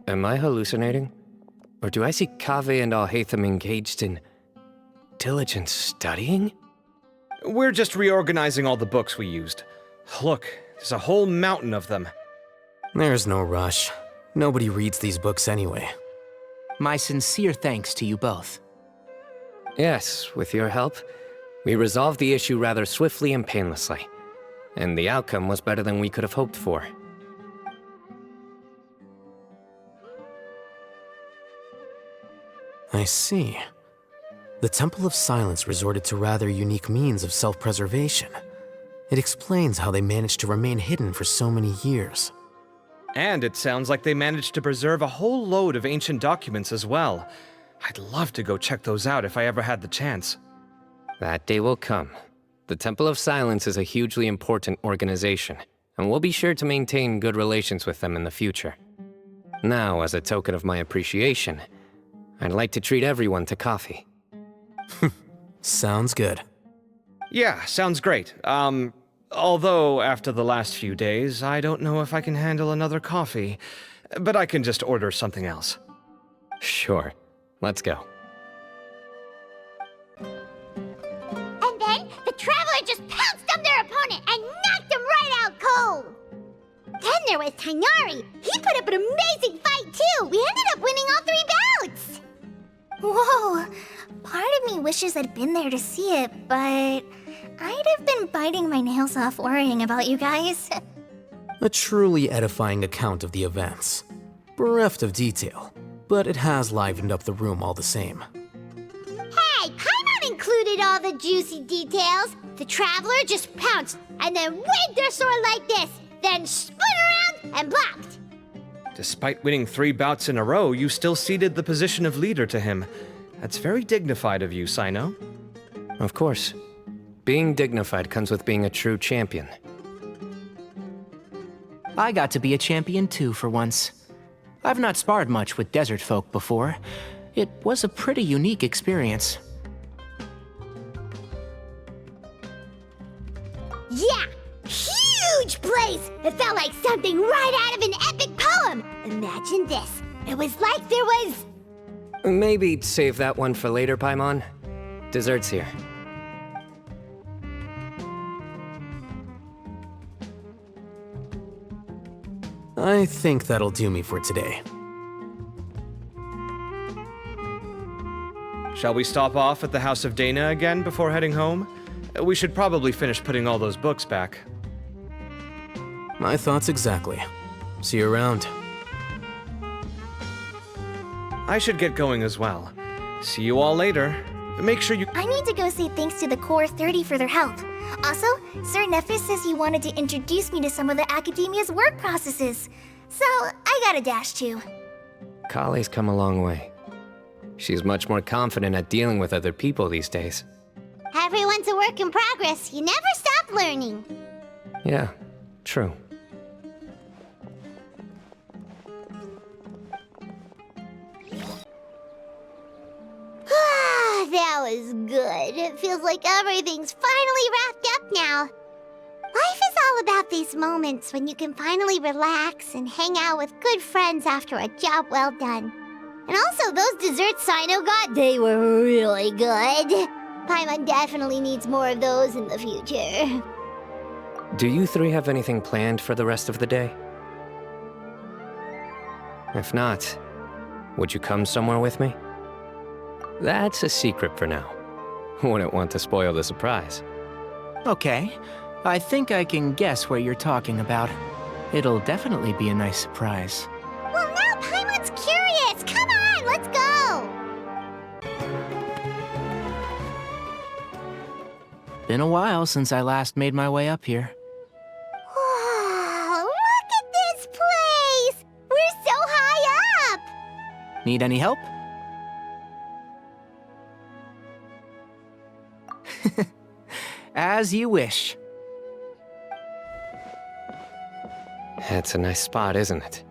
Am I hallucinating? Or do I see Kaveh and Alhaitham engaged in diligent studying? We're just reorganizing all the books we used. Look, there's a whole mountain of them. There's no rush. Nobody reads these books anyway. My sincere thanks to you both. Yes, with your help, we resolved the issue rather swiftly and painlessly. And the outcome was better than we could have hoped for. I see. The Temple of Silence resorted to rather unique means of self-preservation. It explains how they managed to remain hidden for so many years. And it sounds like they managed to preserve a whole load of ancient documents as well. I'd love to go check those out if I ever had the chance. That day will come. The Temple of Silence is a hugely important organization, and we'll be sure to maintain good relations with them in the future. Now, as a token of my appreciation, I'd like to treat everyone to coffee. Sounds good. Yeah, sounds great. Although after the last few days, I don't know if I can handle another coffee, but I can just order something else. Sure. Let's go. And then the Traveler just pounced on their opponent and knocked him right out cold. Then there was Tainari. He put up an amazing fight too. We ended up winning all 3 bouts. Whoa! Part of me wishes I'd been there to see it, but I'd have been biting my nails off worrying about you guys. A truly edifying account of the events. Bereft of detail, but it has livened up the room all the same. Hey, Paimon included all the juicy details. The Traveler just pounced and then waved their sword like this, then spun around and blocked. Despite winning 3 bouts in a row, you still ceded the position of leader to him. That's very dignified of you, Cyno. Of course. Being dignified comes with being a true champion. I got to be a champion too for once. I've not sparred much with desert folk before. It was a pretty unique experience. Yeah, huge place! It felt like something right out of an epic poem. Imagine this. It was like there was... Maybe save that one for later, Paimon. Dessert's here. I think that'll do me for today. Shall we stop off at the House of Dana again before heading home? We should probably finish putting all those books back. My thoughts exactly. See you around. I should get going as well. See you all later. Make sure you... I need to go say thanks to the Core 30 for their help. Also, Sir Nephis says he wanted to introduce me to some of the Academia's work processes. So, I gotta dash too. Kale's come a long way. She's much more confident at dealing with other people these days. Everyone's a work in progress. You never stop learning. Yeah, true. That was good. It feels like everything's finally wrapped up now. Life is all about these moments when you can finally relax and hang out with good friends after a job well done. And also, those desserts Cyno got, they were really good. Paimon definitely needs more of those in the future. Do you 3 have anything planned for the rest of the day? If not, would you come somewhere with me? That's a secret for now. Wouldn't want to spoil the surprise. Okay, I think I can guess what you're talking about. It'll definitely be a nice surprise. Well, now Paimon's curious. Come on, let's go. Been a while since I last made my way up here. Whoa, look at this place. We're so high up. Need any help? As you wish. It's a nice spot, isn't it?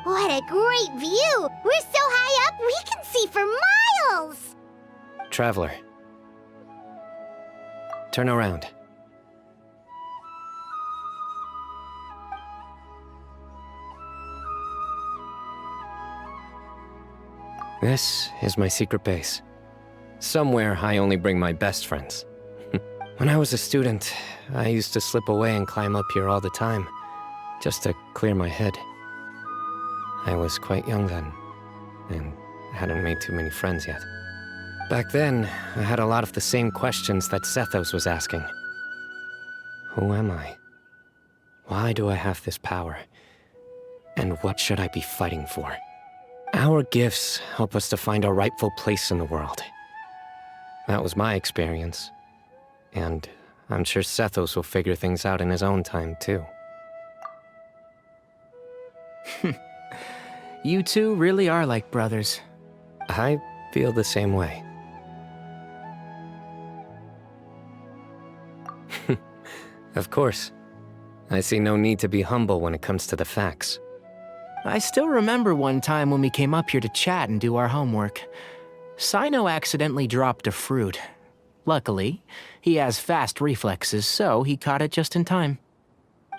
What a great view! We're so high up, we can see for miles! Traveler. Turn around. This is my secret base. Somewhere I only bring my best friends. When I was a student, I used to slip away and climb up here all the time, just to clear my head. I was quite young then. and hadn't made too many friends yet. Back then, I had a lot of the same questions that Sethos was asking. Who am I? Why do I have this power? And what should I be fighting for? Our gifts help us to find our rightful place in the world. That was my experience. And I'm sure Sethos will figure things out in his own time, too. You two really are like brothers. I feel the same way. Of course. I see no need to be humble when it comes to the facts. I still remember one time when we came up here to chat and do our homework. Cyno accidentally dropped a fruit. Luckily, he has fast reflexes, so he caught it just in time.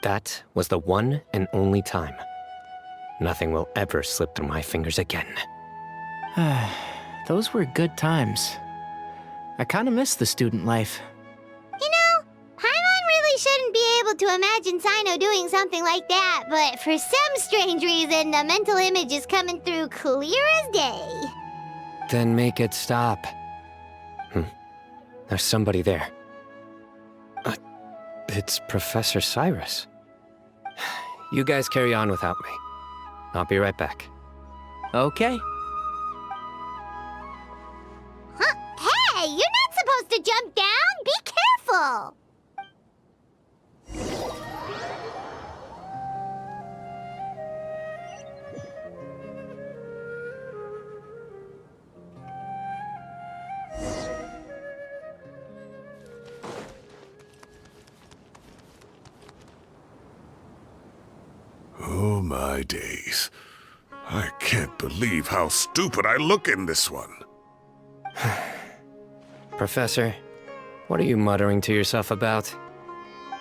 That was the one and only time. Nothing will ever slip through my fingers again. Those were good times. I kinda miss the student life. You know, Paimon really shouldn't be able to imagine Cyno doing something like that, but for some strange reason, the mental image is coming through clear as day. Then make it stop. There's somebody there. It's Professor Cyrus. You guys carry on without me. I'll be right back. Okay. Huh? Hey, you're not supposed to jump down! Be careful! Oh my days. I can't believe how stupid I look in this one. Professor, what are you muttering to yourself about?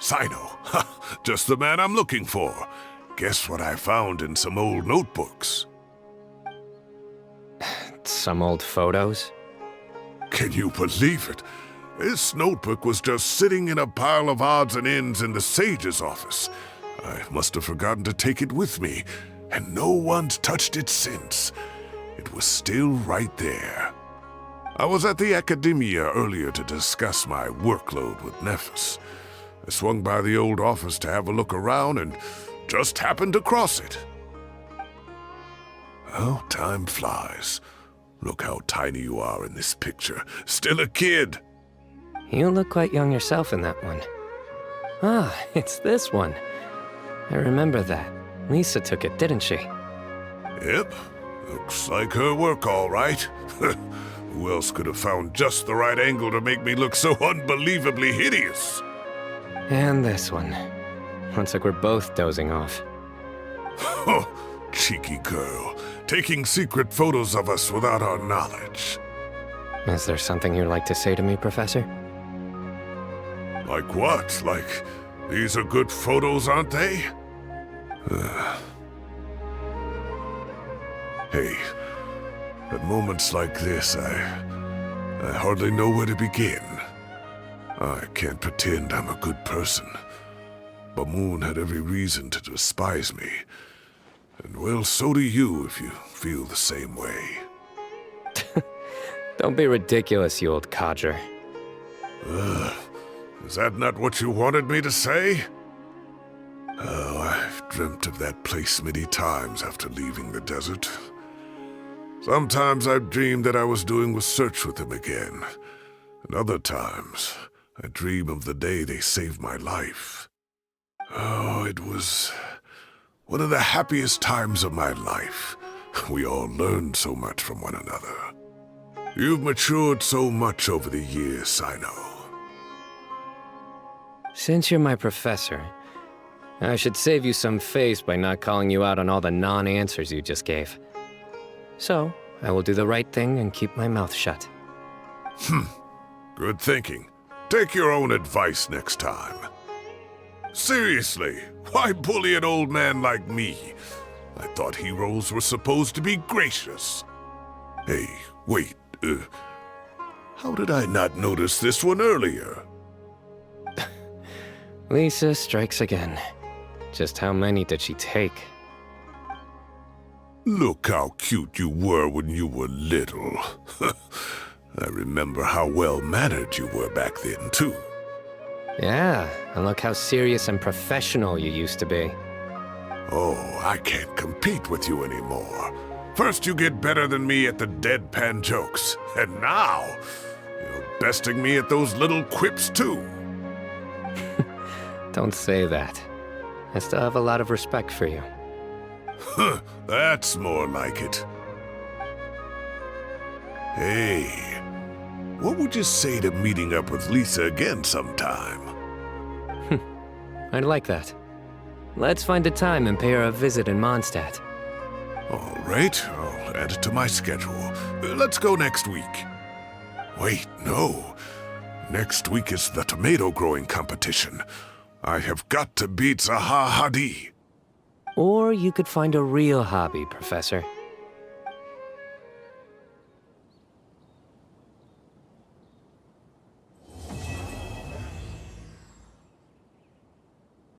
Cyno. Just the man I'm looking for. Guess what I found in some old notebooks? Some old photos? Can you believe it? This notebook was just sitting in a pile of odds and ends in the sage's office. I must have forgotten to take it with me, and no one's touched it since. It was still right there. I was at the Academia earlier to discuss my workload with Nephis. I swung by the old office to have a look around and just happened to cross it. Oh, time flies. Look how tiny you are in this picture. Still a kid. You look quite young yourself in that one. Ah, it's this one. I remember that. Lisa took it, didn't she? Yep. Looks like her work, all right. Who else could have found just the right angle to make me look so unbelievably hideous? And this one. Looks like we're both dozing off. Oh, cheeky girl. Taking secret photos of us without our knowledge. Is there something you'd like to say to me, Professor? Like what? Like, these are good photos, aren't they? Hey, at moments like this, I hardly know where to begin. I can't pretend I'm a good person. Bamoon had every reason to despise me. And well, so do you if you feel the same way. Don't be ridiculous, you old codger. Is that not what you wanted me to say? Oh, I've dreamt of that place many times after leaving the desert. Sometimes I've dreamed that I was doing research with them again. And other times, I dream of the day they saved my life. Oh, it was one of the happiest times of my life. We all learned so much from one another. You've matured so much over the years, Cyno. Since you're my professor, I should save you some face by not calling you out on all the non-answers you just gave. So, I will do the right thing and keep my mouth shut. Good thinking. Take your own advice next time. Seriously, why bully an old man like me? I thought heroes were supposed to be gracious. Hey, wait, how did I not notice this one earlier? Lisa strikes again. Just how many did she take? Look how cute you were when you were little. I remember how well-mannered you were back then, too. Yeah, and look how serious and professional you used to be. Oh, I can't compete with you anymore. First you get better than me at the deadpan jokes, and now you're besting me at those little quips, too. Don't say that. I still have a lot of respect for you. Huh, that's more like it. Hey, what would you say to meeting up with Lisa again sometime? I'd like that. Let's find a time and pay her a visit in Mondstadt. All right, I'll add it to my schedule. Let's go next week. Wait, no. Next week is the tomato growing competition. I have got to beat Zaha Hadid. Or you could find a real hobby, Professor.